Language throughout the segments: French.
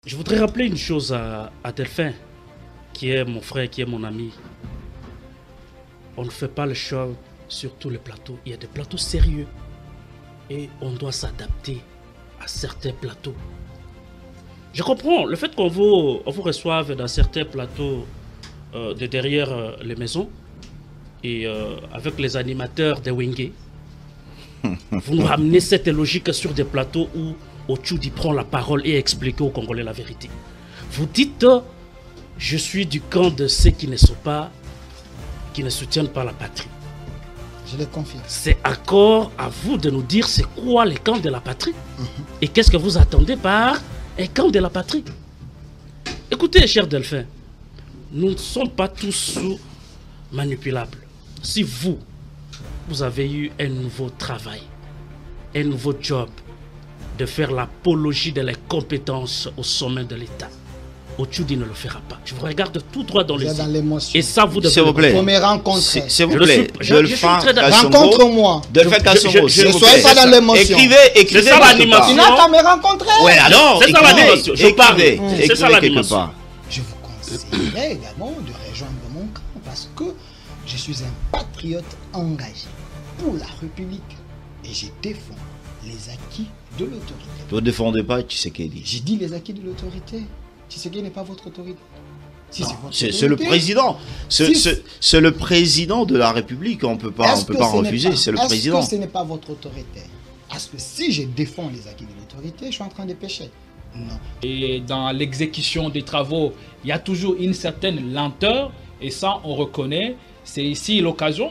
Je voudrais rappeler une chose à Delphin, qui est mon frère, qui est mon ami. On ne fait pas le show sur tous les plateaux. Il y a des plateaux sérieux et on doit s'adapter à certains plateaux. Je comprends le fait qu'on vous reçoive dans certains plateaux de derrière les maisons et avec les animateurs des Wingé. Vous nous ramenez cette logique sur des plateaux où Otchoudi prend la parole et explique aux Congolais la vérité. Vous dites, je suis du camp de ceux qui ne sont pas, qui ne soutiennent pas la patrie. Je le confirme. C'est encore à vous de nous dire c'est quoi les camps de la patrie et qu'est-ce que vous attendez par un camp de la patrie. Écoutez, cher Delphin, nous ne sommes pas tous manipulables. Si vous avez eu un nouveau travail, un nouveau job, de faire l'apologie de les compétences au sommet de l'État, Otchoudi ne le fera pas. Je vous regarde tout droit dans les yeux. Et ça, vous devez... S'il vous plaît. Faut me rencontrer. S'il vous plaît. Rencontre-moi. Ne soyez pas dans l'émotion. Écrivez C'est ça l'animation. Tu n'as qu'à me rencontrer. Ouais, alors, c'est ça l'animation. Je parle. C'est ça l'animation. Je vous conseillerais également de rejoindre mon camp parce que je suis un patriote engagé pour la République et je défends les acquis de l'autorité. Vous ne défendez pas Tshisekedi. J'ai dit les acquis de l'autorité. Tshisekedi n'est pas votre autorité. Si c'est le président. C'est le président de la République. On ne peut pas refuser. C'est le président. Est-ce que ce n'est pas votre autorité? Parce que si je défends les acquis de l'autorité, je suis en train de pécher. Non. Et dans l'exécution des travaux, il y a toujours une certaine lenteur. Et ça, on reconnaît. C'est ici l'occasion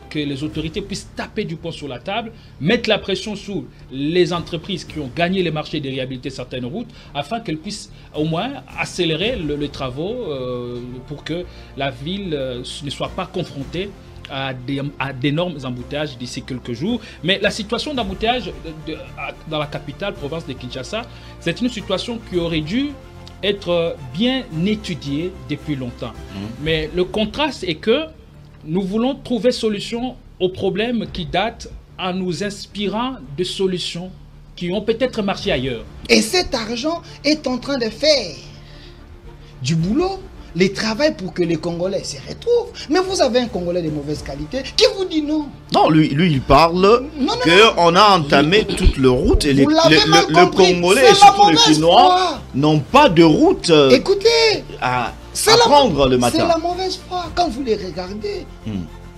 que les autorités puissent taper du poing sur la table, mettre la pression sur les entreprises qui ont gagné les marchés de réhabiliter certaines routes, afin qu'elles puissent au moins accélérer les travaux pour que la ville ne soit pas confrontée à d'énormes embouteillages d'ici quelques jours. Mais la situation d'embouteillage dans la capitale, province de Kinshasa, c'est une situation qui aurait dû être bien étudié depuis longtemps. Mais le contraste est que nous voulons trouver solution aux problèmes qui datent en nous inspirant de solutions qui ont peut-être marché ailleurs. Et cet argent est en train de faire du boulot, les travail pour que les Congolais se retrouvent. Mais vous avez un Congolais de mauvaise qualité qui vous dit non. Non, lui il parle qu'on a entamé toute le route et le Congolais et surtout les Chinois n'ont pas de route à prendre le matin. C'est la mauvaise foi. Quand vous les regardez,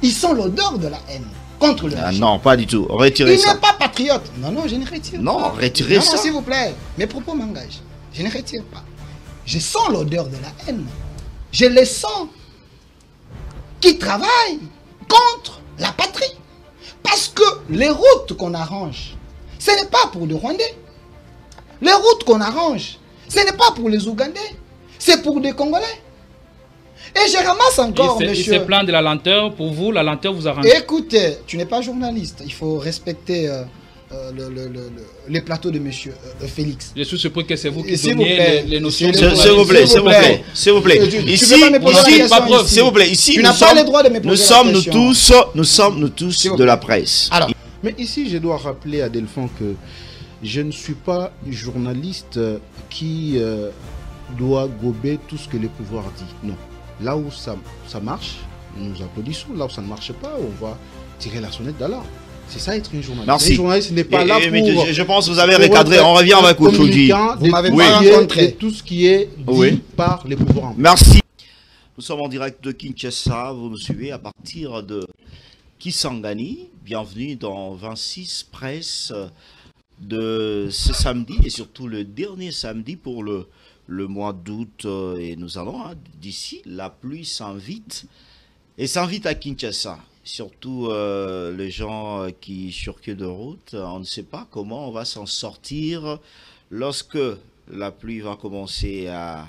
ils sont l'odeur de la haine contre le régime. Non, pas du tout. Retirez ça. Il n'est pas patriote. Non, non, je ne retire pas. Non, retirez ça. Non, s'il vous plaît. Mes propos m'engagent. Je ne retire pas. Je sens l'odeur de la haine. Je les sens qui travaillent contre la patrie. Parce que les routes qu'on arrange, ce n'est pas pour les Rwandais. Les routes qu'on arrange, ce n'est pas pour les Ougandais. C'est pour des Congolais. Et je ramasse encore, monsieur... Il se plaint de la lenteur. Pour vous, la lenteur vous arrange. Écoutez, tu n'es pas journaliste. Il faut respecter... les plateaux de monsieur Félix. Je suis surpris que c'est vous qui donniez les notions de s'il vous plaît, s'il vous plaît. Ici, s'il vous plaît, ici, nous sommes tous de la presse. Alors, mais ici, je dois rappeler à Delphin que je ne suis pas journaliste qui doit gober tout ce que le pouvoir dit. Non. Là où ça marche, nous applaudissons. Là où ça ne marche pas, on va tirer la sonnette d'alarme. C'est ça être un journaliste. Merci. Un journaliste n'est pas là pour... Je pense que vous avez recadré. On revient avec Otchoudi. Vous m'avez pas rencontré. Tout ce qui est dit par les pouvoirs. Merci. Nous sommes en direct de Kinshasa. Vous nous suivez à partir de Kisangani. Bienvenue dans 26 Presse de ce samedi et surtout le dernier samedi pour le mois d'août. Et nous allons, d'ici, la pluie s'invite. Et s'invite à Kinshasa. Surtout les gens qui circulent de route, on ne sait pas comment on va s'en sortir lorsque la pluie va commencer à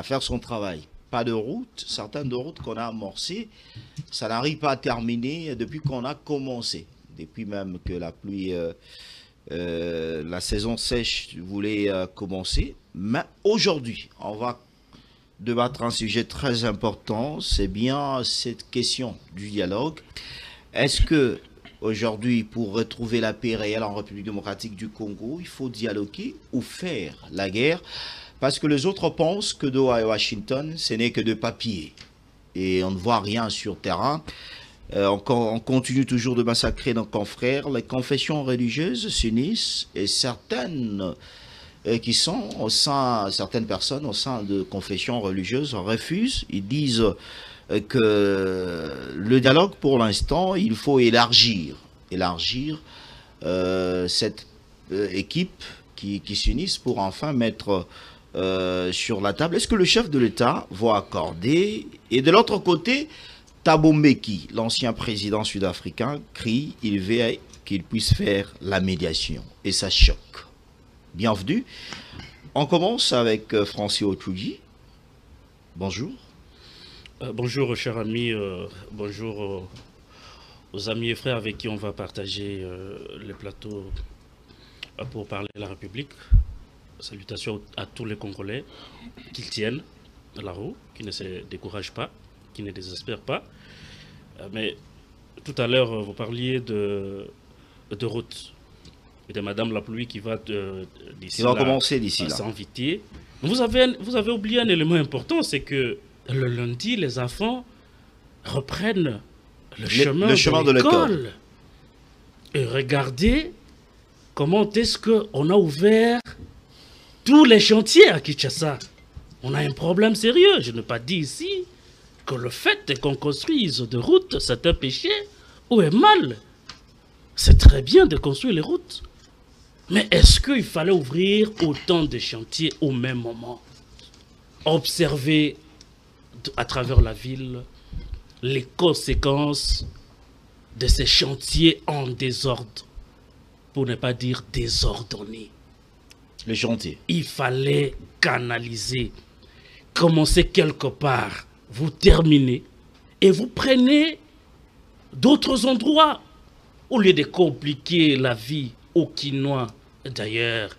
faire son travail. Pas de route, certaines de routes qu'on a amorcées, ça n'arrive pas à terminer depuis qu'on a commencé. Depuis même que la pluie, la saison sèche voulait commencer. Mais aujourd'hui, on va débattre un sujet très important, c'est bien cette question du dialogue. Est-ce que aujourd'hui, pour retrouver la paix réelle en République démocratique du Congo, il faut dialoguer ou faire la guerre? Parce que les autres pensent que Doha et Washington, ce n'est que de papier. Et on ne voit rien sur terrain. On continue toujours de massacrer nos confrères. Les confessions religieuses s'unissent et certaines certaines personnes au sein de confessions religieuses refusent. Ils disent que le dialogue, pour l'instant, il faut élargir cette équipe qui s'unissent pour enfin mettre sur la table. Est-ce que le chef de l'État va accorder? Et de l'autre côté, Thabo Mbeki, l'ancien président sud-africain, crie, il veut qu'il puisse faire la médiation. Et ça choque. Bienvenue. On commence avec Francis Otouji. Bonjour. Bonjour, cher ami. Bonjour aux amis et frères avec qui on va partager le plateau pour parler de la République. Salutations à tous les Congolais qui tiennent la roue, qui ne se découragent pas, qui ne désespèrent pas. Mais tout à l'heure, vous parliez de route et de Madame la pluie qui va d'ici là, commencer d'ici là. S'inviter. Vous avez oublié un élément important, c'est que le lundi, les enfants reprennent le chemin de l'école. Et regardez comment est-ce qu'on a ouvert tous les chantiers à Kinshasa. On a un problème sérieux. Je n'ai pas dit ici que le fait qu'on construise des routes, c'est un péché ou un mal. C'est très bien de construire les routes. Mais est-ce qu'il fallait ouvrir autant de chantiers au même moment? Observer à travers la ville les conséquences de ces chantiers en désordre, pour ne pas dire désordonnés. Les chantiers. Il fallait canaliser, commencer quelque part, vous terminez et vous prenez d'autres endroits au lieu de compliquer la vie aux Quinois. D'ailleurs,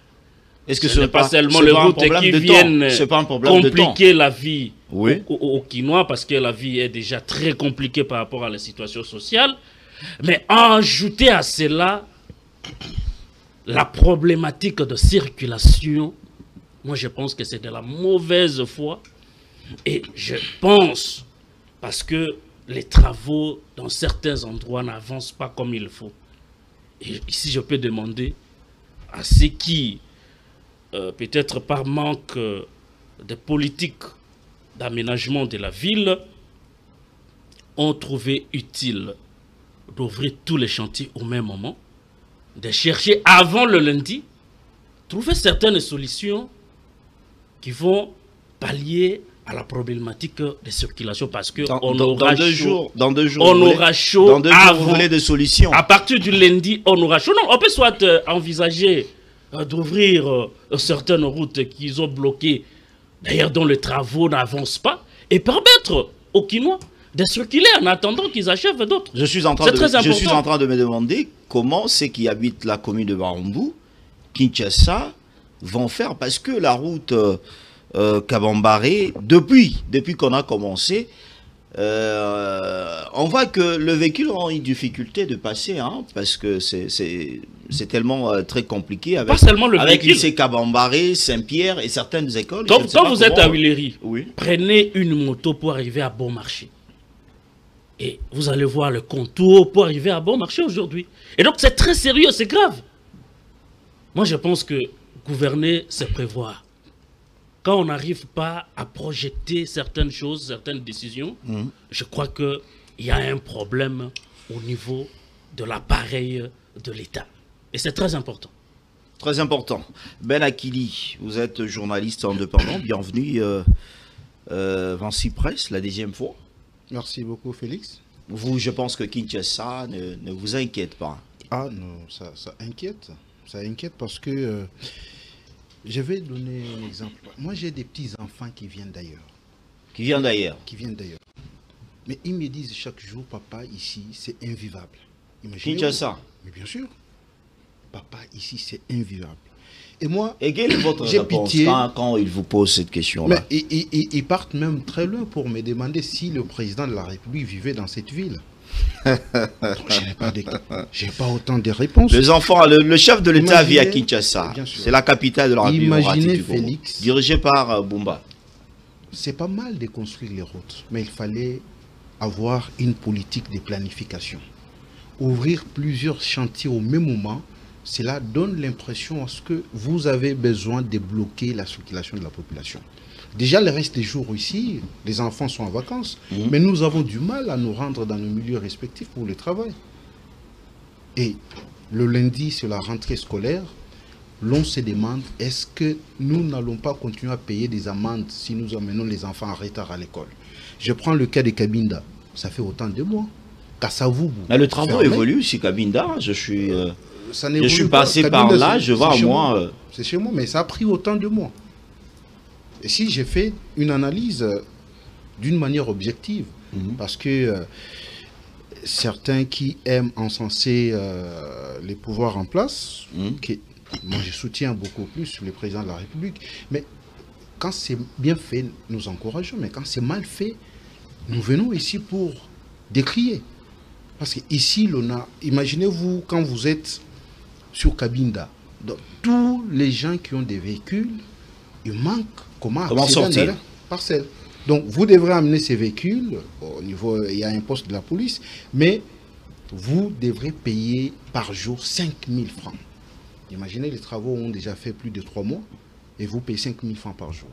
est-ce que ce n'est pas seulement les routes qui viennent compliquer la vie aux Quinois, parce que la vie est déjà très compliquée par rapport à la situation sociale, mais ajouter à cela la problématique de circulation. Moi, je pense que c'est de la mauvaise foi. Et je pense, parce que les travaux dans certains endroits n'avancent pas comme il faut. Et ici, je peux demander à ceux qui, peut-être par manque de politique d'aménagement de la ville, ont trouvé utile d'ouvrir tous les chantiers au même moment, de chercher avant le lundi, trouver certaines solutions qui vont pallier à la problématique de circulation, parce que dans 2 jours, on aura chaud. Dans 2 jours, vous voulez des solutions. À partir du lundi, on aura chaud. Non, on peut soit envisager d'ouvrir certaines routes qu'ils ont bloquées, d'ailleurs dont les travaux n'avancent pas, et permettre aux Quinois de circuler en attendant qu'ils achèvent d'autres. Je suis en train de me demander comment ceux qui habitent la commune de Barumbu, Kinshasa, vont faire, parce que la route Kabambaré, depuis qu'on a commencé, on voit que le véhicule a une difficulté de passer, hein, parce que c'est tellement très compliqué avec, pas seulement le avec véhicule. lycée Kabambaré, Saint-Pierre et certaines écoles. Quand vous êtes à Willery, oui, prenez une moto pour arriver à Bon Marché. Et vous allez voir le contour pour arriver à Bon Marché aujourd'hui. Et donc c'est très sérieux, c'est grave. Moi je pense que gouverner, c'est prévoir. Quand on n'arrive pas à projeter certaines choses, certaines décisions, je crois qu'il y a un problème au niveau de l'appareil de l'État. Et c'est très important. Très important. Ben Akili, vous êtes journaliste indépendant. Bienvenue, Vinci Presse, la 10e fois. Merci beaucoup, Félix. Vous, je pense que Kinshasa ne vous inquiète pas. Ah non, ça inquiète. Ça inquiète parce que... je vais donner un exemple. Moi, j'ai des petits-enfants qui viennent d'ailleurs. Qui viennent d'ailleurs. Mais ils me disent chaque jour, papa, ici, c'est invivable. Kinshasa. Mais bien sûr. Papa, ici, c'est invivable. Et moi, et quelle est votre réponse quand ils vous posent cette question-là? Ils partent même très loin pour me demander si le président de la République vivait dans cette ville. Je n'ai pas autant de réponses. Les enfants, le chef de l'État vit à Kinshasa. Bien sûr. C'est la capitale de la République démocratique Imaginez du Congo. Félix. Dirigé par Bumba. C'est pas mal de construire les routes, mais il fallait avoir une politique de planification. Ouvrir plusieurs chantiers au même moment, cela donne l'impression à ce que vous avez besoin de bloquer la circulation de la population. Déjà, le reste des jours ici, les enfants sont en vacances, mais nous avons du mal à nous rendre dans nos milieux respectifs pour le travail. Et le lundi, c'est la rentrée scolaire, l'on se demande, est-ce que nous n'allons pas continuer à payer des amendes si nous amenons les enfants en retard à l'école? Je prends le cas de Cabinda, ça fait autant de mois. Kasavubu. Mais le travail évolue chez Cabinda, je suis pas. passé Cabinda, par là, je vois moi... C'est chez moi, mais ça a pris autant de mois. Et si j'ai fait une analyse d'une manière objective, parce que certains qui aiment encenser les pouvoirs en place, moi je soutiens beaucoup plus le président de la République, mais quand c'est bien fait, nous encourageons, mais quand c'est mal fait, nous venons ici pour décrier. Parce qu'ici, imaginez-vous quand vous êtes sur Cabinda, donc, tous les gens qui ont des véhicules, il manque comment sortir parcelle. Donc vous devrez amener ces véhicules, au niveau, il y a un poste de la police, mais vous devrez payer par jour 5 000 francs. Imaginez, les travaux ont déjà fait plus de 3 mois, et vous payez 5 000 francs par jour.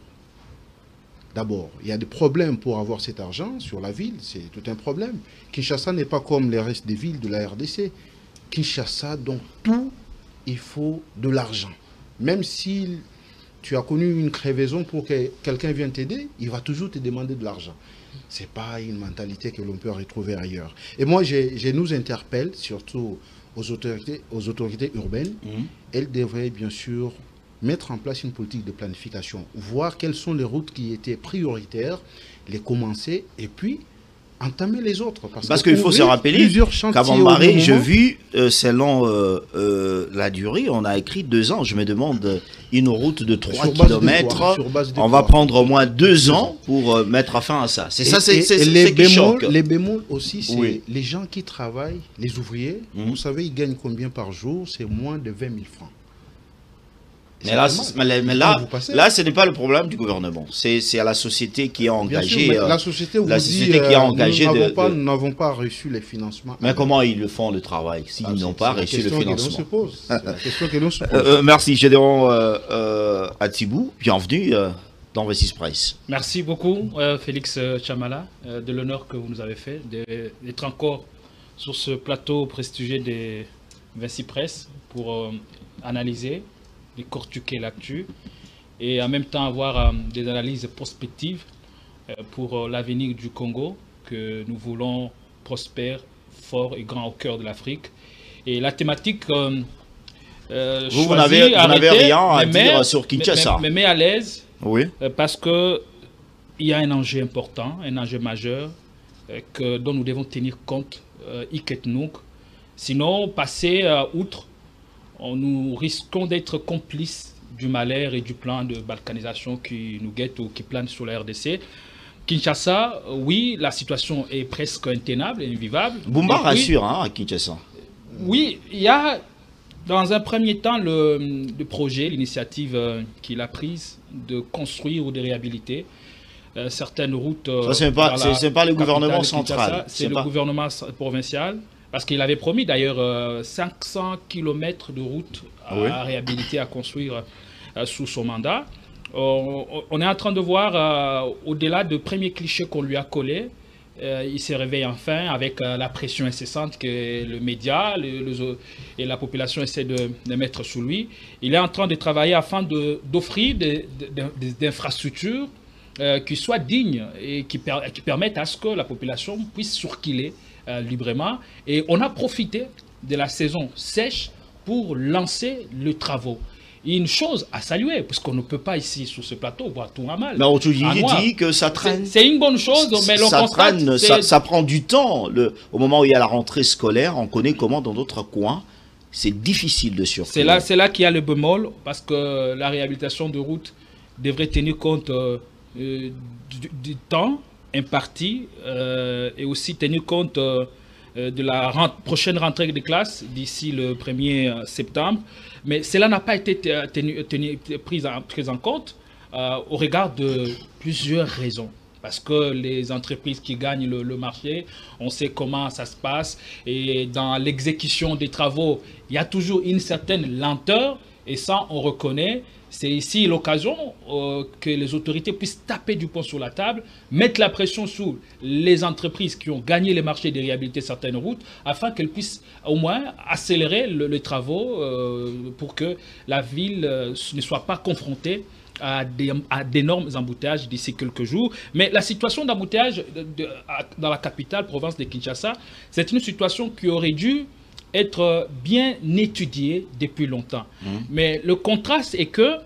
D'abord, il y a des problèmes pour avoir cet argent sur la ville, c'est tout un problème. Kinshasa n'est pas comme les restes des villes de la RDC. Kinshasa, donc tout, il faut de l'argent. Même si tu as connu une crevaison pour que quelqu'un vienne t'aider, il va toujours te demander de l'argent. Ce n'est pas une mentalité que l'on peut retrouver ailleurs. Et moi, je nous interpelle, surtout aux autorités urbaines. Elles devraient bien sûr mettre en place une politique de planification, voir quelles sont les routes qui étaient prioritaires, les commencer et puis entamer les autres. Parce qu'il faut se rappeler qu'avant Marie, j'ai vu, selon la durée, on a écrit 2 ans. Je me demande, une route de 3 km, on va prendre au moins 2 ans pour mettre fin à ça. C'est ça, c'est ce qui choque. Les bémols aussi, c'est les gens qui travaillent, les ouvriers, vous savez, ils gagnent combien par jour? C'est moins de 20 000 francs. Mais là, ce n'est pas le problème du gouvernement. C'est à la société qui a engagé. Sûr, la société qui a engagé. Nous n'avons pas reçu les financements. Mais comment ils le font le travail s'ils n'ont pas reçu le financement? C'est la question que l'on se pose. Merci, Gédéon Atibou. Bienvenue dans V6 Presse. Merci beaucoup, Félix Chamala, de l'honneur que vous nous avez fait d'être encore sur ce plateau prestigieux de V6 Presse pour analyser, décortiquer l'actu et en même temps avoir des analyses prospectives pour l'avenir du Congo que nous voulons prospère, fort et grand au cœur de l'Afrique. Et la thématique vous n'avez rien à dire sur Kinshasa. Me met à l'aise parce que il y a un enjeu important, un enjeu majeur dont nous devons tenir compte, sinon passer outre, nous risquons d'être complices du malheur et du plan de balkanisation qui nous guette ou qui plane sur la RDC. Kinshasa, oui, la situation est presque intenable et invivable. Bumba rassure à Kinshasa. Oui, il y a dans un premier temps le projet, l'initiative qu'il a prise de construire ou de réhabiliter certaines routes. Ça, ce n'est pas le gouvernement central. C'est le gouvernement provincial. Parce qu'il avait promis d'ailleurs 500 km de route à réhabiliter, à construire sous son mandat. On est en train de voir, au-delà de premiers clichés qu'on lui a collés, il s'est réveillé enfin avec la pression incessante que le média et la population essaient de mettre sous lui. Il est en train de travailler afin d'offrir des infrastructures qui soient dignes et qui permettent à ce que la population puisse circuler librement. Et on a profité de la saison sèche pour lancer les travaux. Et une chose à saluer, puisqu'on ne peut pas ici sur ce plateau voir tout à mal. Mais on dit que ça traîne. C'est une bonne chose, mais l'on constate... Ça prend du temps. Au moment où il y a la rentrée scolaire, on connaît comment dans d'autres coins, c'est difficile de circuler. C'est là qu'il y a le bémol, parce que la réhabilitation de route devrait tenir compte du temps imparti et aussi tenir compte de la prochaine rentrée des classes d'ici le 1er septembre. Mais cela n'a pas été pris en compte au regard de plusieurs raisons. Parce que les entreprises qui gagnent le marché, on sait comment ça se passe. Et dans l'exécution des travaux, il y a toujours une certaine lenteur. Et ça, on reconnaît. C'est ici l'occasion que les autorités puissent taper du poing sur la table, mettre la pression sur les entreprises qui ont gagné les marchés de réhabiliter certaines routes, afin qu'elles puissent au moins accélérer les travaux pour que la ville ne soit pas confrontée à d'énormes embouteillages d'ici quelques jours. Mais la situation d'embouteillage dans la capitale, province de Kinshasa, c'est une situation qui aurait dû être bien étudiée depuis longtemps. Mais le contraste est que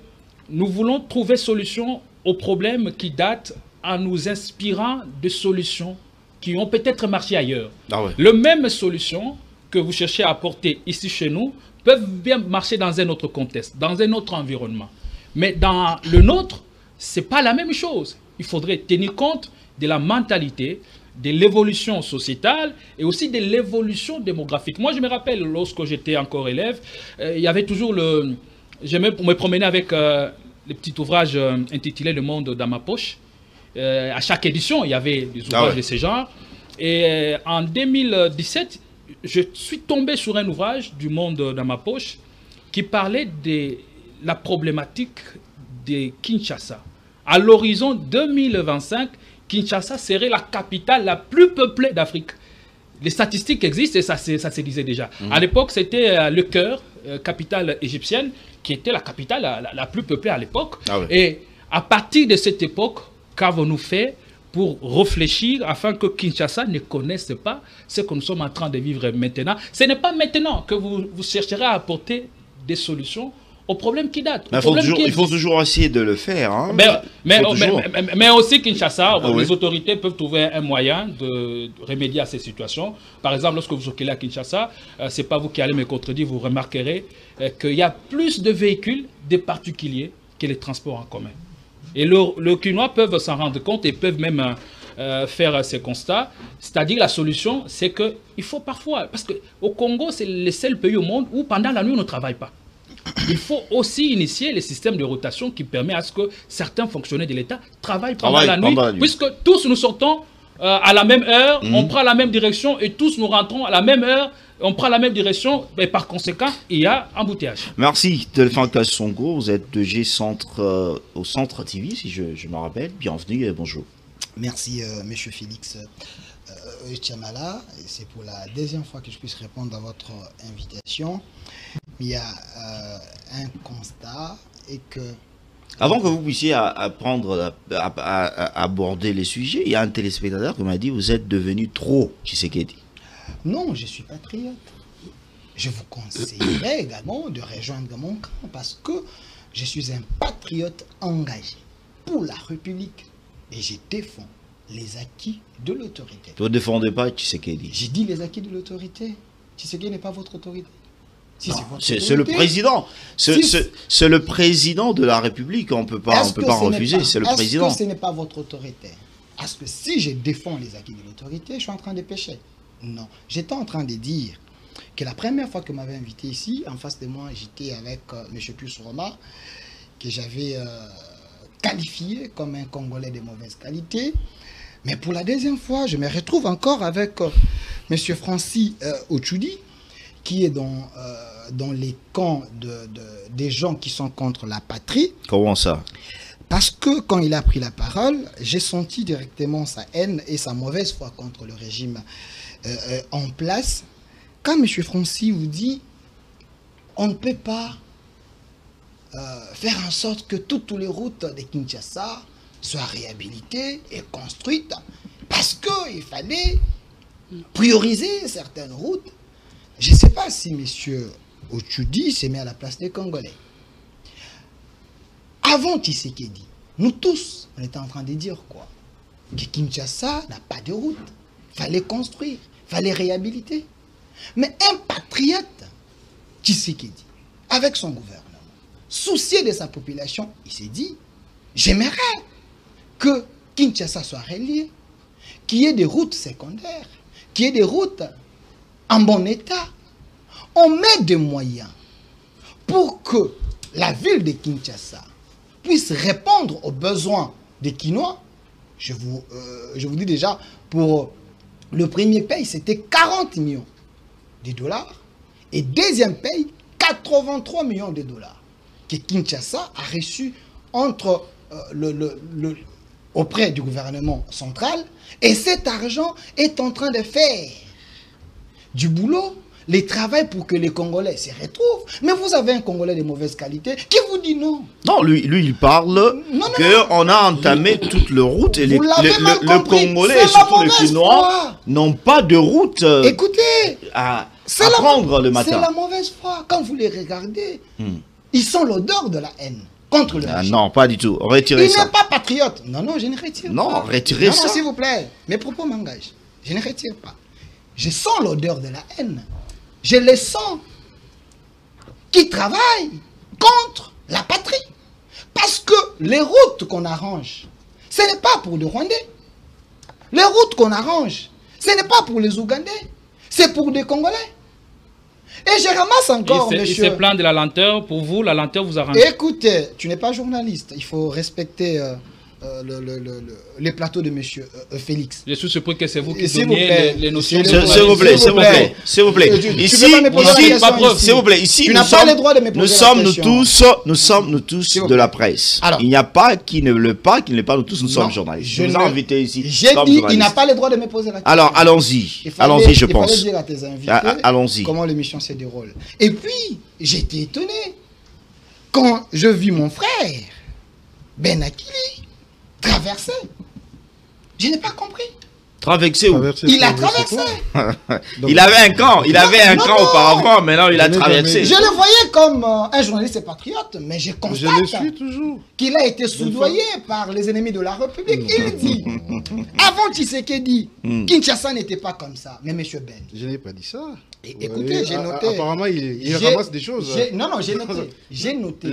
nous voulons trouver solution aux problèmes qui datent en nous inspirant de solutions qui ont peut-être marché ailleurs. Ah ouais. Les mêmes solutions que vous cherchez à apporter ici chez nous peuvent bien marcher dans un autre contexte, dans un autre environnement. Mais dans le nôtre, ce n'est pas la même chose. Il faudrait tenir compte de la mentalité, de l'évolution sociétale et aussi de l'évolution démographique. Moi, je me rappelle, lorsque j'étais encore élève, il y avait toujours le... J'aimais me promener avec les petits ouvrages intitulés « Le monde dans ma poche ». À chaque édition, il y avait des ouvrages de ce genre. Et en 2017, je suis tombé sur un ouvrage du monde dans ma poche qui parlait de la problématique de Kinshasa. À l'horizon 2025, Kinshasa serait la capitale la plus peuplée d'Afrique. Les statistiques existent et ça se disait déjà. À l'époque, c'était le Caire, capitale égyptienne, qui était la capitale la plus peuplée à l'époque. Et à partir de cette époque, qu'avons-nous fait pour réfléchir afin que Kinshasa ne connaisse pas ce que nous sommes en train de vivre maintenant? Ce n'est pas maintenant que vous chercherez à apporter des solutions aux problèmes qui datent. Il faut toujours essayer de le faire. Hein. Mais aussi Kinshasa, les autorités peuvent trouver un moyen de remédier à ces situations. Par exemple, lorsque vous circulez à Kinshasa, ce n'est pas vous qui allez me contredire, vous remarquerez qu'il y a plus de véhicules, des particuliers, que les transports en commun. Et les Kinois peuvent s'en rendre compte et peuvent même faire ces constats. C'est-à-dire la solution, c'est qu'il faut parfois... Parce qu'au Congo, c'est le seul pays au monde où pendant la nuit, on ne travaille pas. Il faut aussi initier les systèmes de rotation qui permettent à ce que certains fonctionnaires de l'État travaillent pendant la nuit, puisque tous nous sortons à la même heure, on prend la même direction et tous nous rentrons à la même heure, on prend la même direction et par conséquent, il y a embouteillage. Merci Delphin Kassongo, vous êtes de G-Centre au Centre TV, si je me rappelle. Bienvenue et bonjour. Merci Monsieur Félix Chamala, c'est pour la deuxième fois que je puisse répondre à votre invitation. Il y a un constat et que... Avant que vous puissiez aborder les sujets, il y a un téléspectateur qui m'a dit vous êtes devenu trop Tshisekedi. Non, je suis patriote. Je vous conseillerais également de rejoindre mon camp parce que je suis un patriote engagé pour la République et je défends les acquis de l'autorité. Vous ne défendez pas Tshisekedi? J'ai dit les acquis de l'autorité. Tshisekedi n'est pas votre autorité. Si c'est le président. C'est le président de la République. On ne peut pas refuser. C'est le président. Est-ce que ce n'est pas votre autorité? Est-ce que si je défends les acquis de l'autorité, je suis en train de pécher? Non. J'étais en train de dire que la première fois que m'avait invité ici, en face de moi, j'étais avec M. Pius Roma, que j'avais qualifié comme un Congolais de mauvaise qualité. Mais pour la deuxième fois, je me retrouve encore avec M. Francis Ochoudi, qui est dans les camps des gens qui sont contre la patrie. Comment ça? Parce que quand il a pris la parole, j'ai senti directement sa haine et sa mauvaise foi contre le régime en place. Quand M. Francis vous dit, on ne peut pas faire en sorte que toutes les routes de Kinshasa soient réhabilitées et construites, parce qu'il fallait prioriser certaines routes. Je ne sais pas si M. Ochoudi s'est mis à la place des Congolais. Avant Tshisekedi, nous tous, on était en train de dire quoi? Que Kinshasa n'a pas de route. Il fallait construire, il fallait réhabiliter. Mais un patriote, Tshisekedi, avec son gouvernement, soucié de sa population, il s'est dit, j'aimerais que Kinshasa soit relié, qu'il y ait des routes secondaires, qu'il y ait des routes en bon état. On met des moyens pour que la ville de Kinshasa puisse répondre aux besoins des Kinois. Je vous dis déjà, pour le premier paye, c'était 40 millions de dollars. Et deuxième paye, 83 millions de dollars que Kinshasa a reçu auprès du gouvernement central. Et cet argent est en train de faire du boulot, les travail pour que les Congolais se retrouvent. Mais vous avez un Congolais de mauvaise qualité qui vous dit non. Non, lui il parle qu'on a entamé toute le route et les Congolais et surtout les Chinois n'ont pas de route à prendre le matin. C'est la mauvaise foi. Quand vous les regardez, ils sont l'odeur de la haine contre le régime. Non, pas du tout. Retirez ça. Il n'est pas patriote. Non, je ne retire pas. Non, retirez ça. Non, s'il vous plaît. Mes propos m'engagent. Je ne retire pas. Je sens l'odeur de la haine. Je les sens qui travaillent contre la patrie. Parce que les routes qu'on arrange, ce n'est pas pour les Rwandais. Les routes qu'on arrange, ce n'est pas pour les Ougandais. C'est pour des Congolais. Et je ramasse encore, monsieur... Il se plaint de la lenteur. Pour vous, la lenteur vous arrange. Écoutez, tu n'es pas journaliste. Il faut respecter les plateaux de monsieur Félix. Je suis surpris que c'est vous qui donniez les notions. S'il vous plaît. S'il vous plaît. Ici, nous sommes tous de la presse. Il n'y a pas qui ne le pas, qui ne l'est pas. Nous tous, nous sommes journalistes. Je vous ai invité ici. J'ai dit, il n'a pas le droit de me poser la question. Alors, allons-y. Allons-y, je pense. Il fallait dire à tes invités comment l'émission se déroule. Et puis, j'étais étonné quand je vis mon frère, Ben Akili, traversé. Je n'ai pas compris. Traversé où? Il a traversé. Il avait un camp. Il avait un camp auparavant. Maintenant, il a traversé. Je le voyais comme un journaliste patriote, mais je constate qu'il a été soudoyé par les ennemis de la République. Il dit, avant Tshisekedi, Kinshasa n'était pas comme ça. Mais monsieur Ben. Je n'ai pas dit ça. Écoutez, j'ai noté. Apparemment, il ramasse des choses. Non, j'ai noté. J'ai noté.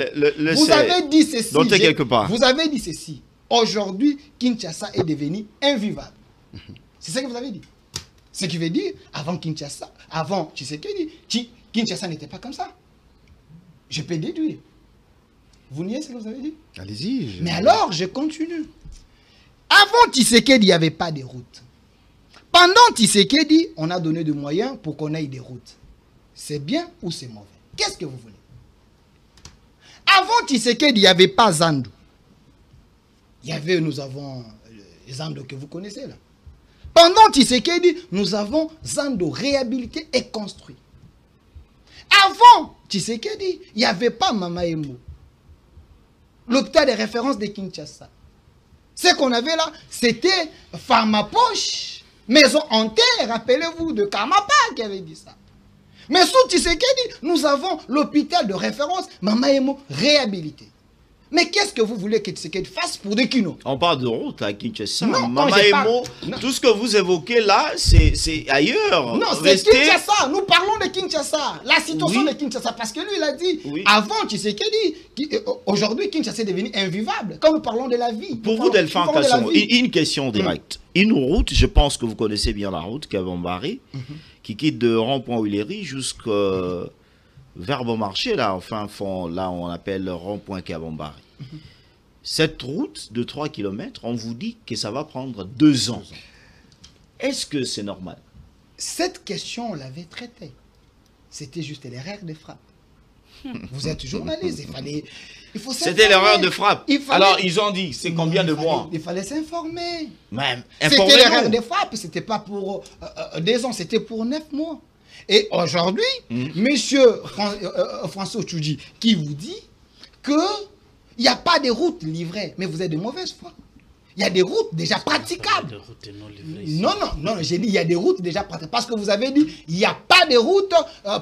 Vous avez dit ceci. Notez quelque part. Vous avez dit ceci. Aujourd'hui, Kinshasa est devenu invivable. C'est ça que vous avez dit. Ce qui veut dire, avant Kinshasa, avant Tshisekedi, Kinshasa n'était pas comme ça. Je peux déduire. Vous niez ce que vous avez dit? Allez-y. Mais alors, je continue. Avant Tshisekedi, il n'y avait pas de routes. Pendant Tshisekedi, on a donné des moyens pour qu'on ait des routes. C'est bien ou c'est mauvais? Qu'est-ce que vous voulez? Avant Tshisekedi, il n'y avait pas Zando. Nous avons Zando que vous connaissez là. Pendant Tshisekedi, nous avons Zando réhabilité et construit. Avant Tshisekedi, il n'y avait pas Mama Emo. L'hôpital de référence de Kinshasa. Ce qu'on avait là, c'était Pharmapoche, maison en terre, rappelez-vous de Kamapa qui avait dit ça. Mais sous Tshisekedi, nous avons l'hôpital de référence Mama Emo réhabilité. Mais qu'est-ce que vous voulez que Tshisekedi fasse pour des kinos? On parle de route à Kinshasa. Non, Mama Emo, tout ce que vous évoquez là, c'est ailleurs. Non, c'est Kinshasa. Nous parlons de Kinshasa. La situation de Kinshasa. Parce que lui, il a dit, avant Tshisekedi, aujourd'hui, Kinshasa est devenu invivable. Quand nous parlons de la vie. Pour vous, Delphin Kasson, une question directe. Une route, je pense que vous connaissez bien la route, Kabambari, qui quitte de rond-point Huiléry jusqu'à... vers Beaumarchais, là, enfin, là, on appelle le rond-point Kabambari. Cette route de 3 km, on vous dit que ça va prendre 2 ans. Est-ce que c'est normal? Cette question, on l'avait traitée. C'était juste l'erreur de frappe. Vous êtes journaliste, il faut c'était l'erreur de frappe. Alors, ils ont dit, c'est combien de mois? Il fallait s'informer. Même, c'était l'erreur de frappe, c'était pas pour 2 ans, c'était pour 9 mois. Et aujourd'hui, monsieur François Tchoudji, qui vous dit qu'il n'y a pas de routes livrées, mais vous êtes de mauvaise foi. Il y a des routes déjà praticables. Non, j'ai dit il y a des routes déjà praticables. Parce que vous avez dit il n'y a pas de routes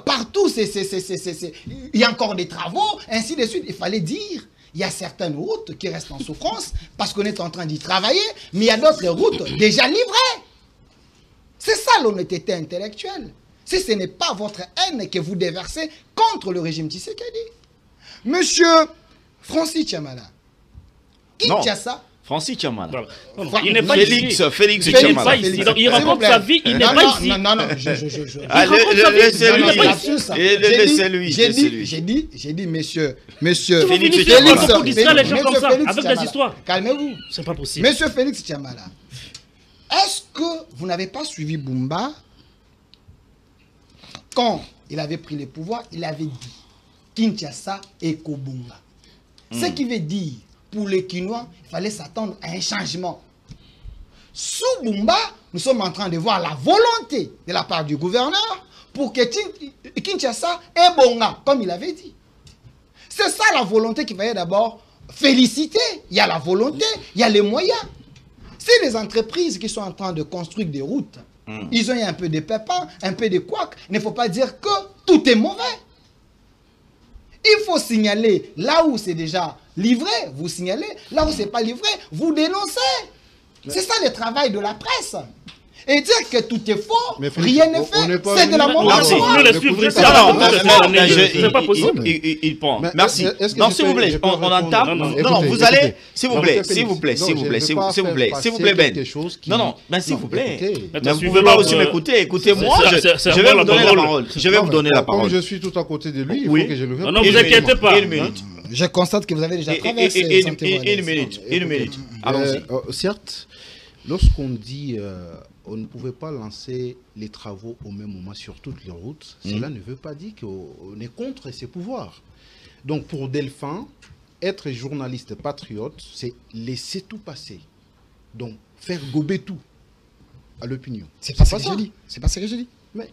partout. Il y a encore des travaux, ainsi de suite. Il fallait dire il y a certaines routes qui restent en souffrance parce qu'on est en train d'y travailler, mais il y a d'autres routes déjà livrées. C'est ça l'honnêteté intellectuelle. Si ce n'est pas votre haine que vous déversez contre le régime Tshisekedi. Monsieur Francis Tchamala, Kinshasa... Francis Chamala. Voilà. Non, il n'est pas Félix ici. Félix Il n'est Chamala. pas ici. Donc, il raconte sa vie, il n'est Non, pas non, ici. non, non, non, Laissez-lui. J'ai dit, monsieur Tu vas Félix finir Chamala. par pour distraire les gens comme ça, Félix avec Chamala. des histoires. Calmez-vous. C'est pas possible. Monsieur Félix Chamala, est-ce que vous n'avez pas suivi Bumba quand il avait pris le pouvoir, il avait dit Kinshasa et Kobunga. Ce qui veut dire, pour les Kinois, il fallait s'attendre à un changement. Sous Bumba, nous sommes en train de voir la volonté de la part du gouverneur pour que Kinshasa et Bonga, comme il avait dit. C'est ça la volonté qu'il fallait d'abord féliciter. Il y a la volonté, il y a les moyens. Si les entreprises qui sont en train de construire des routes, ils ont eu un peu de pépins, un peu de couacs, il ne faut pas dire que tout est mauvais. Il faut signaler là où c'est déjà livré, vous signalez. Là où c'est pas livré, vous dénoncez. C'est ça le travail de la presse. Et dire que tout est faux, rien n'est fait, c'est de la mauvaise foi. C'est pas possible. Il prend. Merci. Non, s'il vous plaît, on entame. Non, vous allez, s'il vous plaît, Ben. Non, mais s'il vous plaît. Mais vous ne pouvez pas aussi m'écouter. Écoutez-moi, je vais vous donner la parole. Je vais vous donner la parole. Comme je suis tout à côté de lui, il faut que je le fasse. Non, vous inquiétez pas. Une minute. Je constate que vous avez déjà traversé. Une minute. Allons-y. Certes, lorsqu'on dit on ne pouvait pas lancer les travaux au même moment sur toutes les routes, cela ne veut pas dire qu'on est contre ses pouvoirs. Donc pour Delphin, être journaliste patriote, c'est laisser tout passer. Donc faire gober tout à l'opinion. C'est pas ça que je dis. C'est pas ça que je dis.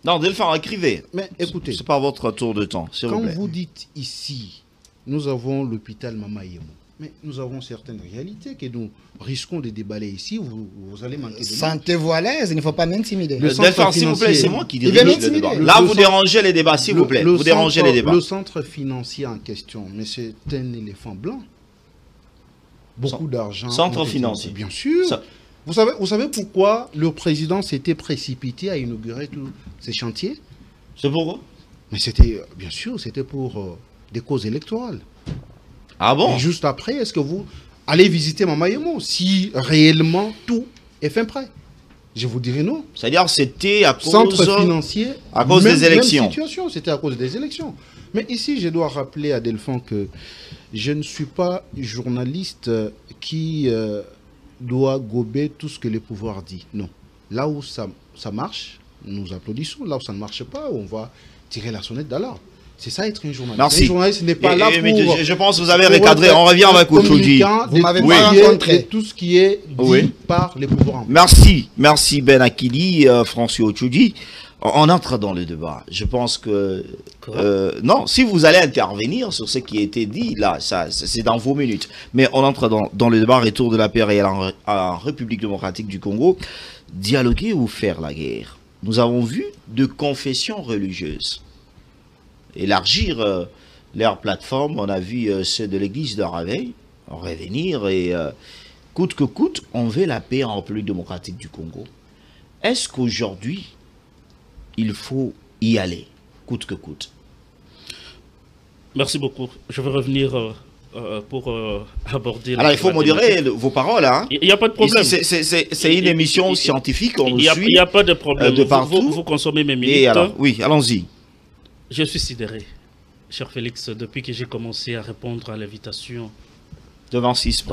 Non, Delphin, écrivez. Mais écoutez, c'est pas votre tour de temps, s'il vous quand plaît. vous dites ici, nous avons l'hôpital Mama Yemo, mais nous avons certaines réalités que nous risquons de déballer ici, vous allez manquer de Sentez-vous à l'aise, il ne faut pas m'intimider. Delphin, s'il vous plaît, c'est moi qui dirige le débat. le Là, vous dérangez les débats, s'il vous plaît. Vous dérangez les débats. Le centre financier en question, mais c'est un éléphant blanc. Beaucoup d'argent. Centre financier. Bien sûr. Ça... Vous savez pourquoi le président s'était précipité à inaugurer tous ces chantiers? C'est pourquoi? Mais c'était, bien sûr, c'était pour des causes électorales. Ah bon? Et juste après, est-ce que vous allez visiter Mama Yemo si réellement tout est fin prêt? Je vous dirais non. C'est-à-dire c'était à cause, centre financier, à cause des élections. Même situation, c'était à cause des élections. Mais ici, je dois rappeler à Delphin que je ne suis pas journaliste qui doit gober tout ce que le pouvoir dit. Non. Là où ça marche, nous applaudissons. Là où ça ne marche pas, on va tirer la sonnette d'alarme. C'est ça être un journaliste. Merci. Un journaliste n'est pas là pour... Je pense que vous avez recadré. On revient avec Ochoudi. Vous m'avez pas rencontré. Tout ce qui est dit par les pouvoirs. Merci. Merci Ben Akili, François Ochoudi. On entre dans le débat. Je pense que... non, si vous allez intervenir sur ce qui a été dit, là, c'est dans vos minutes. Mais on entre dans le débat retour de la paix réelle en République démocratique du Congo. Dialoguer ou faire la guerre? Nous avons vu de confessions religieuses élargir leur plateforme. On a vu ceux de l'église de Raveil revenir et coûte que coûte, on veut la paix en République démocratique du Congo. Est-ce qu'aujourd'hui, il faut y aller, coûte que coûte? Merci beaucoup. Je vais revenir pour aborder... Alors, il faut modérer vos paroles. Hein. Il n'y a pas de problème. C'est une émission scientifique, on nous suit. Il n'y a pas de problème. De partout. Vous consommez mes minutes. Et alors, oui, allons-y. Je suis sidéré, cher Félix, depuis que j'ai commencé à répondre à l'invitation de 26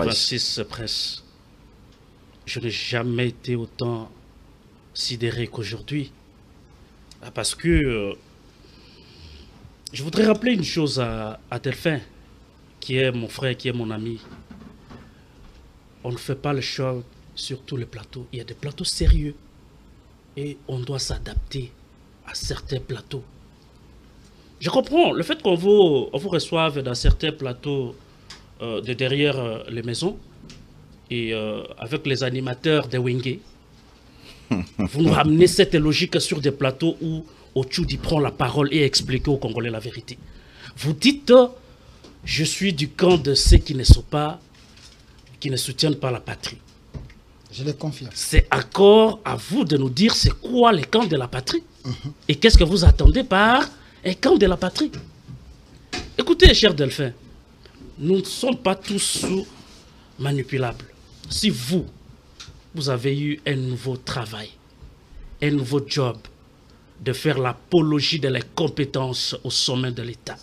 Presse. Je n'ai jamais été autant sidéré qu'aujourd'hui. Parce que je voudrais rappeler une chose à Delphin, qui est mon frère, qui est mon ami. On ne fait pas le show sur tous les plateaux. Il y a des plateaux sérieux. Et on doit s'adapter à certains plateaux. Je comprends le fait qu'on vous reçoive dans certains plateaux de derrière les maisons et avec les animateurs des Wingé. Vous nous ramenez cette logique sur des plateaux où Ochoudi prend la parole et explique aux Congolais la vérité. Vous dites, je suis du camp de ceux qui ne sont pas, qui ne soutiennent pas la patrie. Je le confirme. C'est encore à vous de nous dire c'est quoi les camps de la patrie et qu'est-ce que vous attendez par un camp de la patrie. Écoutez, cher Delphin, nous ne sommes pas tous manipulables. si vous avez eu un nouveau travail, un nouveau job, de faire l'apologie de les compétences au sommet de l'État,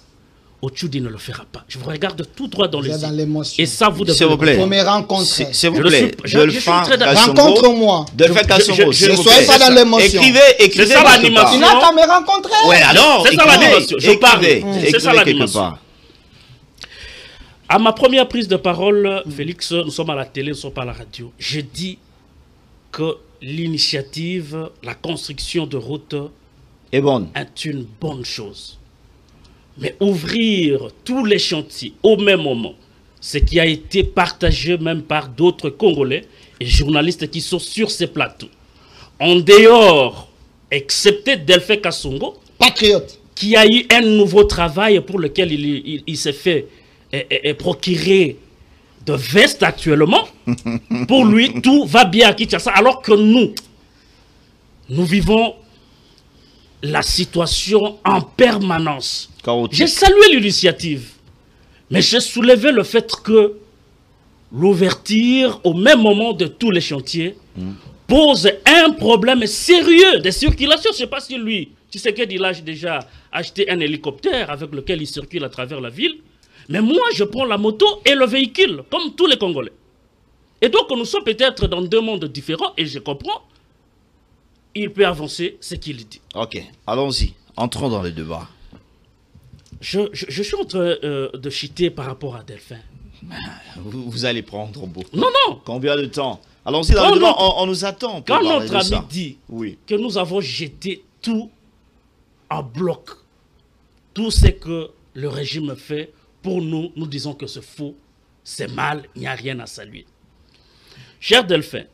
Otchoudi ne le fera pas. Je vous regarde tout droit dans les yeux. Et ça, vous devez... S'il vous plaît. Faut me rencontrer. S'il vous plaît. Rencontre-moi. Ne soyez pas dans l'émotion. Écrivez ça l'animation. Tu n'as qu'à me rencontrer. Ouais, alors, c'est ça l'animation. Je parle. C'est ça quelque l'animation. part. À ma première prise de parole, Félix, nous sommes à la télé, nous ne sommes pas à la radio. Je dis que l'initiative, la construction de routes est bonne. Est une bonne chose. Mais ouvrir tous les chantiers au même moment, ce qui a été partagé même par d'autres Congolais et journalistes qui sont sur ces plateaux, en dehors, excepté Delphin Kassongo, patriote, qui a eu un nouveau travail pour lequel il s'est fait procurer de veste actuellement. Pour lui, tout va bien à Kinshasa, alors que nous vivons la situation en permanence. J'ai salué l'initiative, mais j'ai soulevé le fait que l'ouverture au même moment de tous les chantiers pose un problème sérieux de circulation. Je ne sais pas si lui, tu sais qu'il a déjà acheté un hélicoptère avec lequel il circule à travers la ville, mais moi je prends la moto et le véhicule, comme tous les Congolais. Et donc nous sommes peut-être dans deux mondes différents, et je comprends. Il peut avancer ce qu'il dit. Ok, allons-y. Entrons dans le débat. Je suis en train de chiter par rapport à Delphin. Vous allez prendre beaucoup. Non, non. Combien de temps? Allons-y dans le débat, on nous attend. Quand notre ami dit oui, que nous avons jeté tout en bloc, tout ce que le régime fait, pour nous, nous disons que c'est faux, c'est mal, il n'y a rien à saluer. Cher Delphin,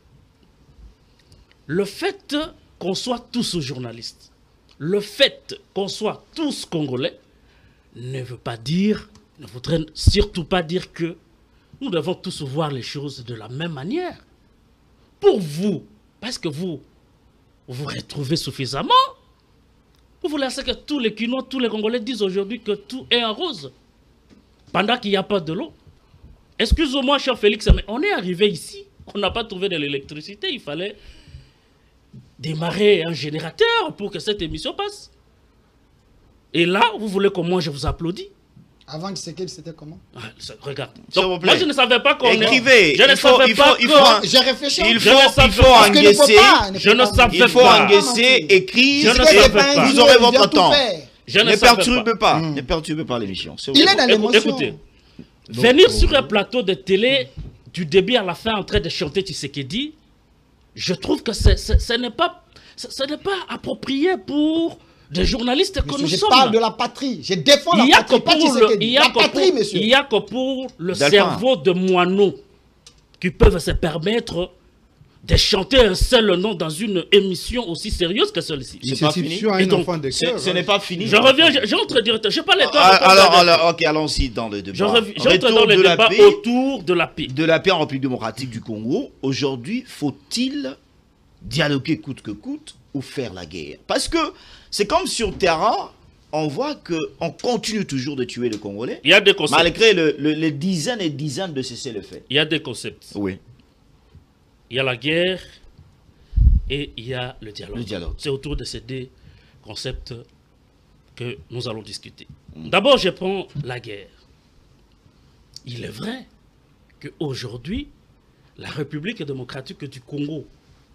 le fait qu'on soit tous journalistes, le fait qu'on soit tous Congolais, ne veut pas dire, ne voudrait surtout pas dire que nous devons tous voir les choses de la même manière. Pour vous, parce que vous retrouvez suffisamment, vous voulez que tous les Quinois, tous les Congolais disent aujourd'hui que tout est en rose, pendant qu'il n'y a pas de l'eau. Excusez-moi, cher Félix, mais on est arrivé ici, on n'a pas trouvé de l'électricité, il fallait démarrer un générateur pour que cette émission passe. Et là, vous voulez que moi je vous applaudisse? Avant que c'était comment? Regarde. Donc, moi je ne savais pas qu'on écrivez. J'ai réfléchi. Il faut engager. Je ne savais pas. Il faut engager, écrire. Vous aurez votre temps. Ne perturbez pas. Ne perturbez pas l'émission. Il est dans l'émotion. Écoutez, venir sur un plateau de télé du début à la fin en train de chanter Tshisekedi, je trouve que ce n'est pas approprié pour des journalistes que nous sommes. Je parle de la patrie. Je défends la patrie, pas Tshisekedi. La patrie, monsieur. Il n'y a que pour le cerveau de moineaux qui peuvent se permettre de chanter un seul nom dans une émission aussi sérieuse que celle-ci. C'est pas fini. Ce n'est pas fini. Je reviens, j'entre directement. Je n'ai pas le temps. Alors, ok, allons-y dans le débat. J'entre dans le débat autour de la paix. De la paix en République démocratique du Congo. Aujourd'hui, faut-il dialoguer coûte que coûte ou faire la guerre? Parce que c'est comme sur terrain, on voit qu'on continue toujours de tuer les Congolais. Il y a des concepts. Malgré les dizaines et dizaines de cessez-le-feu. Il y a des concepts. Oui. Il y a la guerre et il y a le dialogue. C'est autour de ces deux concepts que nous allons discuter. D'abord, je prends la guerre. Il est vrai qu'aujourd'hui, la République démocratique du Congo,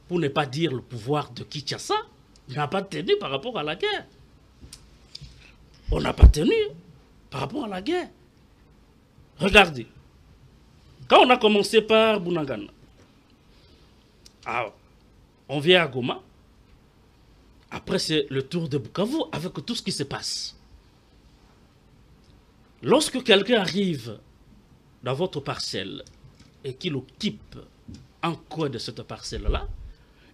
pour ne pas dire le pouvoir de Kinshasa, n'a pas tenu par rapport à la guerre. On n'a pas tenu par rapport à la guerre. Regardez. Quand on a commencé par Bunagana, on vient à Goma. Après, c'est le tour de Bukavu avec tout ce qui se passe. Lorsque quelqu'un arrive dans votre parcelle et qu'il occupe un coin de cette parcelle-là,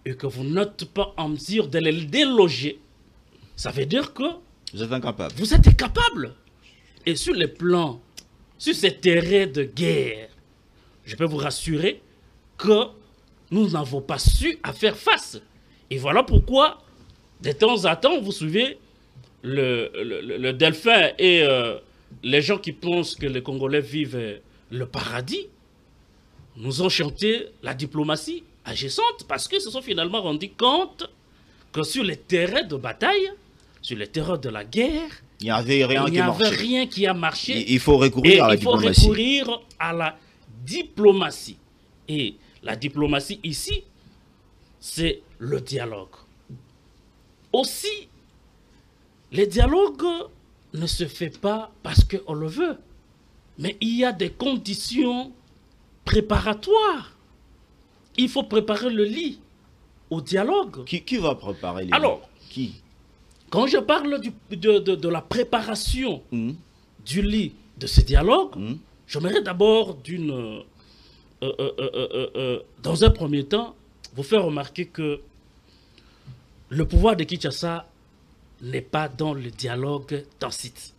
et que vous n'êtes pas en mesure de les déloger, ça veut dire que vous êtes incapable. Vous êtes incapable. Et sur les plans, sur ces terrains de guerre, je peux vous rassurer que nous n'avons pas su à faire face. Et voilà pourquoi, de temps en temps, vous suivez le Delphin et les gens qui pensent que les Congolais vivent le paradis. nous ont chanté la diplomatie agissante parce qu'ils se sont finalement rendus compte que sur les terrains de bataille, sur les terrains de la guerre, Il n'y avait rien il n'y avait rien qui a marché. Il faut recourir à la il faut diplomatie. recourir à la diplomatie. Et la diplomatie ici, c'est le dialogue. Aussi, le dialogue ne se fait pas parce qu'on le veut, mais il y a des conditions préparatoires. Il faut préparer le lit au dialogue. Qui va préparer les Alors, qui quand je parle de la préparation Mhm. du lit de ce dialogue, Mhm. j'aimerais d'abord, dans un premier temps, vous faire remarquer que le pouvoir de Kinshasa n'est pas dans le dialogue tacite,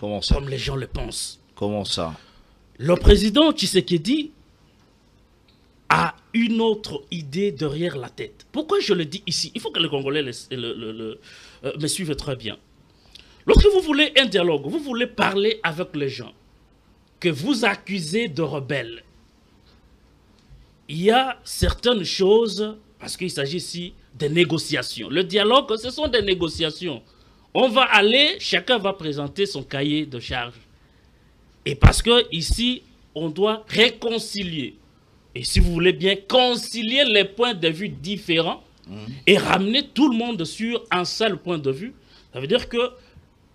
Comment ça comme les gens le pensent. Comment ça Le président Tshisekedi a une autre idée derrière la tête. Pourquoi je le dis ici? Il faut que les Congolais me suivent très bien. Lorsque vous voulez un dialogue, vous voulez parler avec les gens que vous accusez de rebelles, il y a certaines choses, parce qu'il s'agit ici de négociations. Le dialogue, ce sont des négociations. On va aller, chacun va présenter son cahier de charges. Et parce que ici, on doit réconcilier. Et si vous voulez bien, concilier les points de vue différents et ramener tout le monde sur un seul point de vue. Ça veut dire que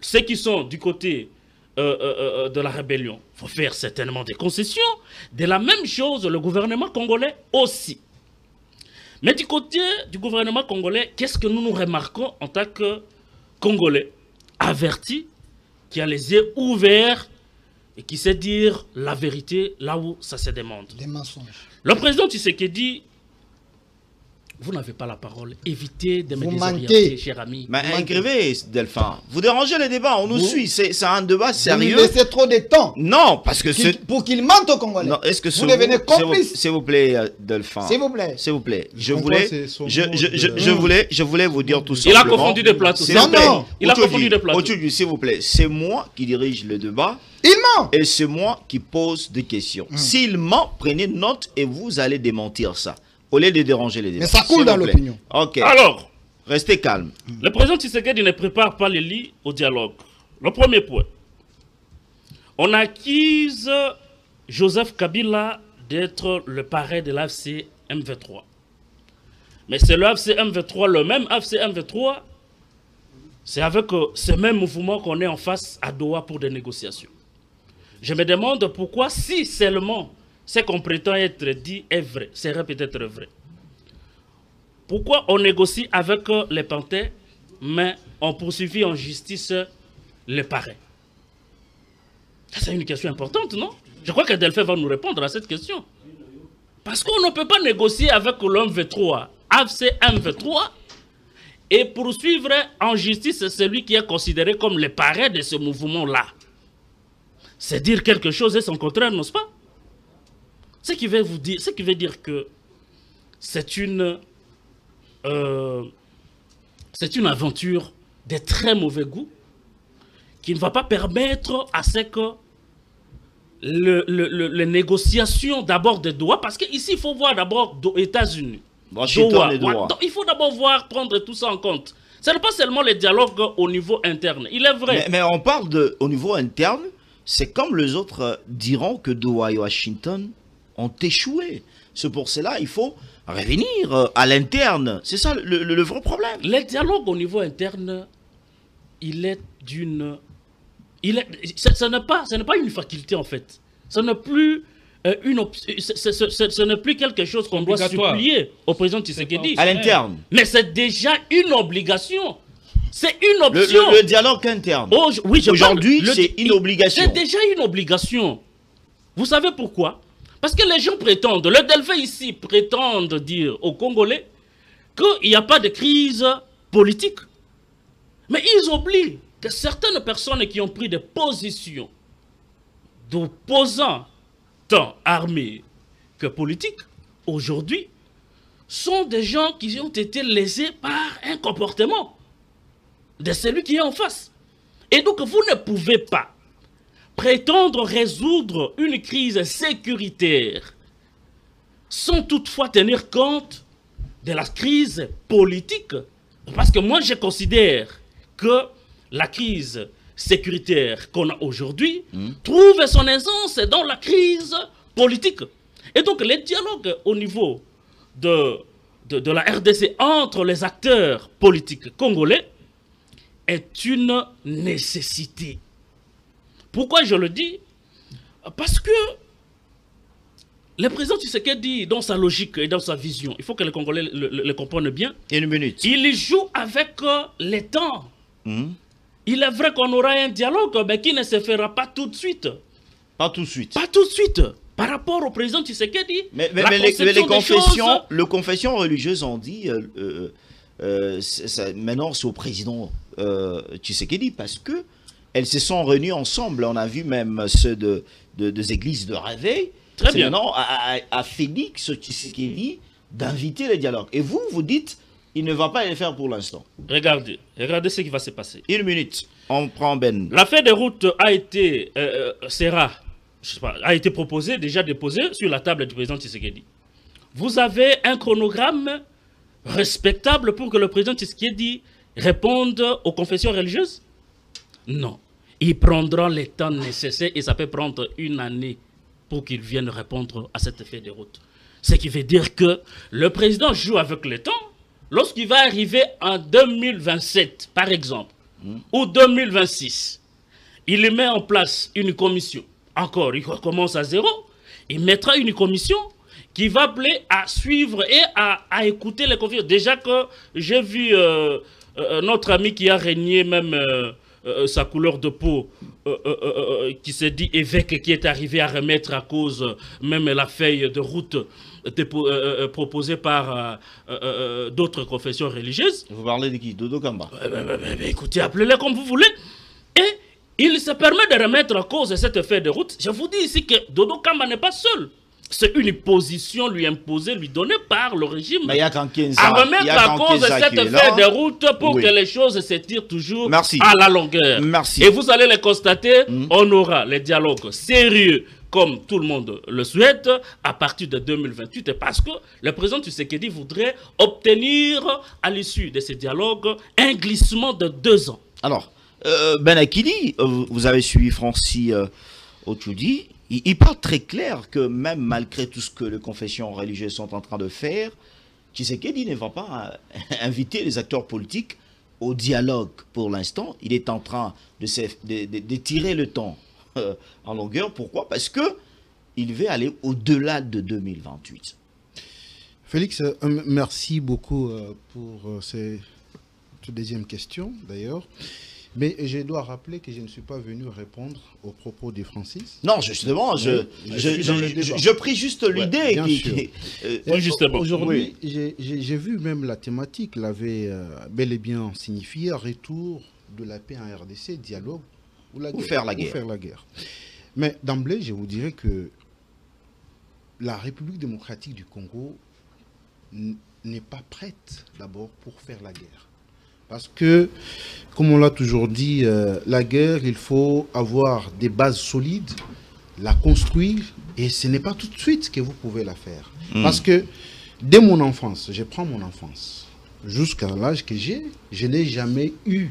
ceux qui sont du côté de la rébellion, il faut faire certainement des concessions. De la même chose, le gouvernement congolais aussi. Mais du côté du gouvernement congolais, qu'est-ce que nous remarquons en tant que Congolais avertis, qui a les yeux ouverts et qui sait dire la vérité là où ça se demande? Des mensonges. Le président Tshisekedi, vous n'avez pas la parole. Évitez de me Vous désorienter, mentez. cher ami. Mais écrivez, Delphin. Vous dérangez les débats, on nous Vous- suit. C'est un débat Vous lui sérieux. laissez trop de temps Non, parce que c'est. pour qu'il mente aux Congolais. Non, est-ce que vous devenez complice. S'il vous plaît, Delphin. S'il vous plaît. S'il vous plaît. Je comprends, voulais, c'est son je, mode je, je, de- je voulais vous dire tout Il a simplement. confondu des plateaux. S'il vous Non, plaît. non. Il a Otuji, confondu des plateaux. Otuji, s'il vous plaît, c'est moi qui dirige le débat Il ment. et c'est moi qui pose des questions. S'il ment, prenez note et vous allez démentir ça. Au lieu de déranger les débats. Mais ça coule S'il dans vous plaît. l'opinion. Ok. Alors, Restez calme. le président Tshisekedi ne prépare pas les lits au dialogue. Le premier point. On accuse Joseph Kabila d'être le parrain de l'AFC M23. Mais c'est le AFC M23, le même AFC M23, c'est avec ce même mouvement qu'on est en face à Doha pour des négociations. Je me demande pourquoi, si seulement ce qu'on prétend être dit est vrai, serait peut-être vrai. Pourquoi on négocie avec les Panthères, mais on poursuit en justice les parrains? C'est une question importante, non? Je crois que Delphin va nous répondre à cette question. Parce qu'on ne peut pas négocier avec l'MV3, AFC M23, et poursuivre en justice celui qui est considéré comme le parrain de ce mouvement-là. C'est dire quelque chose et son contraire, n'est-ce pas? Ce qui veut dire que c'est une aventure de très mauvais goût qui ne va pas permettre à ce que les négociations d'abord de Doha, parce qu'ici il faut voir d'abord les États-Unis. Washington et Doha. Donc, il faut d'abord prendre tout ça en compte. Ce n'est pas seulement les dialogues au niveau interne. Il est vrai. Mais on parle au niveau interne, c'est comme les autres diront que Doha et Washington ont échoué. C'est pour cela qu'il faut revenir à l'interne. C'est ça le vrai problème. Le dialogue au niveau interne, il est d'une... Ce n'est pas une faculté en fait. Ce n'est plus, ce n'est plus quelque chose qu'on doit Obligatoire. supplier au président Tshisekedi. À l'interne. Mais c'est déjà une obligation. C'est une option. Le dialogue interne. Oui, Aujourd'hui, c'est une obligation. C'est déjà une obligation. Vous savez pourquoi? Parce que les gens prétendent, le Delphin ici prétendent dire aux Congolais qu'il n'y a pas de crise politique. Mais ils oublient que certaines personnes qui ont pris des positions d'opposants, tant armés que politiques, aujourd'hui, sont des gens qui ont été lésés par un comportement de celui qui est en face. Et donc, vous ne pouvez pas prétendre résoudre une crise sécuritaire sans toutefois tenir compte de la crise politique. Parce que moi, je considère que la crise sécuritaire qu'on a aujourd'hui trouve son essence dans la crise politique. Et donc, les dialogues au niveau de la RDC entre les acteurs politiques congolais est une nécessité. Pourquoi je le dis? Parce que le président Tshisekedi, dans sa logique et dans sa vision, il faut que les Congolais le comprennent bien. Une minute. Il joue avec les temps. Il est vrai qu'on aura un dialogue, mais qui ne se fera pas tout de suite. Pas tout de suite. Pas tout de suite. Par rapport au président Tshisekedi, Mais les confessions religieuses ont dit, maintenant c'est au président Tshisekedi, parce que elles se sont réunies ensemble. On a vu même ceux des églises de réveil. Très bien. Maintenant à Félix Tshisekedi d'inviter les dialogues. Et vous dites, il ne va pas les faire pour l'instant. regardez ce qui va se passer. Une minute, on prend Ben. L'affaire des routes a été, a été proposée, déjà déposée sur la table du président Tshisekedi. Vous avez un chronogramme respectable pour que le président Tshisekedi réponde aux confessions religieuses? Non. Il prendra le temps nécessaire et ça peut prendre une année pour qu'il vienne répondre à cette affaire de route. Ce qui veut dire que le président joue avec le temps. Lorsqu'il va arriver en 2027, par exemple, ou 2026, il met en place une commission. Encore, il recommence à zéro. Il mettra une commission qui va appeler à suivre et à écouter les conflits. Déjà que j'ai vu notre ami qui a régné même sa couleur de peau, qui s'est dit évêque, qui est arrivé à remettre à cause même la feuille de route proposée par d'autres confessions religieuses. Vous parlez de qui? Dodo Kamba? Écoutez, appelez-les comme vous voulez. Et il se permet de remettre en cause cette feuille de route. Je vous dis ici que Dodo Kamba n'est pas seul. C'est une position lui imposée, lui donnée par le régime. Mais il y a qu'en 15 ans. À remettre en cause cette feuille de route pour que les choses s'étirent toujours à la longueur. Merci. Et vous allez le constater, on aura les dialogues sérieux, comme tout le monde le souhaite, à partir de 2028. Parce que le président Tshisekedi voudrait obtenir, à l'issue de ces dialogues, un glissement de 2 ans. Alors, Ben Akili, vous avez suivi Francis Ochoudi. Il parle très clair que même malgré tout ce que les confessions religieuses sont en train de faire, Tshisekedi ne va pas inviter les acteurs politiques au dialogue pour l'instant. Il est en train de tirer le temps en longueur. Pourquoi? Parce que il veut aller au-delà de 2028. Félix, merci beaucoup pour cette deuxième question d'ailleurs. Mais je dois rappeler que je ne suis pas venu répondre aux propos de Francis. Non, justement, je prie juste l'idée. Aujourd'hui, j'ai vu même la thématique l'avait bel et bien signifié, retour de la paix en RDC, dialogue ou faire la guerre. Mais d'emblée, je vous dirais que la République démocratique du Congo n'est pas prête d'abord pour faire la guerre. Parce que, comme on l'a toujours dit, la guerre, il faut avoir des bases solides, la construire, et ce n'est pas tout de suite que vous pouvez la faire. Parce que, dès mon enfance, je prends mon enfance, jusqu'à l'âge que j'ai, je n'ai jamais eu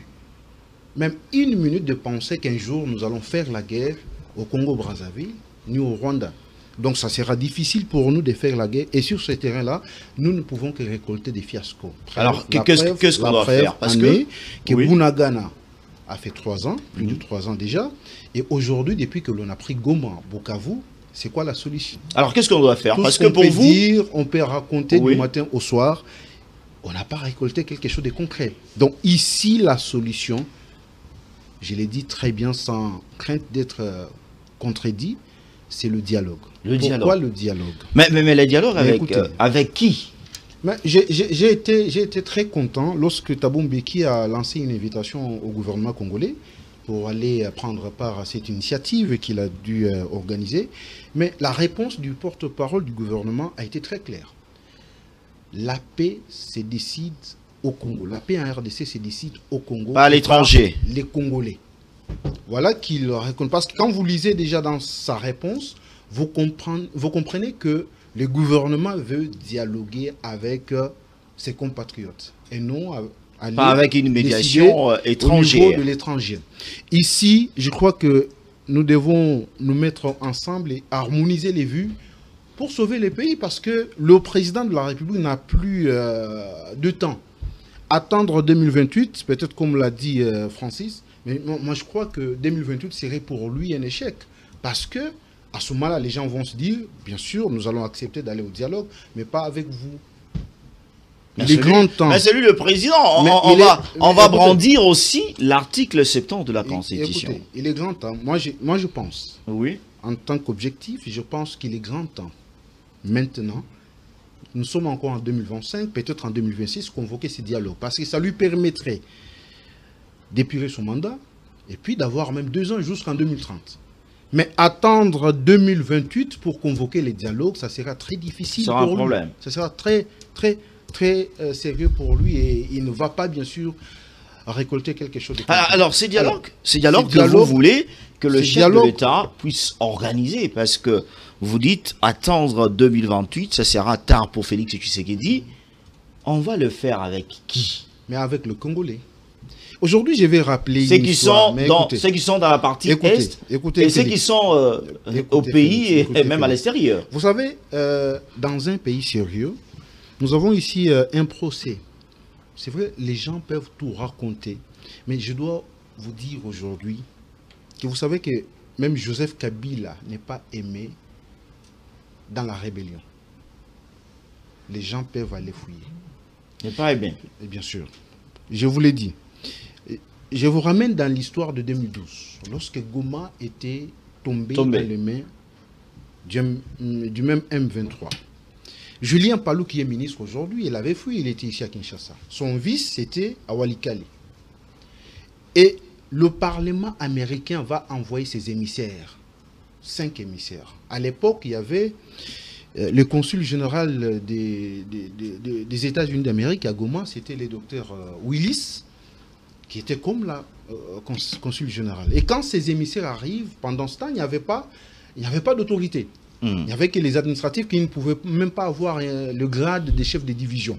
même une minute de penser qu'un jour, nous allons faire la guerre au Congo-Brazzaville, ni au Rwanda. Donc ça sera difficile pour nous de faire la guerre. Et sur ce terrain-là, nous ne pouvons que récolter des fiascos. Alors, qu'est-ce qu'on doit faire? Parce que Bunagana a fait 3 ans, plus de 3 ans déjà. Et aujourd'hui, depuis que l'on a pris Goma, Bukavu, c'est quoi la solution? Alors, qu'est-ce qu'on doit faire? Tout Parce que pour vous, on peut raconter du matin au soir, on n'a pas récolté quelque chose de concret. Donc ici, la solution, je l'ai dit très bien sans crainte d'être contredit, c'est le dialogue. Pourquoi le dialogue? Mais le dialogue avec qui? J'ai été très content lorsque Thabo Mbeki a lancé une invitation au gouvernement congolais pour aller prendre part à cette initiative qu'il a dû organiser. Mais la réponse du porte-parole du gouvernement a été très claire. La paix se décide au Congo. La paix en RDC se décide au Congo. Pas à l'étranger. Les Congolais. Voilà qu'il raconte. Parce que quand vous lisez déjà dans sa réponse, vous comprenez que Le gouvernement veut dialoguer avec ses compatriotes et non aller pas avec une médiation étrangère. Au niveau de l'étranger. Ici, je crois que nous devons nous mettre ensemble et harmoniser les vues pour sauver les pays, parce que le président de la République n'a plus de temps. Attendre 2028, peut-être comme l'a dit Francis, mais moi je crois que 2028 serait pour lui un échec. Parce que à ce moment-là, les gens vont se dire, bien sûr, nous allons accepter d'aller au dialogue, mais pas avec vous. Il est grand temps. Mais c'est lui le président. On va brandir aussi l'article 70 de la Constitution. Écoutez, il est grand temps. Moi, je pense, oui, en tant qu'objectif, je pense qu'il est grand temps. Maintenant, nous sommes encore en 2025, peut-être en 2026, convoquer ces dialogues. Parce que ça lui permettrait d'épurer son mandat et puis d'avoir même 2 ans jusqu'en 2030. Mais attendre 2028 pour convoquer les dialogues, ça sera très difficile pour lui. Ça sera un problème. Ça sera très sérieux pour lui et il ne va pas, bien sûr, récolter quelque chose de concret. Alors, ces dialogues que vous voulez que le chef de l'État puisse organiser, parce que vous dites attendre 2028, ça sera tard pour Félix Tshisekedi. On va le faire avec qui? Mais avec le Congolais. Aujourd'hui, je vais rappeler ceux qui sont dans la partie Est et ceux qui sont au pays et même à l'extérieur. Vous savez, dans un pays sérieux, nous avons ici un procès. C'est vrai, les gens peuvent tout raconter. Mais je dois vous dire aujourd'hui que vous savez que même Joseph Kabila n'est pas aimé dans la rébellion. Les gens peuvent aller fouiller. N'est pas aimé. Et bien sûr. Je vous l'ai dit. Je vous ramène dans l'histoire de 2012. Lorsque Goma était tombé dans les mains du même M23. Julien Palou, qui est ministre aujourd'hui, il avait fui, il était ici à Kinshasa. Son vice, c'était à Walikale. Et le Parlement américain va envoyer ses émissaires. 5 émissaires. À l'époque, il y avait le consul général des États-Unis d'Amérique à Goma, c'était le docteur Willis, qui était comme la consul général. Et quand ces émissaires arrivent, pendant ce temps, il n'y avait pas d'autorité. Il n'y avait que les administratifs qui ne pouvaient même pas avoir le grade des chefs de division.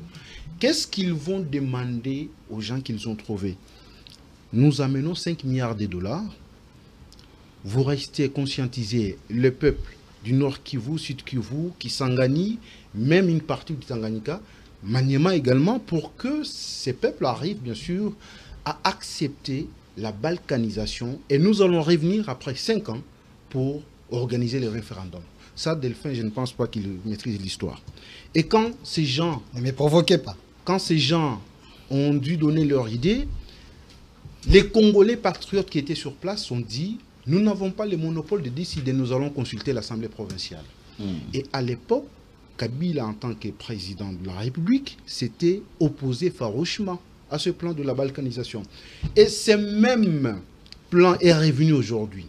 Qu'est-ce qu'ils vont demander aux gens qu'ils ont trouvés? Nous amenons 5 milliards de dollars. Vous restez conscientisés, le peuple du Nord Kivu, Sud Kivu, Kisangani, même une partie du Tanganyika, Maniema également, pour que ces peuples arrivent, bien sûr, à accepter la balkanisation. Et nous allons revenir après 5 ans pour organiser le référendum. Ça, Delphin, je ne pense pas qu'il maîtrise l'histoire. Et quand ces gens... Ne me provoquez pas. Quand ces gens ont dû donner leur idée, les Congolais patriotes qui étaient sur place ont dit, nous n'avons pas le monopole de décider, nous allons consulter l'Assemblée provinciale. Et à l'époque, Kabila, en tant que président de la République, s'était opposé farouchement à ce plan de la balkanisation. Et ce même plan est revenu aujourd'hui.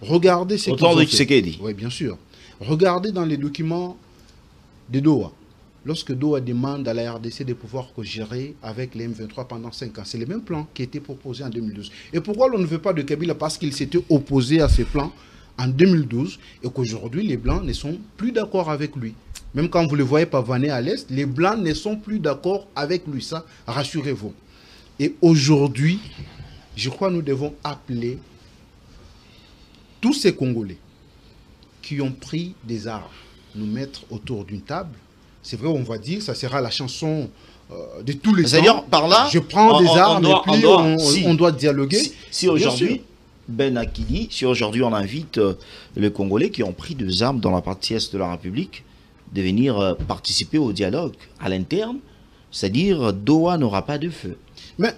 Regardez ce qu'ils ont fait. Oui, bien sûr. Regardez dans les documents de Doha. Lorsque Doha demande à la RDC de pouvoir gérer avec les M23 pendant 5 ans, c'est le même plan qui a été proposé en 2012. Et pourquoi l'on ne veut pas de Kabila? Parce qu'il s'était opposé à ce plan en 2012 et qu'aujourd'hui, les Blancs ne sont plus d'accord avec lui. Même quand vous le voyez pavaner à l'Est, les Blancs ne sont plus d'accord avec lui. Ça, rassurez-vous. Et aujourd'hui, je crois que nous devons appeler tous ces Congolais qui ont pris des armes, nous mettre autour d'une table. C'est vrai, on va dire, ça sera la chanson de tous les temps. C'est-à-dire, par là, je prends des armes et puis on doit dialoguer. Si aujourd'hui, Ben Akili, si aujourd'hui on invite les Congolais qui ont pris des armes dans la partie est de la République de venir participer au dialogue à l'interne, c'est-à-dire Doha n'aura pas de feu. Mais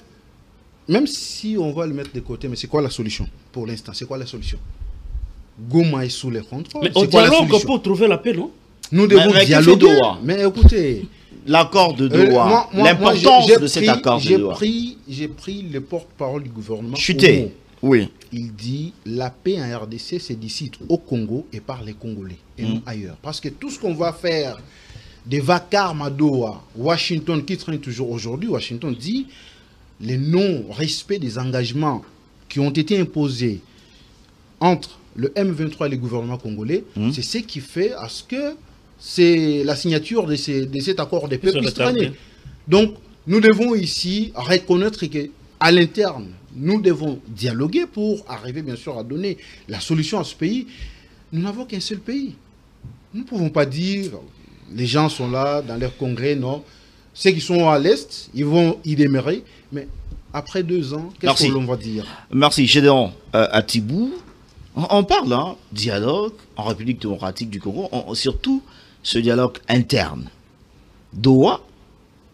même si on va le mettre de côté, mais c'est quoi la solution pour l'instant? C'est quoi la solution? Goma est sous les contrôles. Mais au dialogue pour trouver la paix, non? Nous devons dialoguer. Mais écoutez, l'accord de Doha, l'importance de cet accord de Doha. J'ai pris le porte-parole du gouvernement. Chuté. Oui. Il dit la paix en RDC, c'est d'ici au Congo et par les Congolais et non ailleurs. Parce que tout ce qu'on va faire des vacarmes à Doha, Washington qui traîne toujours aujourd'hui, Washington dit le non-respect des engagements qui ont été imposés entre le M23 et le gouvernement congolais, c'est ce qui fait à ce que c'est la signature de cet accord des peuples Sur le méditerranéens. tableau. Donc, nous devons ici reconnaître qu'à l'interne, nous devons dialoguer pour arriver, bien sûr, à donner la solution à ce pays. Nous n'avons qu'un seul pays. Nous ne pouvons pas dire, les gens sont là, dans leur congrès, non. Ceux qui sont à l'Est, ils vont y demeurer, mais après 2 ans, qu'est-ce que l'on va dire? Merci, Gédéon Atibou. On parle, hein, dialogue en République démocratique du Congo, surtout ce dialogue interne. Doha,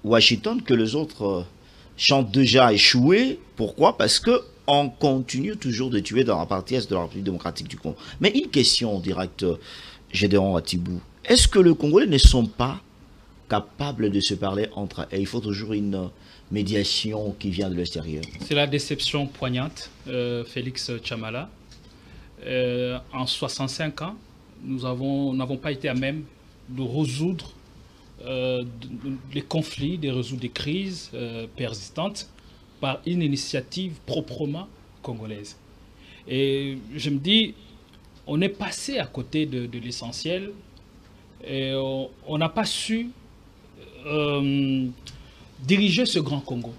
Washington, que les autres chantent déjà échoué. Pourquoi? Parce que on continue toujours de tuer dans la partie est de la République démocratique du Congo. Mais une question directe, Gédéon Atibou. Est-ce que les Congolais ne sont pas capables de se parler entre eux? Et il faut toujours une médiation qui vient de l'extérieur. C'est la déception poignante, Félix Chamala. En 65 ans, nous n'avons pas été à même de résoudre les conflits, de résoudre des crises persistantes par une initiative proprement congolaise. Et je me dis, on est passé à côté de l'essentiel et on n'a pas su diriger ce grand Congo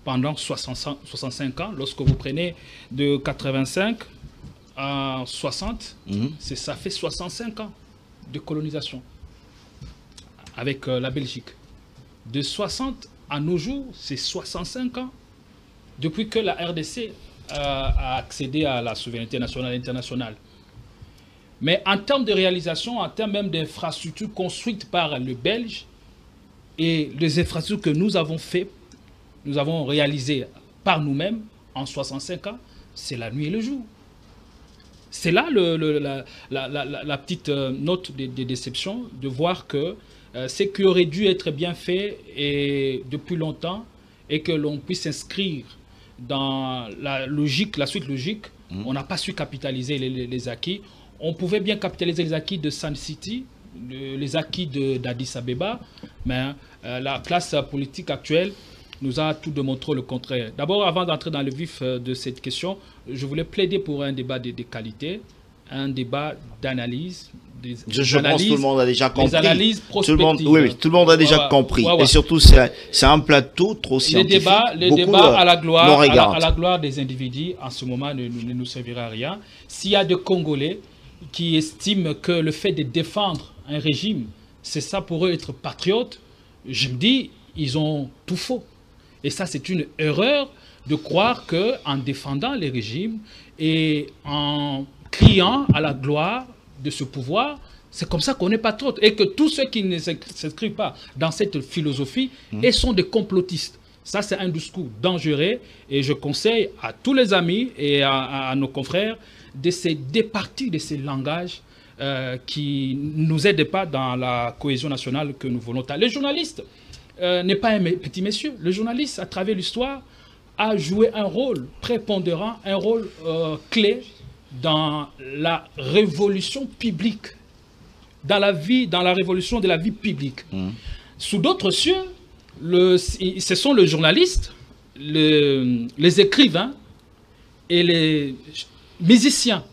pendant 65 ans. Lorsque vous prenez de 85 à 60, ça fait 65 ans de colonisation avec la Belgique. De 60 à nos jours, c'est 65 ans depuis que la RDC a accédé à la souveraineté nationale et internationale. Mais en termes de réalisation, en termes même d'infrastructures construites par les Belges et les infrastructures que nous avons réalisées par nous-mêmes en 65 ans, c'est la nuit et le jour. C'est là la petite note de déception de voir que ce qui aurait dû être bien fait et depuis longtemps et que l'on puisse s'inscrire dans la suite logique, on n'a pas su capitaliser les acquis. On pouvait bien capitaliser les acquis de Sun City, les acquis d'Addis Abeba, mais la classe politique actuelle nous a tout démontré le contraire. D'abord, avant d'entrer dans le vif de cette question, je voulais plaider pour un débat de qualité, un débat d'analyse. Je pense que tout le monde a déjà compris. Des analyses prospectives. Tout le monde a déjà compris. Et surtout, c'est un plateau trop scientifique. Les débats à la gloire des individus, en ce moment, ne nous servira à rien. S'il y a des Congolais qui estiment que le fait de défendre un régime, c'est ça pour eux être patriote, je me dis, ils ont tout faux. Et ça, c'est une erreur de croire qu'en défendant les régimes et en criant à la gloire de ce pouvoir, c'est comme ça qu'on est patriote. Et que tous ceux qui ne s'inscrivent pas dans cette philosophie et sont des complotistes. Ça, c'est un discours dangereux. Et je conseille à tous les amis et à nos confrères de se départir de ces langages qui ne nous aident pas dans la cohésion nationale que nous voulons. Les journalistes n'est pas un petit monsieur. Le journaliste, à travers l'histoire, a joué un rôle prépondérant, un rôle clé dans la révolution publique, dans la révolution de la vie publique. Sous d'autres cieux, ce sont les journalistes, les écrivains et les musiciens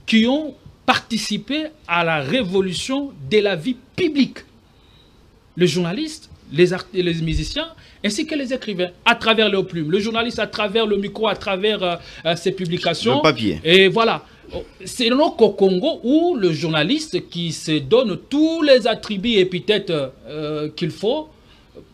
qui ont participé à la révolution de la vie publique. Les journalistes, les musiciens, ainsi que les écrivains, à travers leurs plumes. Le journaliste, à travers le micro, à travers ses publications. Le papier. Et voilà. C'est donc au Congo où le journaliste qui se donne tous les attributs et épithètes qu'il faut.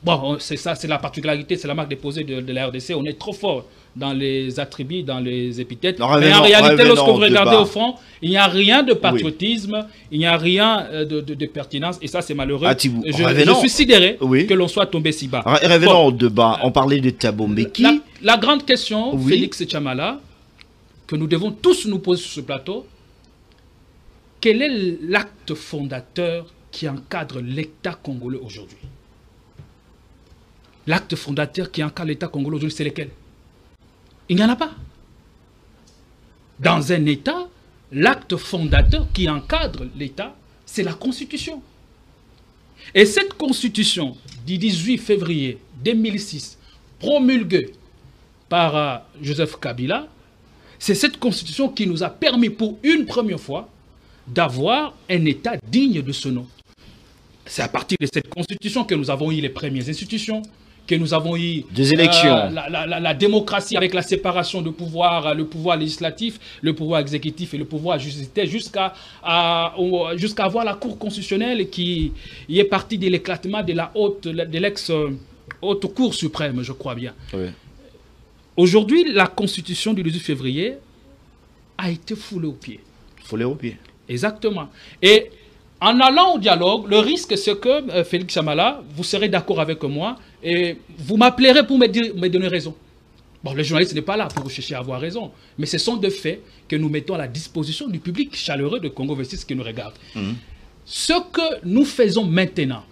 Bon, c'est ça, c'est la particularité, c'est la marque déposée de la RDC. On est trop fort dans les attributs, dans les épithètes. Mais en réalité, lorsque vous regardez au fond, il n'y a rien de patriotisme, il n'y a rien de pertinence. Et ça, c'est malheureux. Je suis sidéré que l'on soit tombé si bas. Revenons au débat. On parlait de Thabo Mbeki. La grande question, Félix Chamala, que nous devons tous nous poser sur ce plateau, quel est l'acte fondateur qui encadre l'État congolais aujourd'hui? L'acte fondateur qui encadre l'État congolais aujourd'hui, c'est lequel? Il n'y en a pas. Dans un État, l'acte fondateur qui encadre l'État, c'est la Constitution. Et cette Constitution du 18 février 2006, promulguée par Joseph Kabila, c'est cette Constitution qui nous a permis pour une première fois d'avoir un État digne de ce nom. C'est à partir de cette constitution que nous avons eu les premières institutions, que nous avons eu des élections, la démocratie avec la séparation de pouvoir, le pouvoir législatif, le pouvoir exécutif et le pouvoir judiciaire, jusqu'à avoir la Cour constitutionnelle qui est partie de l'éclatement de l'ex-haute Cour suprême, je crois bien. oui. Aujourd'hui, la constitution du 18 février a été foulée aux pieds. Foulée aux pieds. Exactement. Et en allant au dialogue, le risque, c'est que, Félix Chamala, vous serez d'accord avec moi et vous m'appellerez pour me donner raison. Bon, le journaliste n'est pas là pour chercher à avoir raison, mais ce sont des faits que nous mettons à la disposition du public chaleureux de Congo 26 qui nous regarde. Ce que nous faisons maintenant,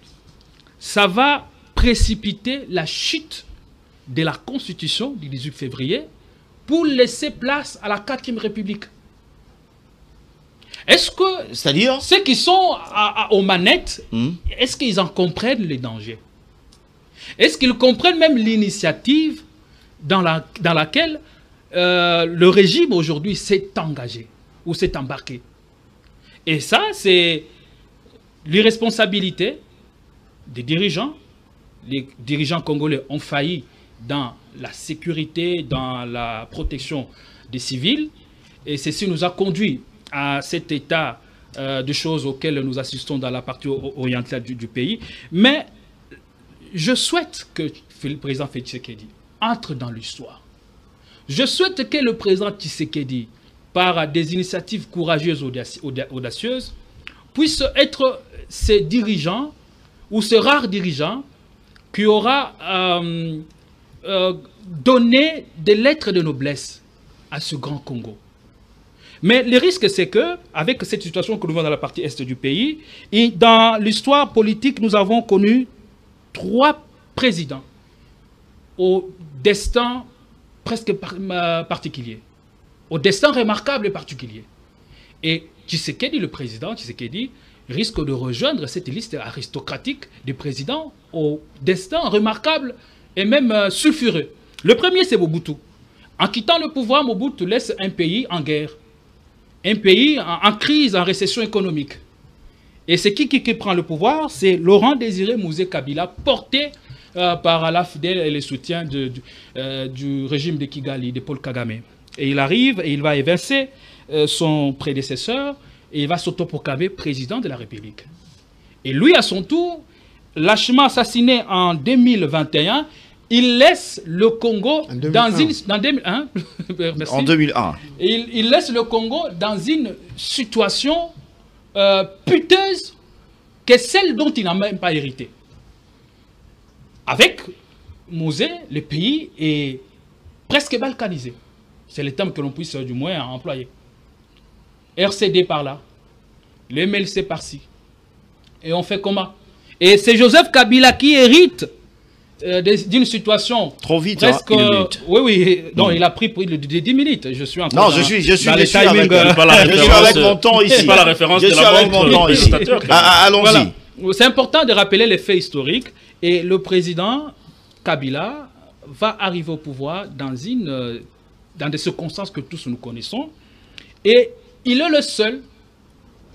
ça va précipiter la chute de la Constitution du 18 février pour laisser place à la 4e République. Est-ce que C'est-à-dire ceux qui sont aux manettes, est-ce qu'ils en comprennent les dangers? Est-ce qu'ils comprennent même l'initiative dans laquelle le régime aujourd'hui s'est engagé ou s'est embarqué? Et ça, c'est l'irresponsabilité des dirigeants. Les dirigeants congolais ont failli dans la sécurité, dans la protection des civils. Et ceci nous a conduit à cet état de choses auxquelles nous assistons dans la partie orientale du pays. Mais je souhaite que le président Tshisekedi entre dans l'histoire. Je souhaite que le président Tshisekedi, par des initiatives courageuses, audacieuses, puisse être ces dirigeants ou ce rare dirigeant qui aura donné des lettres de noblesse à ce grand Congo. Mais le risque, c'est que, avec cette situation que nous voyons dans la partie est du pays, et dans l'histoire politique, nous avons connu 3 présidents au destin presque particulier, au destin remarquable et particulier. Et Tshisekedi, le président Tshisekedi, risque de rejoindre cette liste aristocratique des présidents au destin remarquable et même sulfureux. Le premier, c'est Mobutu. En quittant le pouvoir, Mobutu laisse un pays en guerre, un pays en crise, en récession économique. Et c'est qui prend le pouvoir? C'est Laurent Désiré Mouzé Kabila, porté par la fidèle et le soutien du régime de Kigali, de Paul Kagame. Et il arrive et il va évincer son prédécesseur et il va s'autoproclamer président de la République. Et lui, à son tour, lâchement assassiné en 2021, il laisse le Congo dans une... En 2001. Il laisse le Congo dans une situation puteuse que celle dont il n'a même pas hérité. Avec Mouzé, le pays est presque balkanisé. C'est le terme que l'on puisse du moins employer. RCD par là, le MLC par-ci. Et on fait comment? Et c'est Joseph Kabila qui hérite d'une situation trop vite, presque, une minute. Oui, non, il a pris plus de 10 minutes. Je suis non, je suis avec, avec mon temps ici. Pas la référence je de suis la avec mon temps ici. Allons-y. Voilà. C'est important de rappeler les faits historiques. Et le président Kabila va arriver au pouvoir dans des circonstances que tous nous connaissons. Et il est le seul,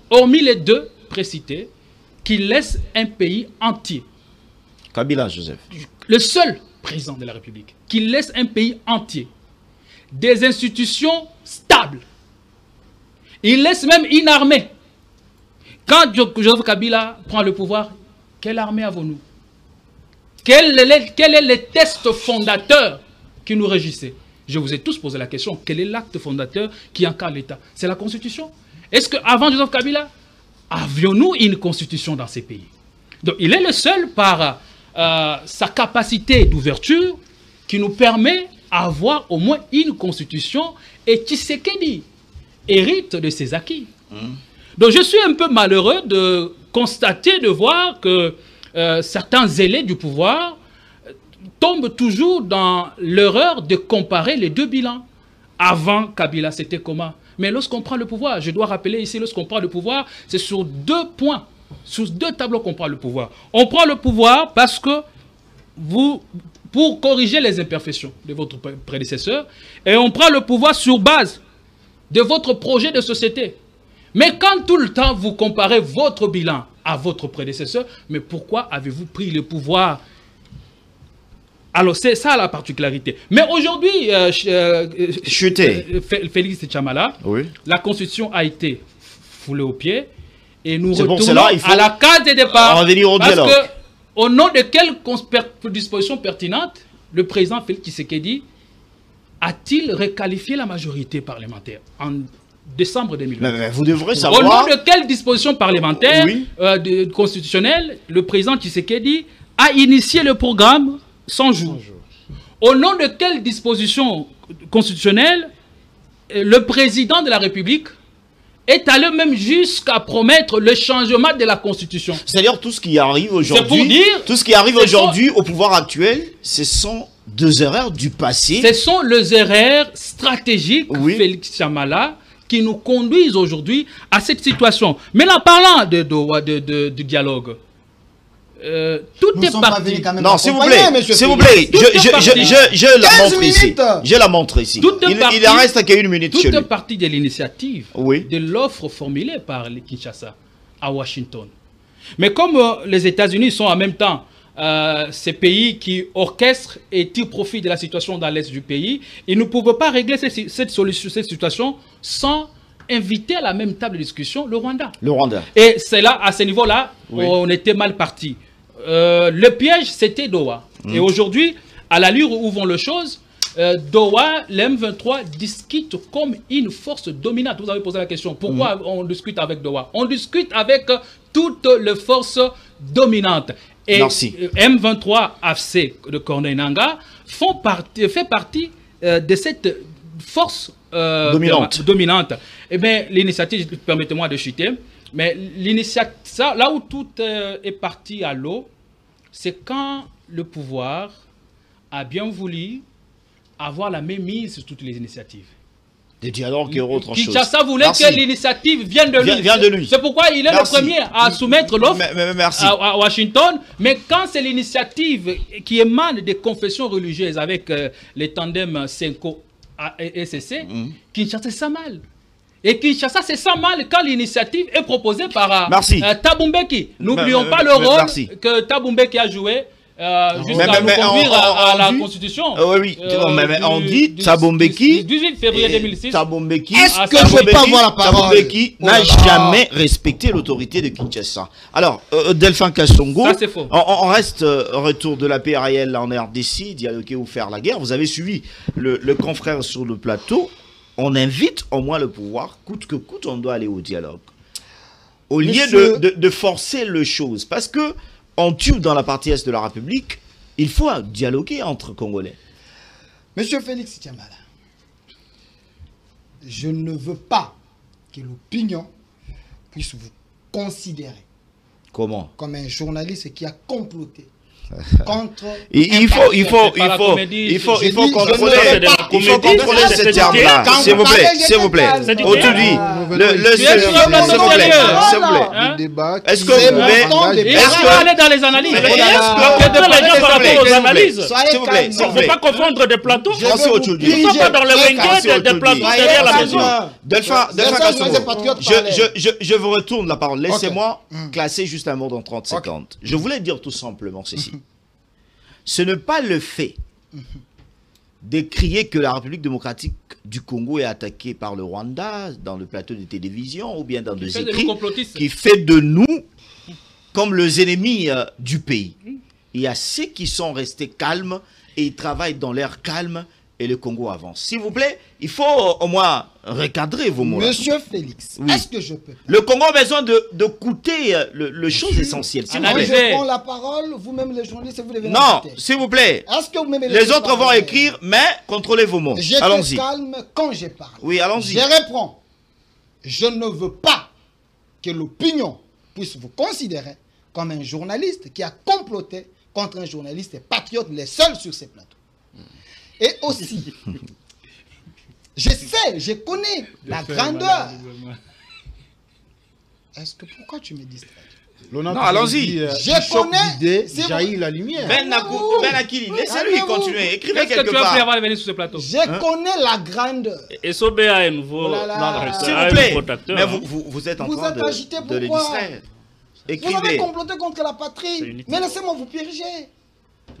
hormis les 2 précités, qui laisse un pays entier. Kabila, Joseph. Le seul président de la République qui laisse un pays entier, des institutions stables. Il laisse même une armée. Quand Joseph Kabila prend le pouvoir, quelle armée avons-nous? Quel est le test fondateur qui nous régissait? Je vous ai tous posé la question. Quel est l'acte fondateur qui incarne l'État? C'est la Constitution. Est-ce qu'avant Joseph Kabila, avions-nous une Constitution dans ces pays? Donc il est le seul par sa capacité d'ouverture qui nous permet d'avoir au moins une Constitution, et Tshisekedi hérite de ses acquis. Donc je suis un peu malheureux de constater, de voir que certains zélés du pouvoir tombent toujours dans l'erreur de comparer les 2 bilans. Avant Kabila, c'était comment? Mais lorsqu'on prend le pouvoir, je dois rappeler ici, lorsqu'on prend le pouvoir, c'est sur 2 points, sur 2 tableaux qu'on prend le pouvoir. On prend le pouvoir parce que pour corriger les imperfections de votre prédécesseur, et on prend le pouvoir sur base de votre projet de société. Mais quand tout le temps vous comparez votre bilan à votre prédécesseur, mais pourquoi avez-vous pris le pouvoir? Alors c'est ça la particularité. Mais aujourd'hui, Félix Tchamala, Oui. la Constitution a été foulée aux pieds et nous C'est bon, retournons c'est là, il faut à la case de départ. revenir au Parce dialogue. que, au nom de quelle disposition pertinente le président Félix Tshisekedi a-t-il requalifié la majorité parlementaire en décembre 2020? Mais vous devrez Au savoir... nom de quelle disposition parlementaire Oui. constitutionnelle le président Tshisekedi a initié le programme 100 jours? Au nom de quelle disposition constitutionnelle le président de la République est allé même jusqu'à promettre le changement de la Constitution? C'est-à-dire tout ce qui arrive C'est aujourd'hui, pour dire... tout ce qui arrive ce aujourd'hui au pouvoir actuel, ce sont deux erreurs du passé. Ce sont les erreurs stratégiques, Oui. Félix Chamala, qui nous conduisent aujourd'hui à cette situation. Mais là, parlant de dialogue, tout Nous est sommes pas parti. venus quand même Non, s'il vous accompagner, plaît, monsieur s'il vous Félix. plaît, je la 15 montre ici. minutes. Je la montre ici. Tout est parti- Il en reste qu'à 1 minute Tout chez lui. est parti de l'initiative, Oui. de l'offre formulée par les Kinshasa à Washington. Mais comme les États-Unis sont en même temps ces pays qui orchestrent et tirent profit de la situation dans l'est du pays, ils ne pouvaient pas régler cette situation sans inviter à la même table de discussion le Rwanda. Le Rwanda. Et c'est là, à ce niveau-là, Oui. on était mal parti. Le piège, c'était Doha. Et aujourd'hui, à l'allure où vont les choses, Doha, l'M23 discute comme une force dominante. Vous avez posé la question, pourquoi on discute avec Doha? On discute avec toutes les forces dominantes. Et Merci. M23 AFC de Corneille Nangaa fait partie de cette force dominante. Eh bien, l'initiative, permettez-moi de chuter, mais l'initiative, là où tout est parti à l'eau, c'est quand le pouvoir a bien voulu avoir la même mise sur toutes les initiatives. Des dialogues et autre chose. Kinshasa voulait Merci. que l'initiative vienne de lui. Vient de lui. C'est pourquoi il est Merci. le premier à soumettre l'offre Merci. à Washington. Mais quand c'est l'initiative qui émane des confessions religieuses avec les tandems Senko et SCC, Kinshasa c'est ça mal. Et Kinshasa c'est ça mal quand l'initiative est proposée par Thabo Mbeki. N'oublions pas le rôle que Thabo Mbeki a joué jusqu'à nous conduire à la Constitution. Oui, mais on dit Thabo Mbeki. 18 février 2006. Thabo Mbeki. Est-ce que je peux avoir la parole? Thabo Mbeki n'a jamais respecté l'autorité de Kinshasa. Alors, Delphin Kassongo, ça c'est faux. On reste au retour de la paix réelle en RDC, dialoguer ou faire la guerre. Vous avez suivi le confrère sur le plateau. On invite au moins le pouvoir, coûte que coûte, on doit aller au dialogue. Au lieu de forcer les choses. Parce que on tue dans la partie est de la République, il faut dialoguer entre Congolais. Monsieur Félix Tchamala, je ne veux pas que l'opinion puisse vous considérer Comment? comme un journaliste qui a comploté contre... Il faut contrôler ce terme-là. S'il vous plaît, s'il vous plaît. Aujourd'hui, est-ce que vous pouvez aller dans les analyses? S'il vous plaît, Il ne faut pas confondre des plateaux. Je vais vous Nous ne sommes pas dans le Wenge des plateaux derrière la maison. Delphin je vous retourne la parole. Laissez-moi classer juste un mot dans 30 secondes. Je voulais dire tout simplement ceci. Ce n'est pas le fait de crier que la République démocratique du Congo est attaquée par le Rwanda dans le plateau de télévision ou bien dans des écrits qui fait de nous comme les ennemis du pays. Il y a ceux qui sont restés calmes et ils travaillent dans l'air calme et le Congo avance. S'il vous plaît, il faut au moins recadrer vos mots. Monsieur Félix, est-ce que je peux... Le Congo a besoin de coûter le chose essentielle. Je prends la parole, vous-même les journalistes, vous devez... Non, s'il vous plaît. Est-ce que vous m'aimez les autres vont écrire, mais contrôlez vos mots. Allons-y. J'étais calme quand j'ai parlé. Oui, allons-y. Je réponds. Je ne veux pas que l'opinion puisse vous considérer comme un journaliste qui a comploté contre un journaliste patriote, les seuls sur ces plateaux. Et aussi, je sais, je connais la grandeur. Est-ce que pourquoi tu me distrais? Non, allons-y. Je connais. Jaillit la lumière. Ben Akili, laissez-lui continuer. Écrivez Qu'est-ce que quelque tu as pris part. avant de venir sur ce plateau? Je connais la grandeur. Et Sobé a un nouveau, Oh là là. S'il a vous un plaît. nouveau acteur, Mais hein. vous êtes en Vous train êtes agité, de les pourquoi? distraire. Vous avez Écrivez. comploté contre la C'est patrie. inutile. Mais laissez-moi vous purger.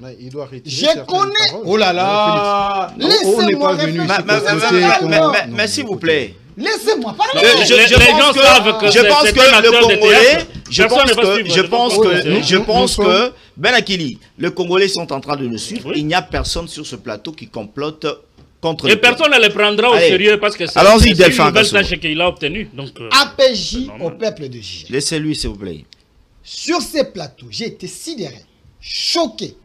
Ouais, il doit retirer Je certaines connais. paroles. Oh là là. Félix. On n'est Laissez-moi pas venu réfléchir. Mais- ici mais- pour Vous êtes voter calme. comme- mais s'il vous plaît. Laissez-moi parler. Je Les gens pense que- savent que je c'est- pense c'est que un le acteur de Congolais, théâtre. je Personne pense ne va que, suivre, je ne pense va pas que, suivre. je pense nous que, sommes- Ben Akili, les Congolais sont en train de nous suivre. Oui. Il n'y a personne sur ce plateau qui complote contre Et le personne ne les prendra au Allez. sérieux parce que c'est Allons-y, une Delphin nouvelle Kassou. tâche qu'il a obtenue. Donc, APJ normal. au peuple de Gigé. Laissez-lui, s'il vous plaît. Sur ces plateaux, j'ai été sidéré, choqué.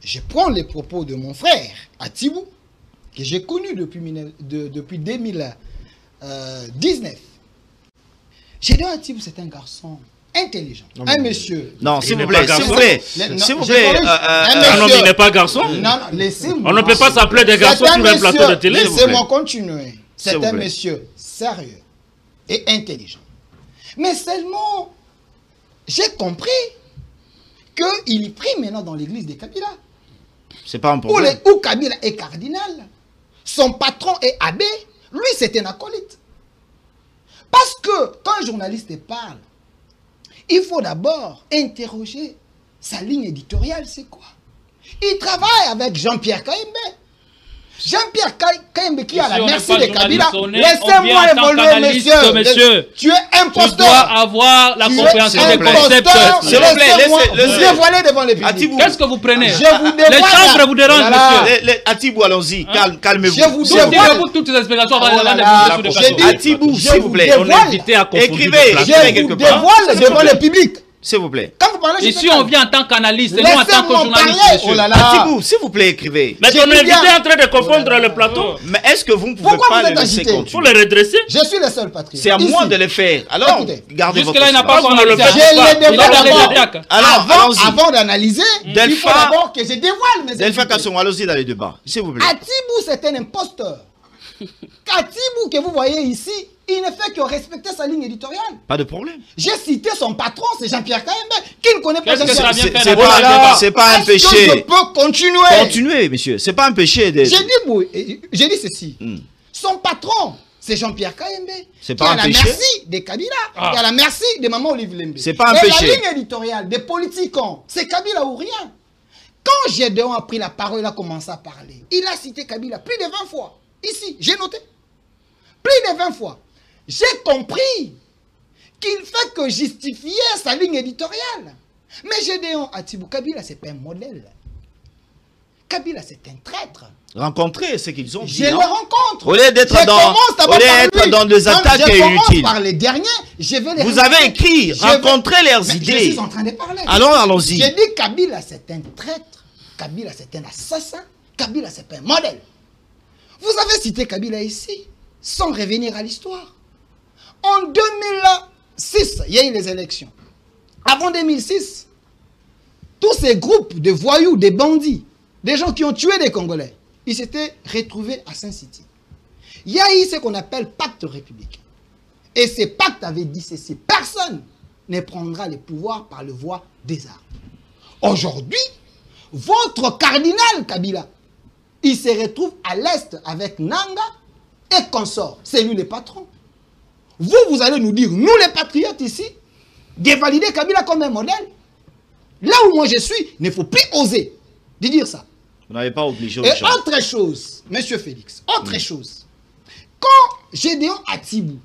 Je prends les propos de mon frère, Atibou, que j'ai connu depuis 2019. J'ai dit à Atibou, c'est un garçon intelligent, Non, un mais- monsieur. Non, Il s'il n'est vous plaît, pas s'il vous garçon. plaît. Non, S'il vous je plaît. corrige. Un un homme, monsieur. il n'est pas garçon. Non, laissez-moi. On ne peut pas s'appeler des garçons C'est sur un plateau de télé. s'il vous Laissez-moi plaît. continuer. S'il C'est vous un plaît. monsieur sérieux et intelligent. Mais seulement, j'ai compris qu'il prie maintenant dans l'église de Kabila. C'est pas un Où, problème. où Kabila est cardinal, son patron est abbé, lui c'est un acolyte. Parce que quand un journaliste parle, il faut d'abord interroger sa ligne éditoriale, c'est quoi? Il travaille avec Jean-Pierre Kaembe. Jean-Pierre Kaembe qui est à la Ici, on n'est merci pas de Kabila. journaliste, on vient Laissez-moi en tant évoluer, qu'analyste, monsieur. Tu es Tu imposteur. dois avoir la Tu es compréhension des imposteur. concepts. S'il vous plaît, Laissez-moi laissez- vous dévoiler devant les publics. Atibou. Qu'est-ce que vous prenez? Je vous dévoile. Les chambres vous dérangent, Voilà. monsieur. Atibou, allons-y. Calmez-vous. Je vous S'il vous plaît. dévoile. Donnez-vous toutes ces explications avant Oh là de là, vous j'ai dit- Atibou, Je s'il vous vous plaît. dévoile. On est invité à confondre Écrivez. le plateau. Je quelque vous part. dévoile devant le public. S'il vous plaît. Quand vous parlez, je Ici, fais on calme. vient en tant qu'analyste, et non en tant que Laissez-moi journaliste, parler. monsieur. Oh là là. Atibou, s'il vous plaît, écrivez. Mais J'ai ton dit invité bien. est en train de confondre le plateau. Mais est-ce que vous ne pouvez Pourquoi pas vous le êtes laisser agité? Pour continuer? les redresser. Je suis le seul patriote. C'est à moi Ici. de le faire. Alors, Écoutez, gardez votre Jusque-là, il n'a pas silence. encore Moi, je ne le analysé. fais Je les Il est dévoile dans les d'abord. attaques. Alors, allons-y. Avant d'analyser, il Delphin- faut d'abord que je dévoile mes Delphin invités. Kassongo, allons-y dans les débats. S'il vous plaît. Atibou, c'est un imposteur. Atibou, que vous voyez ici, il ne fait que respecter sa ligne éditoriale. Pas de problème. J'ai cité son patron, c'est Jean-Pierre Kaembe, qui ne connaît pas Qu'est-ce que Jean-Pierre. ça vient faire C'est dans le débat? c'est pas un Est-ce que je péché. peux continuer? Continuez, monsieur. C'est pas un péché. J'ai dit ceci. Hmm. Son patron, c'est Jean-Pierre Kaembe. C'est Qui pas est un à la péché? merci de Kabila. Ah. Qui est à la merci de Maman Olive Lembe. C'est pas un Et péché. la ligne éditoriale des politiciens, c'est Kabila ou rien. Quand Gédéon a pris la parole, il a commencé à parler. Il a cité Kabila plus de 20 fois. Ici, j'ai noté. Plus de 20 fois. J'ai compris qu'il fait que justifier sa ligne éditoriale. Mais Gédéon Atibou, Kabila, c'est pas un modèle. Kabila, c'est un traître. Rencontrer ce qu'ils ont dit. Je le non? rencontre. Au lieu d'être Je dans- commence d'abord au lieu par d'être lui. dans des Quand attaques je commence inutiles. par les derniers, je vais les Vous rencontrer. avez écrit, Je vais- rencontrez leurs Mais idées. Je suis en train de parler. Alors, allons-y. J'ai dit Kabila, c'est un traître. Kabila, c'est un assassin. Kabila, c'est pas un modèle. Vous avez cité Kabila ici, sans revenir à l'histoire. En 2006, il y a eu les élections. Avant 2006, tous ces groupes de voyous, de bandits, des gens qui ont tué des Congolais, ils s'étaient retrouvés à Saint-City. Il y a eu ce qu'on appelle pacte républicain. Et ce pacte avait dit ceci: personne ne prendra le pouvoir par le voie des armes. Aujourd'hui, votre cardinal Kabila, il se retrouve à l'est avec Nanga et consort. C'est lui le patron. Vous allez nous dire, nous les patriotes ici, de valider Kabila comme un modèle. Là où moi je suis, il ne faut plus oser de dire ça. Vous n'avez pas obligé aux Et gens. autre chose, monsieur Félix, autre chose. Quand Gédéon Atibou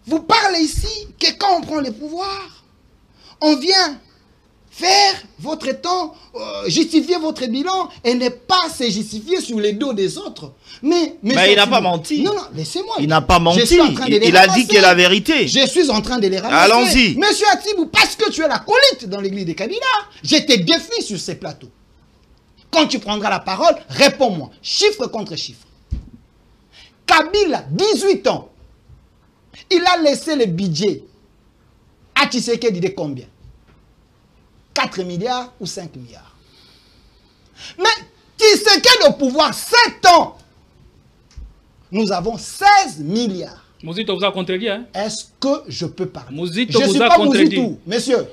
vous parle ici que quand on prend le pouvoir, on vient faire votre temps, justifier votre bilan et ne pas se justifier sur les dos des autres. Mais il n'a pas menti. Non, laissez-moi. Il n'a pas Je menti. suis en train de les Il a dit ramasser. que la vérité. Je suis en train de les ramasser. Allons-y. Monsieur Atibou, parce que tu es l'acolyte dans l'église de Kabila, je te défie sur ces plateaux. Quand tu prendras la parole, réponds-moi. Chiffre contre chiffre. Kabila, 18 ans, il a laissé le budget à Tshisekedi de combien? 4 milliards ou 5 milliards. Mais Tshisekedi au pouvoir 7 ans. Nous avons 16 milliards. Mouzito vous a contredit, hein? Est-ce que je peux parler? Mouzito Je vous suis a pas contredit. Mouzitou, monsieur.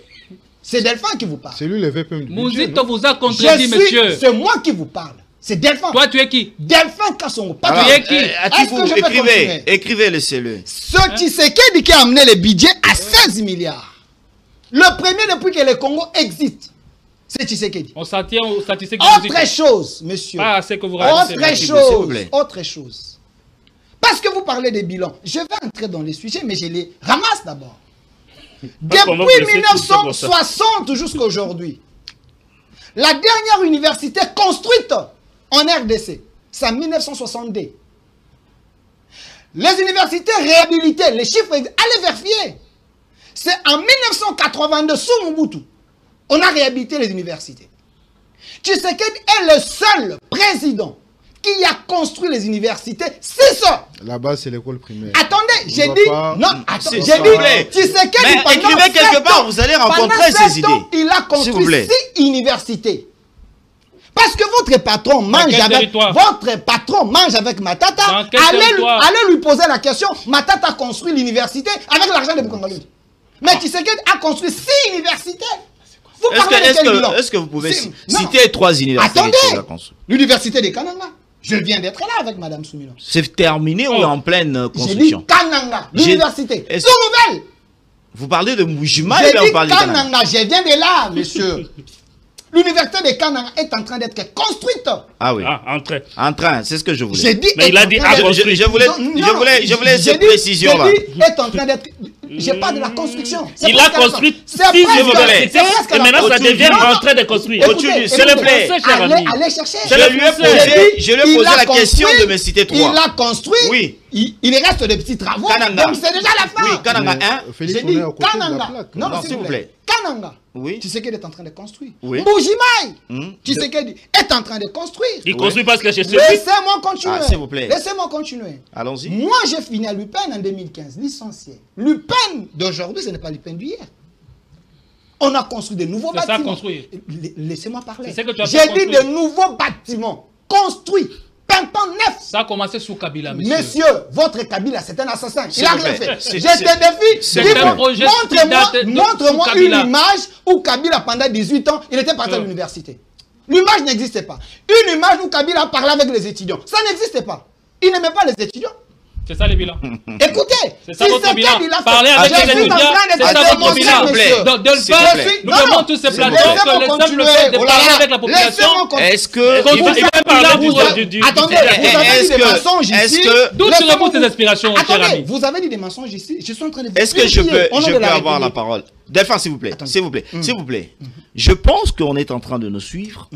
C'est Delphin qui vous parle. C'est lui le VPM du budget, Mouzito non? vous a contredit, monsieur. C'est moi qui vous parle. C'est Delphin. Toi, tu es qui? Delphin Kassongo. Pas Alors, tu es qui? Atibou, Est-ce que je peux écrivez, continuer? écrivez, laissez-le. Ce Tshisekedi qui a amené le budget à 16 milliards. Le premier depuis que le Congo existe, c'est Tshisekedi. On s'en tient aux statistiques de Mouzito. Autre chose, monsieur. Ah, c'est que vous racontez. Autre s'il vous chose. plaît. Autre chose. Parce que vous parlez des bilans. Je vais entrer dans les sujets, mais je les ramasse d'abord. Parce qu'on va vous Depuis laisser tout ça pour ça. 1960 jusqu'à aujourd'hui, la dernière université construite en RDC, c'est en 1962. Les universités réhabilitées, les chiffres, allez vérifier. C'est en 1982, sous Mobutu, on a réhabilité les universités. Tshisekedi est le seul président qui a construit les universités. C'est ça. Là-bas, c'est l'école primaire. Attendez, j'ai va dit... pas- Non, attends, j'ai S'il vous plaît. dit... Tshisekedi, Mais pendant écrivez quelque 7 part, ans, vous allez rencontrer pendant ces 7 ans, idées. il a S'il vous construit plaît. 6 universités. Parce que votre patron mange quel avec... territoire? Votre patron mange avec Matata. Dans quel Allez territoire? lui poser la question. Matata a construit l'université avec l'argent des Congolais. Mais Tshisekedi a construit 6 universités. Vous parlez de quel bilan? Est-ce que vous pouvez Non. citer 3 universités Attendez. qu'il a construites? L'université de Kananga. Je viens d'être là avec Madame Soumilo. C'est terminé ou en pleine J'ai dit construction? Kananga, l'université. Est-ce- Tout nouvelle. Vous parlez de Mujima J'ai ou bien dit vous parlez de Kananga? Kananga, je viens de là, monsieur. L'université de Kananga est en train d'être construite. Ah oui. Ah, entrée. En train, c'est ce que je voulais. J'ai dit. Mais il a dit à construire. Je voulais j'ai cette dit- précision-là. j'ai dit, est en train d'être. J'ai pas de la construction. C'est Il a presque à la construit fin. 6 C'est presque- universités c'est presque à et la maintenant fin. ça devient Non, non. en train de construire. Écoutez, Continue, s'il écoutez, vous plaît. cher ami. Allez chercher. C'est le français. Je lui ai posé la question de me citer 3. Il a construit. Oui. Il reste des petits travaux. Kananga. Donc c'est déjà la fin. Oui, Kananga 1. Mais Félix, J'ai on dit est à côté de la Kananga. plaque. Non, Non, s'il vous plaît. Kananga. Oui. Tu sais qu'il est en train de construire. Oui. Mbujimai. Tu sais qu'il est en train de construire. Il construit parce que je suis Laissez-moi continuer. Ah, s'il vous plaît. Laissez-moi continuer. Allons-y. Moi, j'ai fini à l'UPEN en 2015, licencié. L'UPEN d'aujourd'hui, ce n'est pas l'UPEN d'hier. On a construit de nouveaux C'est ça, bâtiments. construire. Laissez-moi parler. C'est ce que tu as J'ai fait dit construire. de nouveaux bâtiments construits, pimpant neuf. Ça a commencé sous Kabila, monsieur. Monsieur, votre Kabila, c'est un assassin. Il a vous rien plaît. fait. C'est- Je te défie. c'est Dis-moi, un projet qui date de- montre-moi sous une Kabila. image où Kabila, pendant 18 ans, il était parti à l'université. L'image n'existait pas. Une image où Kabila parlait avec les étudiants. Ça n'existait pas. Il n'aimait pas les étudiants. C'est ça le bilan. Écoutez, C'est ça votre bilan. il a fait- Parler avec Je les suis en étudiants, train de c'est ça démontrer, votre bilan. monsieur. Donc, Delphin, S'il vous plaît. nous Non, demandons non. tous ces plateaux Laissez-moi que le simple continuer. fait de Oh là parler là. avec la population. Laissez-moi continuer. Est-ce que. Quand Il va vous parler parlez du- pour- du- Attendez, du- vous avez Est-ce dit des que- mensonges est-ce ici. que- D'où tu Laissez-moi remontes tes vous- aspirations, cher Attendez, ami? vous avez dit des mensonges ici. Je suis en train de vous Est-ce que je vérifier peux, au nom je de peux avoir la République. parole? Delphin, s'il vous plaît. Attendez. S'il vous plaît. S'il vous plaît. Je pense qu'on est en train de nous suivre.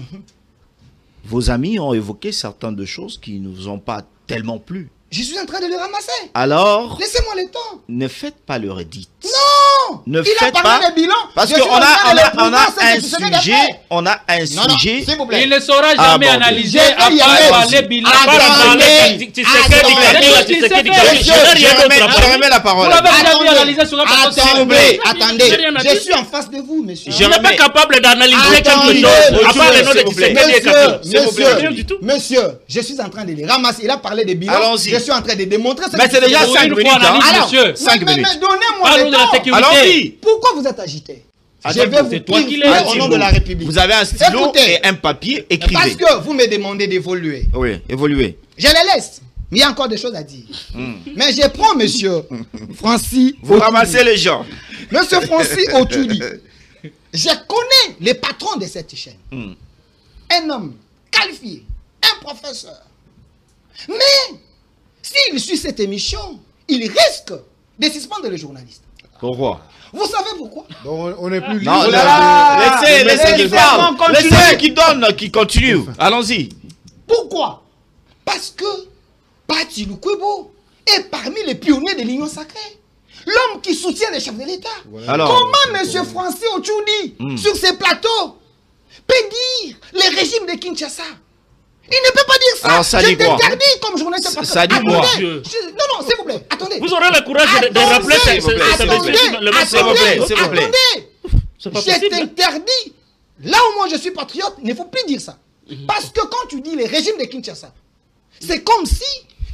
Vos amis ont évoqué certaines de choses qui ne vous ont pas tellement plu. Je suis en train de le ramasser. Alors, Laissez-moi le temps. ne faites pas le redite. Non. Ne Il a faites parlé pas. des bilans. Parce Je suis qu'on en a, train on de a, le on a prouver, un c'est ce que j'ai sujet. fait. On a un Non, non, sujet. s'il vous plaît. Il ne saura Ah, jamais bon, analyser je vais à y part aller. parler bilan. Ah, Pas Attendez. parler. Tu sais Je remets la parole. Vous l'avez jamais Attendez. analysé sur un plateau Attendez, télé. attendez. J'ai rien à Je dire. suis en face de vous, monsieur. Je Tu n'es pas remets- capable d'analyser quelque Attendez, chose. À part le nom de s'il vous plaît. Tshisekedi et Kabila. S'il vous plaît. Rien du tout. Monsieur, je suis en train de les ramasser. Il a parlé des bilans. Allons-y. Je suis en train de démontrer ce Mais c'est déjà Pour 5 une minutes. fois, analyse, hein. monsieur. 5 mais minutes. donnez-moi Parlons le de la temps. sécurité. Allons-y. Pourquoi vous êtes agité? Attends, Je vais vous c'est toi qui l'es. prier au nom de la République. Vous avez un stylo Écoutez. et un papier, Parce écrivez. que vous me demandez d'évoluer. Oui, évoluez. Je les laisse. Mais il y a encore des choses à dire. Mais je prends monsieur Francis. Vous Otuli. ramassez les gens. Monsieur Francis Otuli. Je connais les patrons de cette chaîne. Un homme qualifié, un professeur. Mais s'il suit cette émission, il risque de suspendre les journalistes. Pourquoi? Vous savez pourquoi? Donc, on n'est plus libre. Non, là. laissez qu'il parle. Laissez-moi continuer. Laissez qu'il donne, qu'il continue. Allons-y. Pourquoi? Parce que Bati Lukwebo est parmi les pionniers de l'Union sacrée. L'homme qui soutient les chefs de l'État. Alors. Comment M. Francis Otuli, sur ces plateaux, peut dire le régime de Kinshasa? Il ne peut pas dire ça. Alors, ça Je dit quoi? t'interdis comme journaliste. parce que- Ça dit quoi? Attendez. Non, non, s'il vous plaît, attendez. Vous aurez le courage de rappeler s'il vous plaît, s'il vous plaît. S'il vous plaît, s'il vous plaît. Attendez. C'est pas Je possible. t'interdis. Là où moi je suis patriote, il ne faut plus dire ça. Parce que quand tu dis le régime de Kinshasa, c'est comme si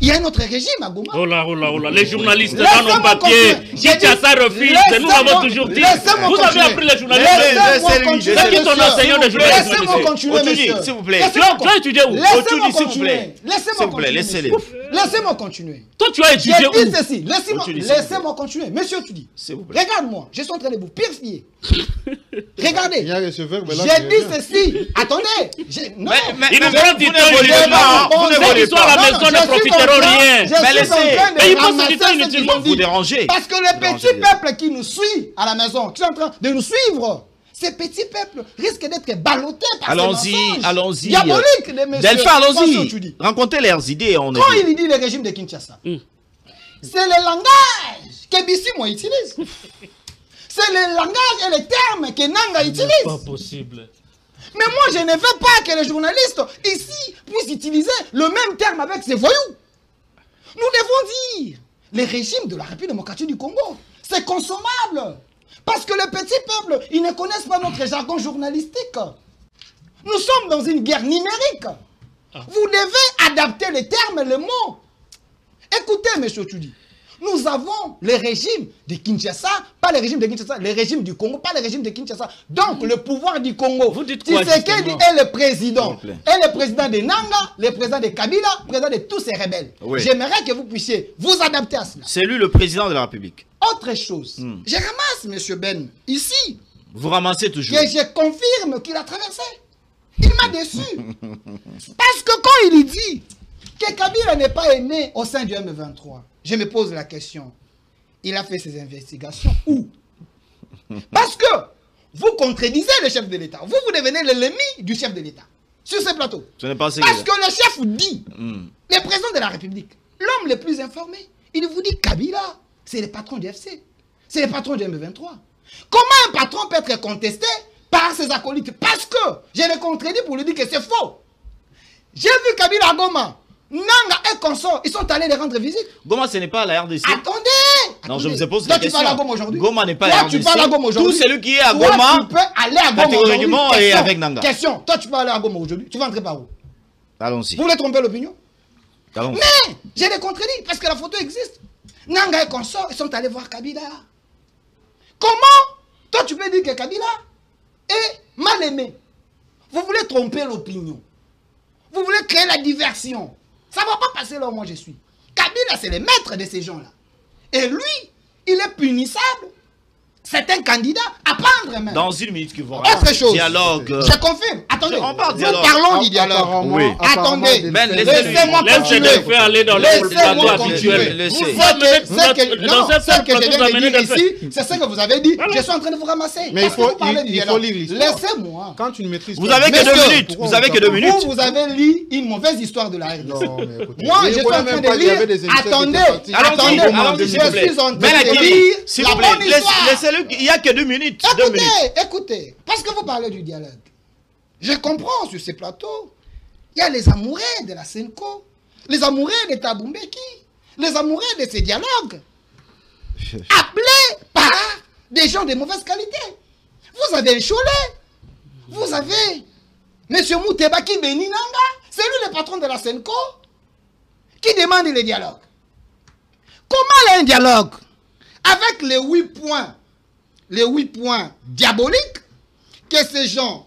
Il y a un autre régime à Goma. Oh là, oh là, oh là. Les journalistes dans Laissez-moi nos papiers, continuer. Kinshasa refuse. Nous l'avons toujours dit. Laissez-moi Vous avez continuer. appris les journalistes. Laissez-moi continuer, C'est qui ton monsieur. enseignant de journalisme? Laissez-moi continuer, Otuni, monsieur. s'il vous plaît. Tu as étudié où? Laissez-moi Otuni, s'il vous continuer. plaît. Laissez-moi S'il vous plaît, continuer, laissez-les. monsieur. Laissez-moi continuer. Toi, tu as étudié J'ai où? dit ceci. Laissez-moi Otuni, s'il vous plaît. laissez-moi continuer. Monsieur, tu dis. S'il vous plaît. Regarde-moi. Je suis en train de vous purifier. Regardez. Il y a receveur, mais là, J'ai tu dit reviens. ceci. Attendez. Non. Ils nous ont dit vous n'évoluez que pas, vous ceux n'évoluez qui sont à pas. la maison Je ne suis profiteront en train- rien. Je suis en laissez. train Mais de ils passent ramasser du temps ce qu'ils inutilement. ont dit. Vous dérangez. Parce que les petits Dérangez-les. peuples qui nous suivent à la maison, qui sont en train de nous suivre, ces petits peuples risquent d'être ballottés par Allons-y, ces mensonges allons-y. diaboliques de messieurs. Delphin, Attention, tu allons-y. dis. Rencontrez leurs idées. On Quand est il dit le régime de Kinshasa, c'est le langage que Bissi moi utilise. C'est le langage et les termes que Nanga Pas utilise. possible. Mais moi, je ne veux pas que les journalistes ici puissent utiliser le même terme avec ces voyous. Nous devons dire, les régimes de la République démocratique du Congo, c'est consommable. Parce que les petits peuples, ils ne connaissent pas notre jargon journalistique. Nous sommes dans une guerre numérique. Vous devez adapter les termes et les mots. Écoutez, monsieur Tudi, nous avons le régime de Kinshasa, pas le régime de Kinshasa, le régime du Congo, pas le régime de Kinshasa. Donc, le pouvoir du Congo, Vous dites quoi, Tshisekedi justement? est le président. S'il vous plaît. Et le président de Nanga, le président de Kabila, le président de tous ces rebelles. Oui. J'aimerais que vous puissiez vous adapter à cela. C'est lui le président de la République. Autre chose, je ramasse monsieur Ben ici, Vous ramassez toujours. que je confirme qu'il a traversé. Il m'a déçu. Parce que quand il dit que Kabila n'est pas né au sein du M23, je me pose la question, il a fait ses investigations où? Parce que vous contredisez le chef de l'État. Vous devenez l'ennemi du chef de l'État. Sur ce plateau. Ce n'est pas ce Parce que... que le chef dit, le président de la République, l'homme le plus informé, il vous dit Kabila, c'est le patron du FC. C'est le patron du M23. Comment un patron peut être contesté par ses acolytes? Parce que je le contredis pour lui dire que c'est faux. J'ai vu Kabila à Goma. Nanga et consort, ils sont allés les rendre visite. Goma, ce n'est pas la RDC. Attendez! Non, je attendez. vous ai posé Toi, la tu question. parles à Goma aujourd'hui. Goma n'est pas Toi, la tu RDC. parles à Goma aujourd'hui. Tout celui qui est à Toi, Goma, tu peux aller à Goma catégoriquement, aujourd'hui. et Question, avec Nanga. Question. Toi, tu peux aller à Goma aujourd'hui. Tu vas entrer par où? Allons-y. Vous voulez tromper l'opinion? Allons-y. Mais j'ai les contredit parce que la photo existe. Nanga et consorts, ils sont allés voir Kabila. Comment toi tu peux dire que Kabila est mal aimé? Vous voulez tromper l'opinion. Vous voulez créer la diversion. Ça ne va pas passer là où moi je suis. Kabila, c'est le maître de ces gens-là. Et lui, il est punissable. C'est un candidat à prendre même. Dans une minute, qui vont Autre chose. dialogue. Je confirme. Attendez. On parle Nous dialogue. parlons du dialogue. Apparemment- Oui. apparemment, Attendez. Delphin- Ben, laissez-lui. Laissez-moi Laissez continuer. les faire aller dans le Laissez-moi plateau continuer. habituel. Laissez. Vous amenez dans Ce cette que je plateau, vous viens amenez de des dire faits. ici, c'est ce que vous avez dit. Je suis en train de vous ramasser. Mais Parce que vous parlez du il faut dialogue. lire l'histoire. Laissez-moi. Quand tu ne maîtrises Vous pas- avez que Messieurs, 2 minutes. Vous avez que 2 minutes. Vous avez lu une mauvaise histoire de la RDC. Non, mais écoutez. Moi, Il je suis voyait en train même pas de qu'il y avait des lire. émissaires qui Attendez, étaient partis. attendez. Allons-y, Je s'il vous plaît. suis en train Ben de Akili, lire s'il la vous plaît, bonne histoire. laissez-le. Il n'y a que 2 minutes. 2 minutes. Écoutez, écoutez. Parce que vous parlez du dialogue. Je comprends sur ces plateaux. Il y a les amoureux de la Senko, les amoureux de Tabumbeki, les amoureux de ces dialogues, appelés par des gens de mauvaise qualité. Vous avez un Cholet, vous avez M. Moutebaki Beninanga, c'est lui le patron de la Senko, qui demande le dialogue. Comment il y a un dialogue avec les 8 points diaboliques que ces gens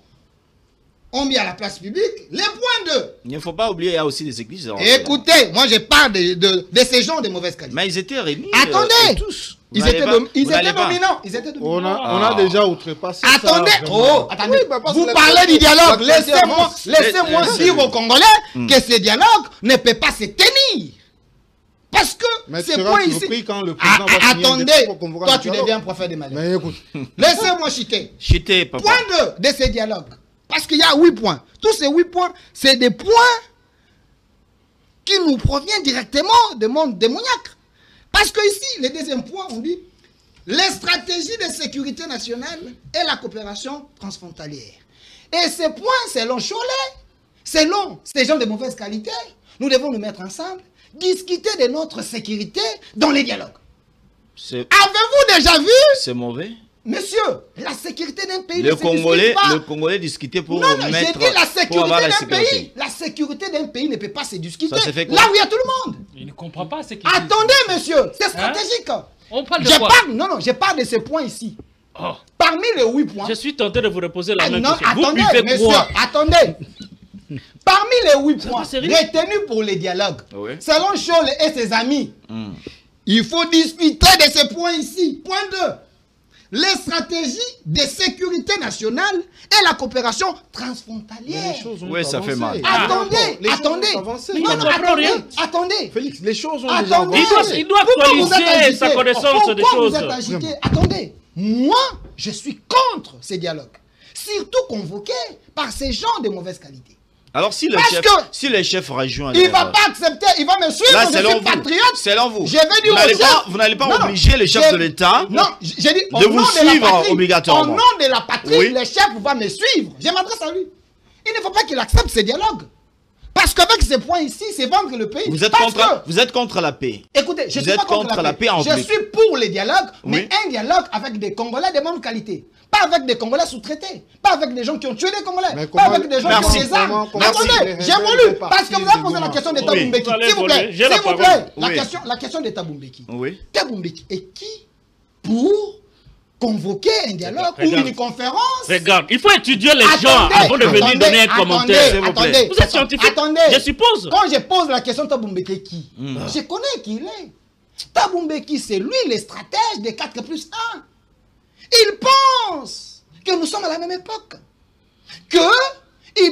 ont mis à la place publique? Les points 2. Il ne faut pas oublier, il y a aussi des églises. Écoutez, moi je parle de ces gens de mauvaise qualité. Mais ils étaient réunis. Attendez, tous. ils étaient dominants. Ils étaient On dominants. a déjà outrepassé ça. Attendez, vraiment. attendez. Oui, bah, parce Vous que la parlez question- du dialogue. la question avance. Laissez-moi Laissez- dire aux Congolais que ce dialogue ne peut pas se tenir. Parce que Mais tu ces seras points ici. surpris quand le président va signer un Attendez, décret pour convoquer toi un tu dialogue. deviens prophète des malheurs. Mais écoute, Laissez-moi chiter. Chité, papa. Point 2 de ces dialogues. Parce qu'il y a 8 points. Tous ces 8 points, c'est des points qui nous proviennent directement du monde démoniaque. Parce que ici, le deuxième point, on dit les stratégies de sécurité nationale et la coopération transfrontalière. Et ces points, selon Cholet, selon ces gens de mauvaise qualité, nous devons nous mettre ensemble, discuter de notre sécurité dans les dialogues. C'est Avez-vous déjà vu, c'est mauvais. monsieur, la sécurité d'un pays Le ne se discute pas. Congolais discutait pour Non, non, j'ai mettre. dit la pour avoir sécurité la d'un sécurité. pays. La sécurité d'un pays ne peut pas se discuter. Ça s'est fait quoi? Là où il y a tout le monde. Il ne comprend pas ce qu'il dit. Attendez, monsieur, c'est stratégique. On parle de Je quoi? parle, non, je parle de ces points ici. Oh. Parmi les 8 points. Je suis tenté de vous reposer la même non, question. Vous attendez, buvez monsieur, quoi? attendez. Parmi les 8 points sérieux? retenus pour les dialogues, Oui. selon Scholl et ses amis, il faut discuter de ces points ici. Point 2. Les stratégies de sécurité nationale et la coopération transfrontalière. Ouais, ça fait mal. Attendez, Les choses attendez. ont avancé. Non, non, comprend attendez. Félix, les choses ont déjà Attendez. avancé. Il doit Pourquoi vous êtes actualiser agité? sa connaissance Pourquoi des choses. vous êtes agité? Attendez, moi, je suis contre ces dialogues. Surtout convoqués par ces gens de mauvaise qualité. Alors si le Parce chef, que si les chefs rejoint, Il ne va pas accepter, il va me suivre, là je selon suis vous, patriote. selon vous, Je vais dire vous n'allez au chef- vous n'allez pas Non, non, obliger les chefs je- de l'État. Non, j'ai dit au de nom vous de la suivre patrie. obligatoirement. Au nom de la patrie, Oui. le chef va me suivre. Je m'adresse à lui. Il ne faut pas qu'il accepte ces dialogues. Parce qu'avec ces points ici, c'est vendre le pays. Vous êtes Parce contre la paix. que, écoutez, je Vous suis êtes pas contre contre la paix. en Je plus. suis pour les dialogues, mais Oui. un dialogue avec des Congolais de bonne qualité. Pas avec des Congolais sous-traités. Pas avec des gens qui ont tué des Congolais. Mais Pas comment- avec des gens Merci. qui ont des armes. Comment- Attendez, Merci. j'ai voulu. Parce que vous avez posé la question de Oui. Tabumbeki. Vous allez S'il vous voler. plaît. J'ai la S'il vous parole. plaît. Oui. La question de Tabumbeki. Oui. Tabumbeki est qui pour convoquer un dialogue ou Regarde. une conférence? Regarde, il faut étudier les gens avant de venir donner un commentaire. s'il vous plaît. Attendez, Vous êtes scientifique, attendez. je suppose. Quand je pose la question Tabumbeki est qui, je connais qui il est. Tabumbeki, c'est lui le stratège des 4+1. Il pense que nous sommes à la même époque. Qu'il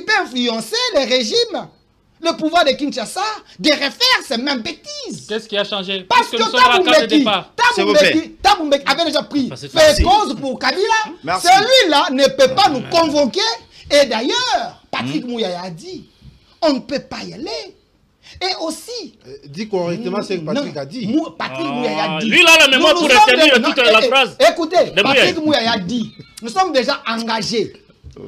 peut influencer les régimes, le pouvoir de Kinshasa, de refaire ces mêmes bêtises. Qu'est-ce qui a changé? Parce Puisque que nous sommes à la carte de départ. S'il vous plaît. Tabumbeki avait déjà pris Parce que fait merci. cause pour Kabila. Merci. Celui-là ne peut pas nous convoquer. Et d'ailleurs, Patrick Mouyaya a dit, on ne peut pas y aller. Et aussi, Dis correctement ce que Patrick a dit. Patrick Mouyaya a dit. Lui, il a la mémoire pour sommes retenir non, toute la phrase. Écoutez, De Patrick Mouyaya. Mouyaya a dit, nous sommes déjà engagés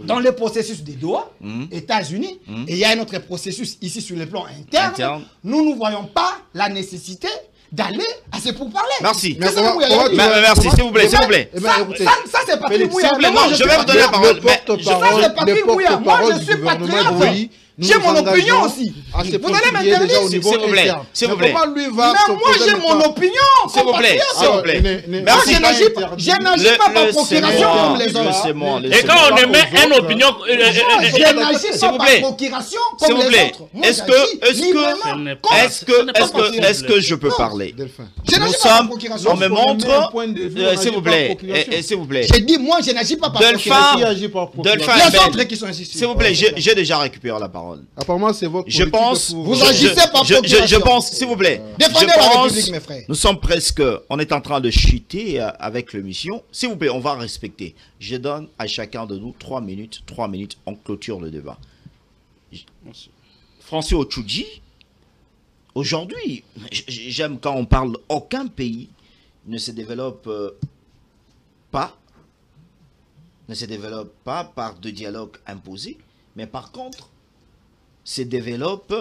dans le processus des Doha, États-Unis, et il y a un autre processus ici sur le plan interne. Nous ne voyons pas la nécessité d'aller à ces pourparlers. Merci. C'est ça que Mouyaya a dit. Merci, s'il vous plaît, s'il vous plaît. Eh ben, écoutez, Ça, c'est Patrick Félix, Mouyaya. s'il vous plaît, Mais moi, non, je suis vais vous donner la patriote. parole. Le porte-parole, Ça, c'est Patrick les Mouyaya. Moi, porte-parole je du suis gouvernement, patriote. oui. Nous J'ai nous mon opinion engageons aussi. à se Vous allez poursuivre déjà au m'interdire. niveau S'il vous plaît, interne. s'il vous Mais plaît. comment lui va Mais moi, s'opposer j'ai mon maintenant? opinion. S'il vous plaît, compatriote. s'il vous plaît. Moi, Merci. je n'agis pas par procuration comme les autres. Laissez-moi, Et quand on émet une opinion, Moi, je n'agis S'il pas vous par plaît. procuration S'il comme vous les plaît. autres. Moi, Est-ce j'agis que librement comme- est-ce que je peux parler? Delphin. Je Nous n'agis pas par sommes, procuration. on me Lorsqu'on émet un montre, point de vue, on s'il n'agit vous pas plaît, par procuration. s'il vous plaît. J'ai dit, moi, je n'agis pas par Delphin. procuration. Qui agit par procuration? Delphin. Les Ben. autres qui sont ainsi. S'il vous plaît, j'ai déjà récupéré la parole. Apparemment, c'est votre Je politique pense, pour- Vous agissez par je procuration. pense, s'il vous plaît. Défendez je la pense, République, mes frères. nous sommes presque, on est en train de chuter avec l'émission. S'il vous plaît, on va respecter. Je donne à chacun de nous 3 minutes, on clôture le débat. François Otchoudji, aujourd'hui, j'aime quand on parle, aucun pays ne se développe pas par de dialogues imposés, mais par contre, se développe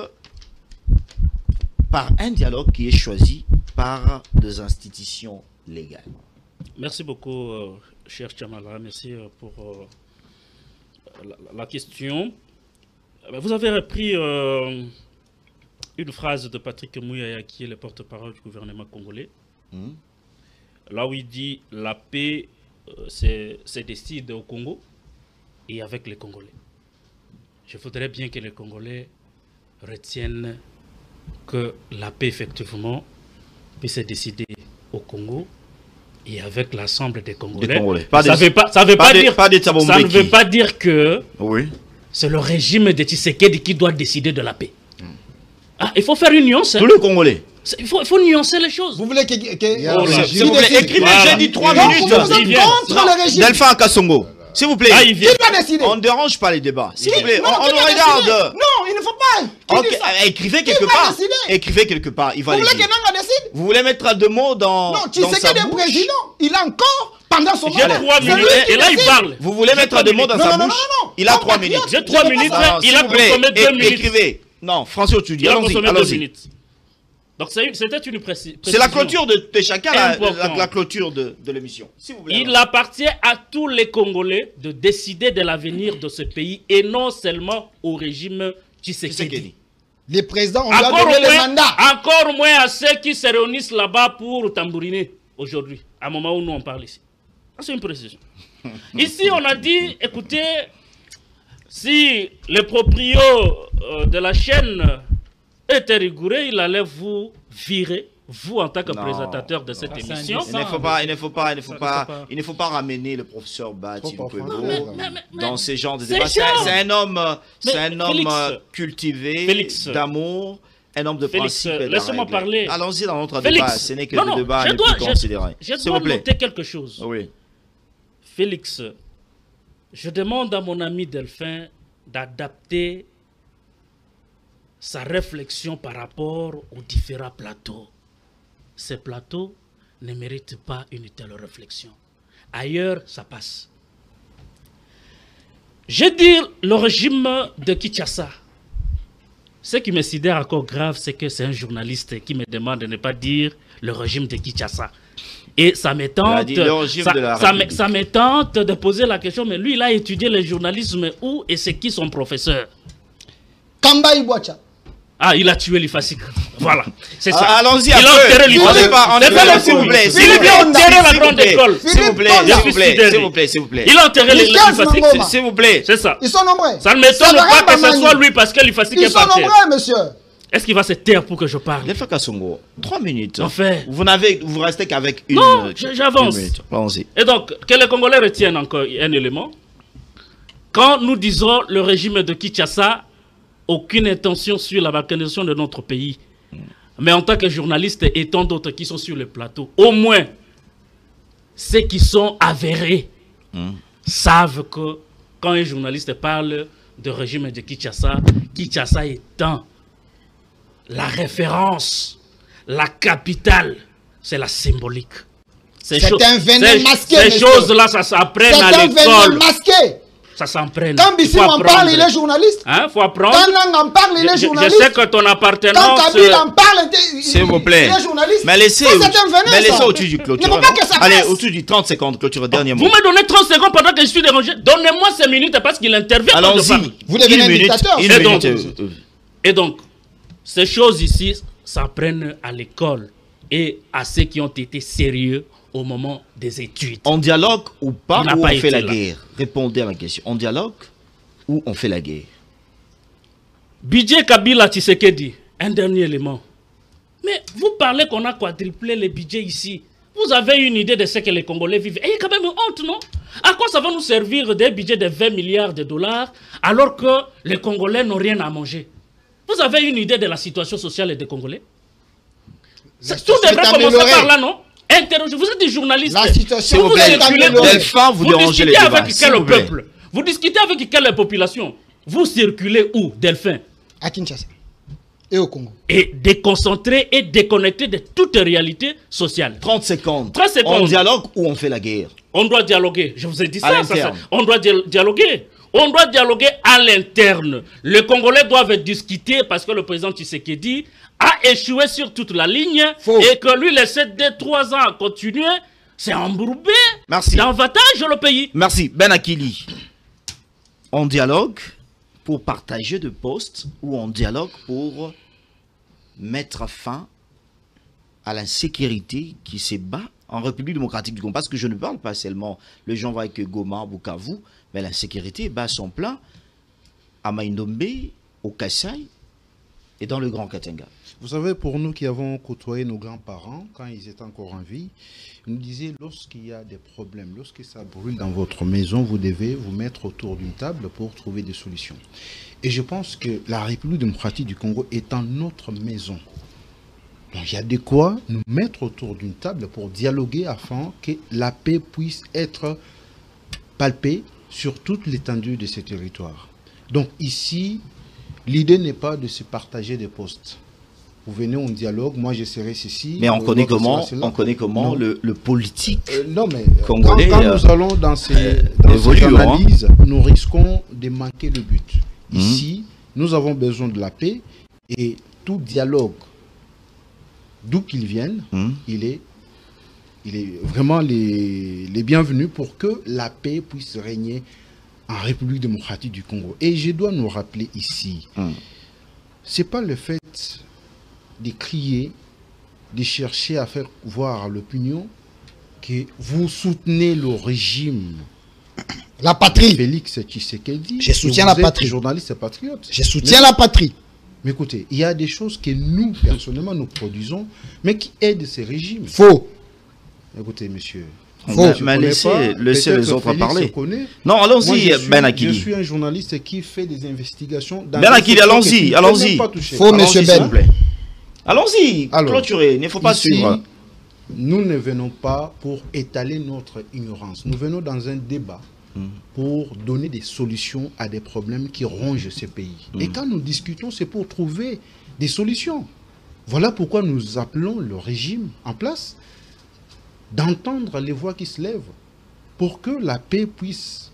par un dialogue qui est choisi par des institutions légales. Merci beaucoup, cher Chamala. Merci pour la question. Vous avez repris une phrase de Patrick Mouyaya, qui est le porte-parole du gouvernement congolais, là où il dit « La paix se décide au Congo et avec les Congolais ». Je voudrais bien que les Congolais retiennent que la paix, effectivement, peut se décider au Congo et avec l'ensemble des Congolais. Pas Ça des- ne veut pas dire que Oui. c'est le régime de Tshisekedi qui doit décider de la paix. Ah, il faut faire une nuance. hein. Tous les Congolais. Il faut nuancer les choses. Vous voulez que... Oh là, S'il vous plaît, écrivez, Voilà. j'ai dit 3 Donc, minutes. vous êtes Il vient. contre le régime. Delphin Kassongo, s'il vous plaît. Ah, il vient. Qui doit décider? On ne dérange pas les débats. S'il vous plaît, Non, on qui nous doit regarde. décider? Non, il ne faut pas. Qui Ok, dit ça? écrivez quelque va part. décider? Écrivez quelque part. Il va Vous les voulez que dire. Nanga décide? Vous voulez mettre deux mots dans, Non, dans Tshisekedi sa est bouche. président. Il a encore, pendant son J'ai mandat. 3 c'est lui minutes qui et là il décide. parle. Vous voulez mettre des mots dans Non, sa non, bouche. non, non. Il a Comme 3 patriote, minutes. J'ai 3 je peux minutes, pas Non, il s'il a vous plaît, consommé 2 minutes. écrivez. Non, François Otchoudji, Il a allons-y, consommé 2 allons-y. minutes. Donc c'était une précision. C'est la clôture de chacun, Important. la clôture de l'émission. S'il vous plaît. Il appartient à tous les Congolais de décider de l'avenir de ce pays et non seulement au régime Tshisekedi. Les présidents, on lui a donné le mandat. Encore moins à ceux qui se réunissent là-bas pour tambouriner aujourd'hui, à un moment où nous on parle ici. C'est une précision. Ici, on a dit, écoutez, si le proprio de la chaîne était rigoureux, il allait vous virer, vous en tant que présentateur de cette émission. Il ne faut pas ramener le professeur Bati dans ce genre de débat. C'est un homme cultivé, d'amour, un homme de principe. Laissez-moi parler. Allons-y dans notre débat. Ce n'est que le débat le plus considéré. Je dois noter quelque chose. Oui. Félix, je demande à mon ami Delphin d'adapter sa réflexion par rapport aux différents plateaux. Ces plateaux ne méritent pas une telle réflexion. Ailleurs, ça passe. Je dis le régime de Kinshasa. Ce qui me sidère encore grave, c'est que c'est un journaliste qui me demande de ne pas dire le régime de Kinshasa. Et ça me tente de poser la question, mais lui, il a étudié le journalisme où et c'est qui son professeur? Kamba Ibwacha. Ah, il a tué l'Ifasik. Voilà, c'est ça. Allons-y il a enterré l'Ifasik. S'il vous plaît. Il a enterré la grande école. S'il vous plaît. Il a enterré l'Ifasik. S'il vous plaît. C'est ça. Ils sont nombreux. Ça ne m'étonne pas que ce soit lui parce que l'Ifasik est parti. Ils sont nombreux, monsieur. Est-ce qu'il va se taire pour que je parle? Les Kasongo, 3 minutes. Enfin. Vous restez qu'avec une. Non, j'avance. Allons-y. Et donc, que les Congolais retiennent encore un élément. Quand nous disons le régime de Kinshasa, aucune intention sur la balkanisation de notre pays. Mais en tant que journaliste et tant d'autres qui sont sur le plateau, au moins, ceux qui sont avérés savent que quand un journaliste parle de régime de Kinshasa, Kinshasa étant la référence, la capitale, c'est la symbolique. C'est un venin masqué. Ces choses-là, ça s'apprenne à l'école. C'est un venin masqué. Ça s'apprenne. Quand Bissim en parle, il est journaliste. Hein, faut apprendre. Quand Nang en parle, il est journaliste. Je sais que ton appartenance. Quand Kabila en parle, s'il vous plaît. Il est journaliste. Mais laissez au-dessus du clôture. Allez, au-dessus du 30 secondes, clôture, dernier mot. Vous me donnez 30 secondes pendant que je suis dérangé. Donnez-moi ces minutes parce qu'il intervient. Allons-y. Vous devenez un dictateur. Et donc, ces choses ici s'apprennent à l'école et à ceux qui ont été sérieux au moment des études. On dialogue ou pas, ou on fait la guerre? Répondez à la question. On dialogue ou on fait la guerre? Budget Kabila Tshisekedi, un dernier élément. Mais vous parlez qu'on a quadruplé les budgets ici. Vous avez une idée de ce que les Congolais vivent. Et il y a quand même une honte, non? À quoi ça va nous servir des budgets de 20 milliards de dollars alors que les Congolais n'ont rien à manger? Vous avez une idée de la situation sociale des Congolais? Tout devrait commencer par là, non? Interrogez. Vous êtes des journalistes. La situation vous discutez avec quel peuple? Vous discutez avec quelle population? Vous circulez où, Delphin? À Kinshasa et au Congo. Et déconcentré et déconnecté de toute réalité sociale. 30 secondes. 30 secondes. On dialogue ou on fait la guerre? On doit dialoguer. Je vous ai dit ça. On doit dialoguer. On doit dialoguer à l'interne. Les Congolais doivent discuter parce que le président Tshisekedi a échoué sur toute la ligne. Et que lui laisser 2-3 ans à continuer, c'est embourbé. Merci. Davantage le pays. Merci. Ben Akili. On dialogue pour partager de postes ou on dialogue pour mettre fin à l'insécurité qui se bat en République démocratique du Congo? Parce que je ne parle pas seulement, les gens voient que Goma, Bukavu, mais l'insécurité bat son plein à Maindombe, au Kassai et dans le Grand Katanga. Vous savez, pour nous qui avons côtoyé nos grands-parents, quand ils étaient encore en vie, ils nous disaient, lorsqu'il y a des problèmes, lorsque ça brûle dans votre maison, vous devez vous mettre autour d'une table pour trouver des solutions. Et je pense que la République démocratique du Congo est en notre maison. Donc il y a de quoi nous mettre autour d'une table pour dialoguer afin que la paix puisse être palpée sur toute l'étendue de ce territoire. Donc ici, l'idée n'est pas de se partager des postes. Vous venez, on dialogue, moi je serai ceci. Mais on connaît comment le politique non, mais congolais. Quand nous allons dans ces analyses, nous risquons de manquer le but. Ici, nous avons besoin de la paix et tout dialogue, d'où qu'il vienne, il est vraiment les bienvenus pour que la paix puisse régner en République démocratique du Congo. Et je dois nous rappeler ici, c'est pas le fait de crier, de chercher à faire voir à l'opinion que vous soutenez le régime. La patrie. Félix Tshisekedi. Je soutiens la patrie. Journaliste patriote. Je soutiens la patrie. Mais écoutez, il y a des choses que nous, personnellement, nous produisons, mais qui aident ces régimes. Faux. Écoutez, monsieur. Mais laissez les autres parler. Non, allons-y, Ben Akili. Je suis un journaliste qui fait des investigations. Ben Akili, allons-y, allons-y. Faux, monsieur Ben. Allons-y, clôturez, il ne faut pas suivre. Nous ne venons pas pour étaler notre ignorance. Nous venons dans un débat pour donner des solutions à des problèmes qui rongent ces pays. Et quand nous discutons, c'est pour trouver des solutions. Voilà pourquoi nous appelons le régime en place d'entendre les voix qui se lèvent pour que la paix puisse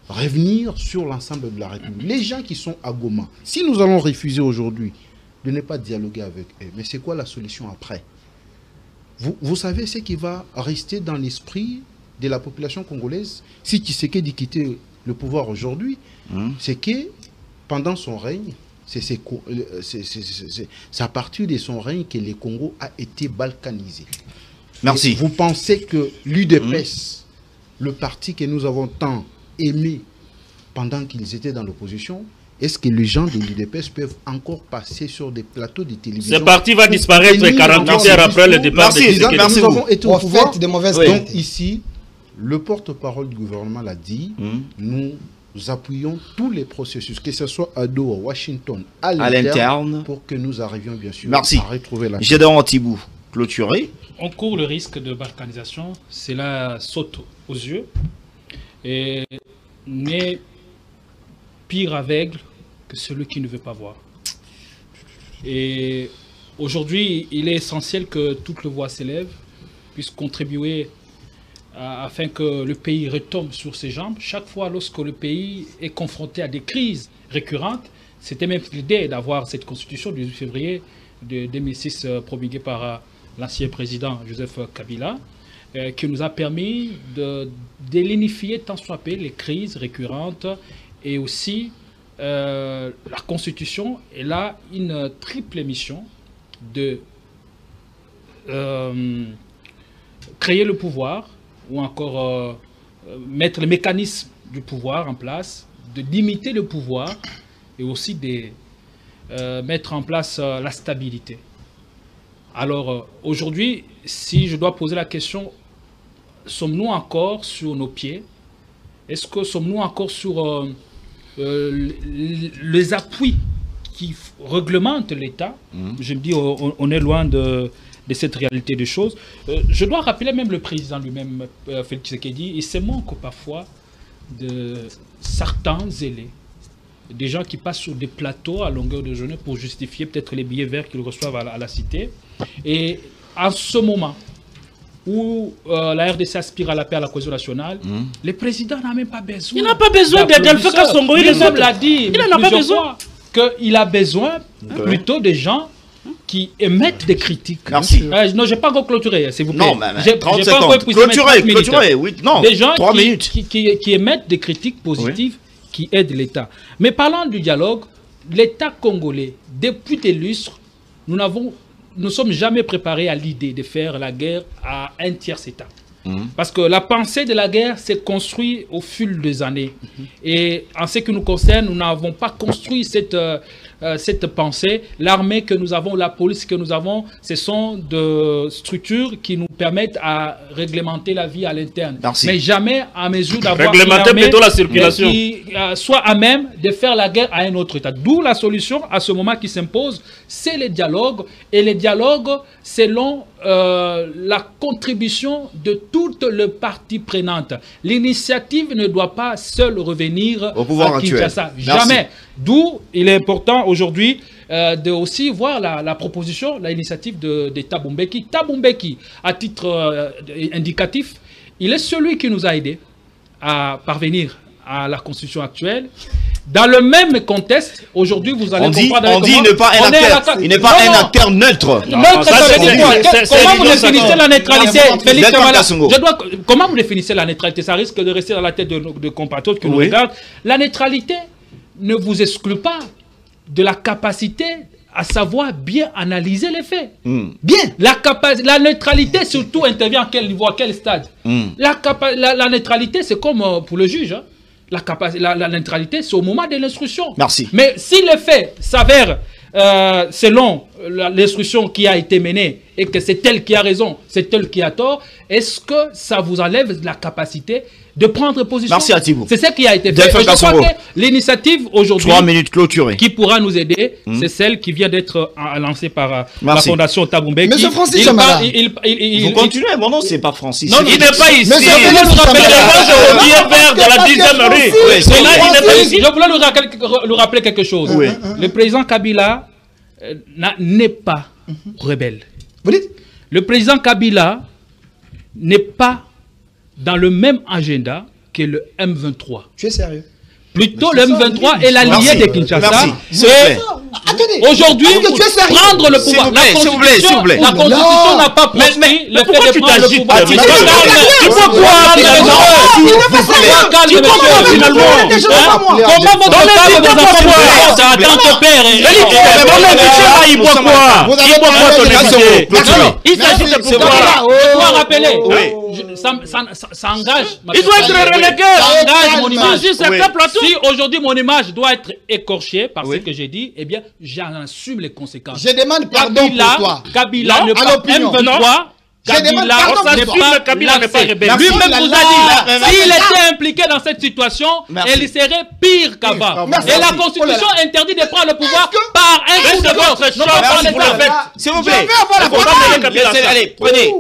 revenir sur l'ensemble de la République. Les gens qui sont à Goma, si nous allons refuser aujourd'hui de ne pas dialoguer avec eux, mais c'est quoi la solution après? Vous savez ce qui va rester dans l'esprit de la population congolaise si Tshisekedi quittait le pouvoir aujourd'hui, c'est que pendant son règne, c'est à partir de son règne que le Congo a été balkanisé. Merci. Et vous pensez que l'UDPS, le parti que nous avons tant aimé pendant qu'ils étaient dans l'opposition, est-ce que les gens de l'UDPS peuvent encore passer sur des plateaux de télévision? Ce parti va disparaître 48 heures après le départ de Tshisekedi. Nous avons été au pouvoir. De mauvaises Donc ici, le porte-parole du gouvernement l'a dit, nous appuyons tous les processus, que ce soit à Doha, Washington, à l'interne, pour que nous arrivions bien sûr à retrouver la paix. Gédéon Antibou, clôturé. On court le risque de balkanisation, cela saute aux yeux et n'est pire aveugle que celui qui ne veut pas voir. Et aujourd'hui, il est essentiel que toutes les voix s'élèvent, puissent contribuer afin que le pays retombe sur ses jambes. Chaque fois lorsque le pays est confronté à des crises récurrentes, c'était même l'idée d'avoir cette constitution du 18 février de 2006 promulguée par l'ancien président Joseph Kabila, qui nous a permis de délignifier tant soit peu les crises récurrentes et aussi la Constitution est là une triple mission de créer le pouvoir ou encore mettre les mécanismes du pouvoir en place, de limiter le pouvoir et aussi de mettre en place la stabilité. Alors aujourd'hui, si je dois poser la question, sommes-nous encore sur nos pieds? Est-ce que sommes-nous encore sur les appuis qui réglementent l'État? Je me dis, on est loin de cette réalité des choses. Je dois rappeler même le président lui-même, Félix Tshisekedi, il se manque parfois de certains zélés, des gens qui passent sur des plateaux à longueur de journée pour justifier peut-être les billets verts qu'ils reçoivent à la cité. Et à ce moment où la RDC aspire à la paix, à la cohésion nationale, le président n'a même pas besoin. Il n'a pas besoin d'Alpha Kassongo. Il l'a dit. Il n'en a pas besoin. Qu'il a besoin plutôt des gens qui émettent des critiques. Merci. Non, je n'ai pas encore clôturé, s'il vous plaît. Non, mais 30 secondes. Clôturé, oui. Non, des gens 3 minutes. qui émettent des critiques positives qui aident l'État. Mais parlant du dialogue, l'État congolais, depuis des lustres, nous ne sommes jamais préparés à l'idée de faire la guerre à un tiers État. Parce que la pensée de la guerre s'est construite au fil des années. Et en ce qui nous concerne, nous n'avons pas construit cette pensée. L'armée que nous avons, la police que nous avons, ce sont des structures qui nous permettent à réglementer la vie à l'interne. Mais jamais à mesure d'avoir une armée plutôt la circulation qui soit à même de faire la guerre à un autre État. D'où la solution à ce moment qui s'impose, c'est le dialogue. Et le dialogue, selon la contribution de toutes les parties prenantes. L'initiative ne doit pas seule revenir au pouvoir à Kinshasa. Jamais. D'où il est important aujourd'hui de aussi voir la proposition, l'initiative de Thabo Mbeki. Thabo Mbeki, à titre indicatif, il est celui qui nous a aidés à parvenir à la constitution actuelle. Dans le même contexte, aujourd'hui, vous allez comprendre. On dit il n'est pas un acteur. Il n'est pas un acteur neutre. Neutre, ça veut dire quoi? Comment vous définissez la neutralité, Félix Kamala? Comment vous définissez la neutralité? Ça risque de rester dans la tête de compatriotes qui nous regardent. La neutralité ne vous exclut pas de la capacité à savoir bien analyser les faits. Bien. La neutralité surtout intervient à quel niveau, à quel stade? La neutralité, c'est comme pour le juge. Hein. La neutralité, c'est au moment de l'instruction. Merci. Mais si les faits s'avèrent selon l'instruction qui a été menée et que c'est elle qui a raison, c'est elle qui a tort, est-ce que ça vous enlève la capacité de prendre position? Merci à Thibaut. C'est ce qui a été fait. Je crois que l'initiative aujourd'hui 3 minutes clôturées qui pourra nous aider, c'est celle qui vient d'être lancée par la Fondation Taboumbe. Monsieur Francis Chamala. Vous continuez, mon nom c'est pas Francis. Non, il n'est pas ici. Monsieur Je voulais lui rappeler quelque chose. Le président Kabila n'est pas rebelle. Vous dites? Le président Kabila n'est pas dans le même agenda que le M23. Tu es sérieux? Plutôt le M23 est l'allié de Kinshasa. Aujourd'hui, prendre le pouvoir. La Constitution n'a pas proscrit le fait de prendre le pouvoir. Comment votre femme vous a attend ton père? Il s'agit de pouvoir. Je dois rappeler. Ça engage. Il doit être relégué. Ça engage mon image. Si aujourd'hui mon image doit être écorchée par ce que j'ai dit, eh bien j'en assume les conséquences. Je demande pardon pour toi. Kabila ne pas M23. Kabila n'est pas rebelle. Lui-même vous a dit, s'il était impliqué dans cette situation, il serait pire qu'avant. Et la Constitution interdit de prendre le pouvoir par un coup de vote. S'il vous plaît. Allez,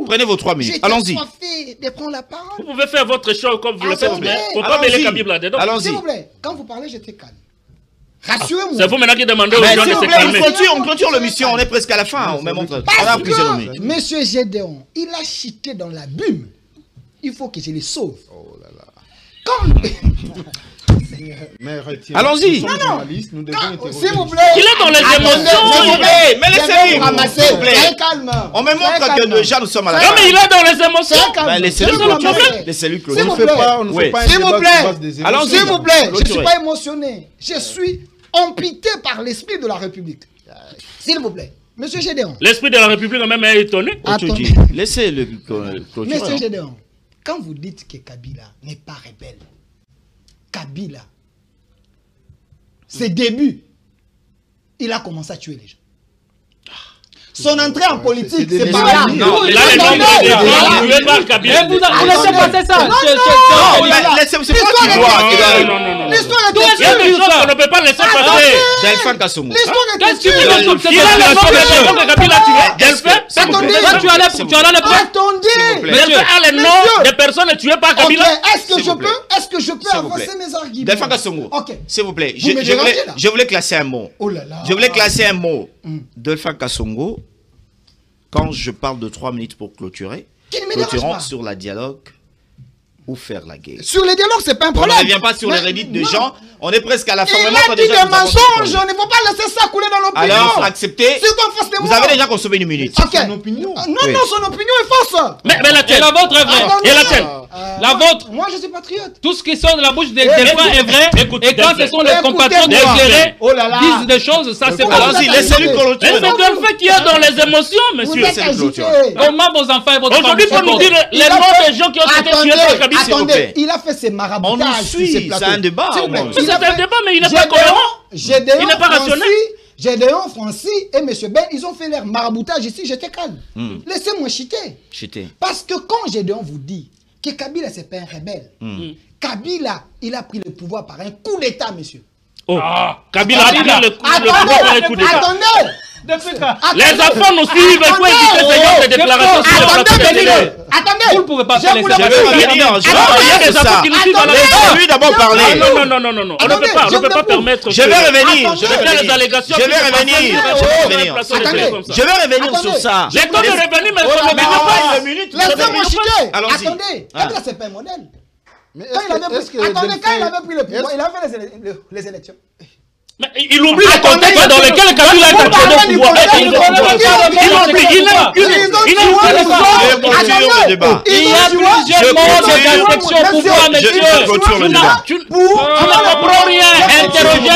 prenez vos 3 minutes. Allons-y. Vous pouvez faire votre choix comme vous le faites, mais il ne faut pas mêler Kabila là-dedans. S'il vous plaît, quand vous parlez, j'étais calme. Rassurez-moi. C'est vous maintenant qui demandez aux gens de se calmer. On clôture l'émission, on est presque à la fin. On a plusieurs minutes. Monsieur Gédéon, il a chuté dans l'abîme. Il faut que je le sauve. Oh là là. Quand... Allons-y. S'il vous plaît. Il est dans les émotions. S'il vous plaît, mais laissez-lui. S'il vous plaît. Calme. On me montre que déjà nous sommes à la fin. Non, mais il est dans les émotions. Laissez-lui clôturer. S'il vous plaît. S'il vous plaît. Alors, s'il vous plaît. Je ne suis pas émotionné. Je suis amputé par l'esprit de la République. S'il vous plaît. Monsieur Gédéon. L'esprit de la République a même étonné. Laissez-le clôturer. Monsieur Gédéon, quand vous dites que Kabila n'est pas rebelle, Kabila, ses débuts, il a commencé à tuer les gens. Son entrée en politique, c'est pas là. Non, vous laissez passer ça. C'est pas tu vois. L'histoire est il y a des choses qu'on ne peut pas laisser passer. Delphin Kassongo. Qu'est-ce que tu veux comme ça? Il a la nom de Kabila tué. Delphin. Tu allais le prendre. Attendez. Delphin a le nom des personnes tuées par Kabila. Est-ce que je peux avancer mes arguments? Delphin Kassongo. S'il vous plaît. Vous me dérangez là. Je voulais classer un mot. Oh là là. Je voulais classer un mot. Delphin Kassongo. Quand je parle de 3 minutes pour clôturer, clôturons sur la dialogue ou faire la guerre. Sur les dialogues, c'est pas un problème. On ne revient pas sur les rédites de gens. On est presque à la fin. Il a dit des mensonges. Il ne faut pas laisser ça couler dans l'opinion. Alors, acceptez. Vous avez déjà consommé 1 minute. Son opinion. Non, son opinion est fausse. Mais la tienne. Et la vôtre est vraie. Et la tienne. La vôtre. Moi, je suis patriote. Tout ce qui sort de la bouche des fois est vrai. Et quand ce sont les compatriotes éclairés disent des choses, ça c'est pas. Allons-y, laissez-lui clôturer. C'est Delphin qui est dans les émotions, monsieur. Comment vos enfants et votre aujourd'hui, pour nous dire les noms des gens qui ont été tués par Kabila. Attendez, il a fait ses maraboutages sur ces plateaux. C'est un débat. C'est un débat, mais il n'est pas cohérent. Il n'est pas rationnel. Gédéon, Francis et M. Ben, ils ont fait leur maraboutage ici, j'étais calme. Laissez-moi chiter. Parce que quand Gédéon vous dit que Kabila, c'est pas un rebelle, Kabila, il a pris le pouvoir par un coup d'État, monsieur. Kabila a pris le pouvoir par un coup d'État. Attendez. Les enfants nous suivent, il faut éviter ce genre de déclarations sur le plateau de télé. Attendez, vous ne pouvez pas faire les Je vais revenir. Il y a des enfants qui nous suivent dans la télé. Lui d'abord parler. Non, on ne peut pas permettre. Je vais revenir. Je vais faire les allégations. Je vais revenir sur ça. J'ai quand même revenu, mais ça ne pas une minute. Laissez-moi chiter. Attendez, Kabila, c'est pas un modèle. Mais Quand il avait est-ce que pris, attendez, quand il Delphin- avait pris le pouvoir, il a fait les élections. Mais il oublie le contexte dans lequel Kabila a Vous accédé parlez au du pouvoir. contexte, Il du oublie Je clôture le débat. d'accession au pouvoir, Je monsieur. clôture le débat. Tu ne comprends rien. Interrogez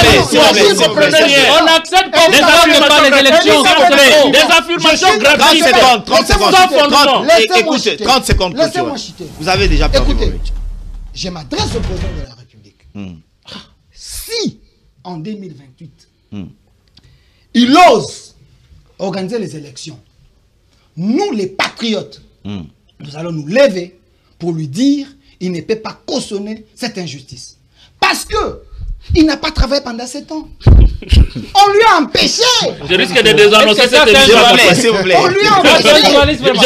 On accepte qu'on ne gagne pas les élections. Des affirmations 30 gratuites. secondes, 30 secondes. Sans fondement. Écoutez, 30 secondes. Laissez-moi chuter. Vous avez déjà perdu vos Écoutez, minutes. je m'adresse au président de la République. Hmm. Si, en 2028, Hmm. il ose organiser les élections, nous les patriotes, Hmm. nous allons nous lever pour lui dire il ne peut pas cautionner cette injustice. Parce que il n'a pas travaillé pendant 7 ans. On lui a empêché. Je risque de désannoncer cette S'il vous plaît, émission. s'il vous plaît. On lui a empêché.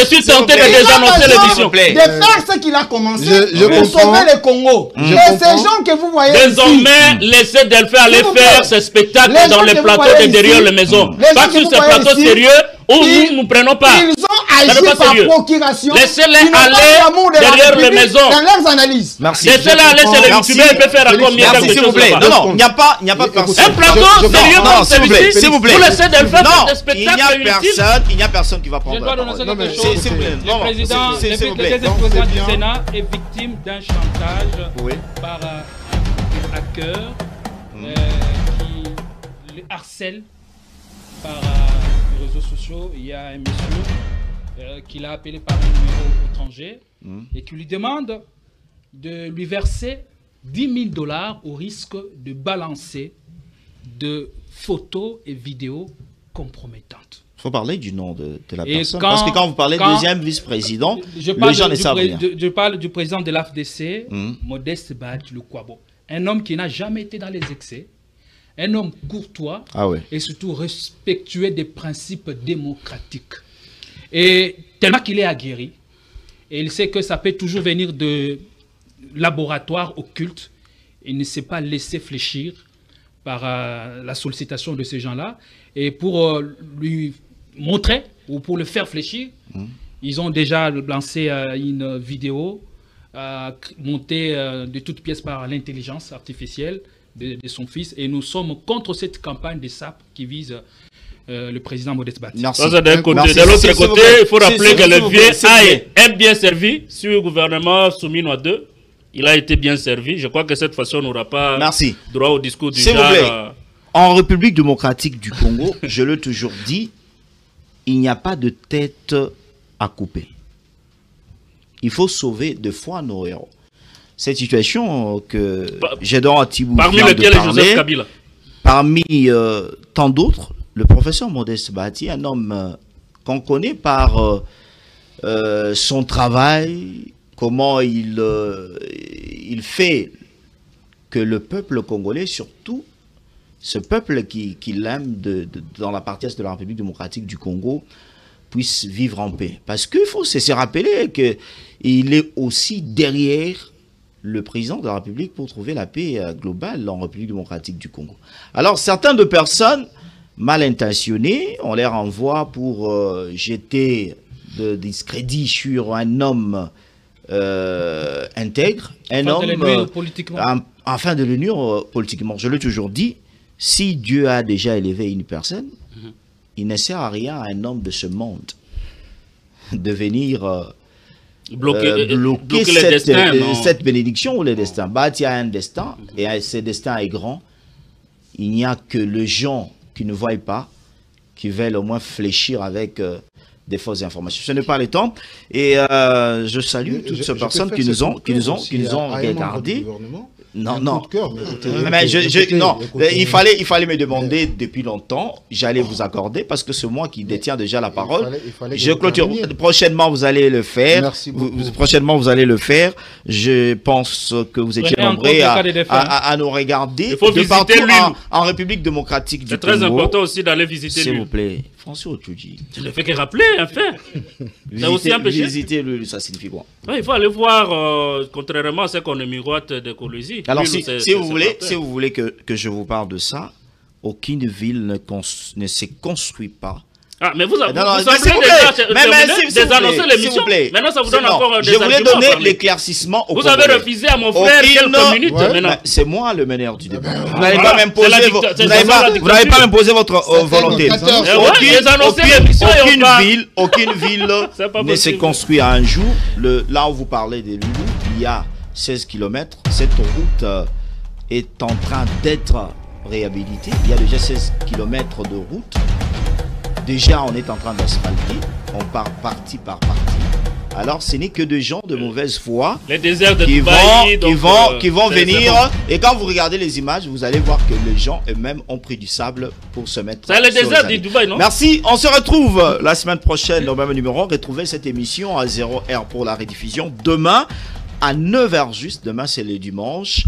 Je suis tenté de désannoncer l'émission. De faire ce qu'il a commencé je pour comprends. sauver le Congo. Et comprends. ces gens que vous voyez Désormais, laissez Delphin aller S'il vous plaît. faire ses spectacles Les dans gens les que vous plateaux voyez de derrière ici, les maisons. les gens Pas que sur vous ces voyez plateaux ici, sérieux où ils- nous ne prenons pas. ils ont Ça n'est agi pas par sérieux. procuration. Laissez-les Ils n'ont pas aller l'amour de la derrière les République maisons. dans leurs analyses. Merci. Laissez-les aller chez les Merci. youtubeurs, il peut faire encore mieux Merci, quelque s'il vous chose plaît. là-bas. Non, il n'y a pas personne. Un plateau Je- sérieux non, comme s'il vous plaît, celui-ci, s'il vous plaît. vous laissez Delphin faire Non, des il spectacles n'y a personne qui va Je prendre dois la annoncer parole. quelque Non, chose. s'il vous plaît. Le Non, président, s'il vous plaît. le Donc, président c'est du bien. Sénat est victime d'un chantage Oui. par un hacker qui le harcèle par les réseaux sociaux. Il y a un monsieur qui l'a appelé par un numéro étranger et qui lui demande de lui verser 10 000 $ au risque de balancer de photos et vidéos compromettantes. Il faut parler du nom de la Et personne. quand- Parce que quand vous parlez quand- deuxième vice-président, Je les parle, gens ne savent rien. je parle du président de l'AFDC, Mhm. Modeste Badji Lukwabo. Un homme qui n'a jamais été dans les excès, un homme courtois Ah ouais. et surtout respectueux des principes démocratiques. Et tellement qu'il est aguerri, et il sait que ça peut toujours venir de laboratoires occultes, il ne s'est pas laissé fléchir par la sollicitation de ces gens-là. Et pour lui montrer, ou pour le faire fléchir, ils ont déjà lancé une vidéo montée de toutes pièces par l'intelligence artificielle de son fils. Et nous sommes contre cette campagne de SAP qui vise le président Modeste Badji. Merci. Ça, c'est d'un côté. Merci. De l'autre S'il vous côté, plaît. il faut rappeler S'il que vous le plaît, vieux s'il vous plaît. est bien servi sur le gouvernement Soumino 2. Il a été bien servi. Je crois que cette fois-ci, on n'aura pas Merci. droit au discours du S'il vous genre. plaît. En République démocratique du Congo, je l'ai toujours dit, il n'y a pas de tête à couper. Il faut sauver de fois nos héros. Cette situation que Gédon Atibou Parmi vient de lesquels parler, Joseph Kabila. parmi tant d'autres, le professeur Modeste Badji, un homme qu'on connaît par son travail, comment il fait que le peuple congolais, surtout ce peuple qui l'aime dans la partie est de la République démocratique du Congo, puisse vivre en paix. Parce qu'il faut se rappeler qu'il est aussi derrière le président de la République pour trouver la paix globale en République démocratique du Congo. Alors, certaines de personnes mal intentionnées, on les renvoie pour jeter de discrédit sur un homme intègre, un Afin de le nuire homme politiquement. afin de le nuire politiquement. Je l'ai toujours dit, si Dieu a déjà élevé une personne, il ne sert à rien à un homme de ce monde de venir bloquer les destins. Non. cette bénédiction ou le destin. Badji a un destin et ce destin est grand. Il n'y a que les gens qui ne voient pas, qui veulent au moins fléchir avec des fausses informations. Ce n'est pas le temps. Et je salue toutes ces personnes qui nous ont regardés. Non, non. Mais non, il fallait me demander depuis longtemps. J'allais vous accorder parce que c'est moi qui détiens déjà la parole. Je clôture. Prochainement, vous allez le faire. Merci beaucoup. Prochainement, vous allez le faire. Je pense que vous étiez nombreux à nous regarder. Il faut de visiter partout l'île. en République démocratique du C'est Congo. très important aussi d'aller visiter S'il lui. vous plaît. François Otuji. Tu ne fais que rappeler, enfin. C'est aussi un péché. Visiter lui, ça signifie quoi? Ouais, il faut aller voir, contrairement à ce qu'on miroite de Colosie. Alors, Lui, si vous voulez que je vous parle de ça, aucune ville ne se construit pas Ah, mais vous avez Non, non, vous mais s'il vous plaît. désannoncer l'émission. Maintenant, ça vous donne encore des Je voulais arguments à donner parler. l'éclaircissement au Vous avez Congolais. refusé à mon frère quelques minutes maintenant. Mais c'est moi le meneur du débat. Vous voilà. n'avez pas m'imposer C'est la vo- dicta- vous n'avez c'est pas- la vous n'avez pas m'imposer votre volonté. Aucune ville C'est pas ne s'est possible. construite à un jour. Là où vous parlez des Loulous, il y a 16 km. Cette route est en train d'être réhabilitée. Il y a déjà 16 km de route. Déjà, on est en train d'asphalter. On part partie par partie. Alors, ce n'est que des gens de mauvaise foi Les déserts de qui Dubaï. vont c'est venir. bon. Et quand vous regardez les images, vous allez voir que les gens eux-mêmes ont pris du sable pour se mettre. C'est le sur désert les de Dubaï, non? Merci. On se retrouve la semaine prochaine au même numéro. Retrouvez cette émission à 0h pour la rediffusion. Demain, à 9h juste. Demain, c'est le dimanche.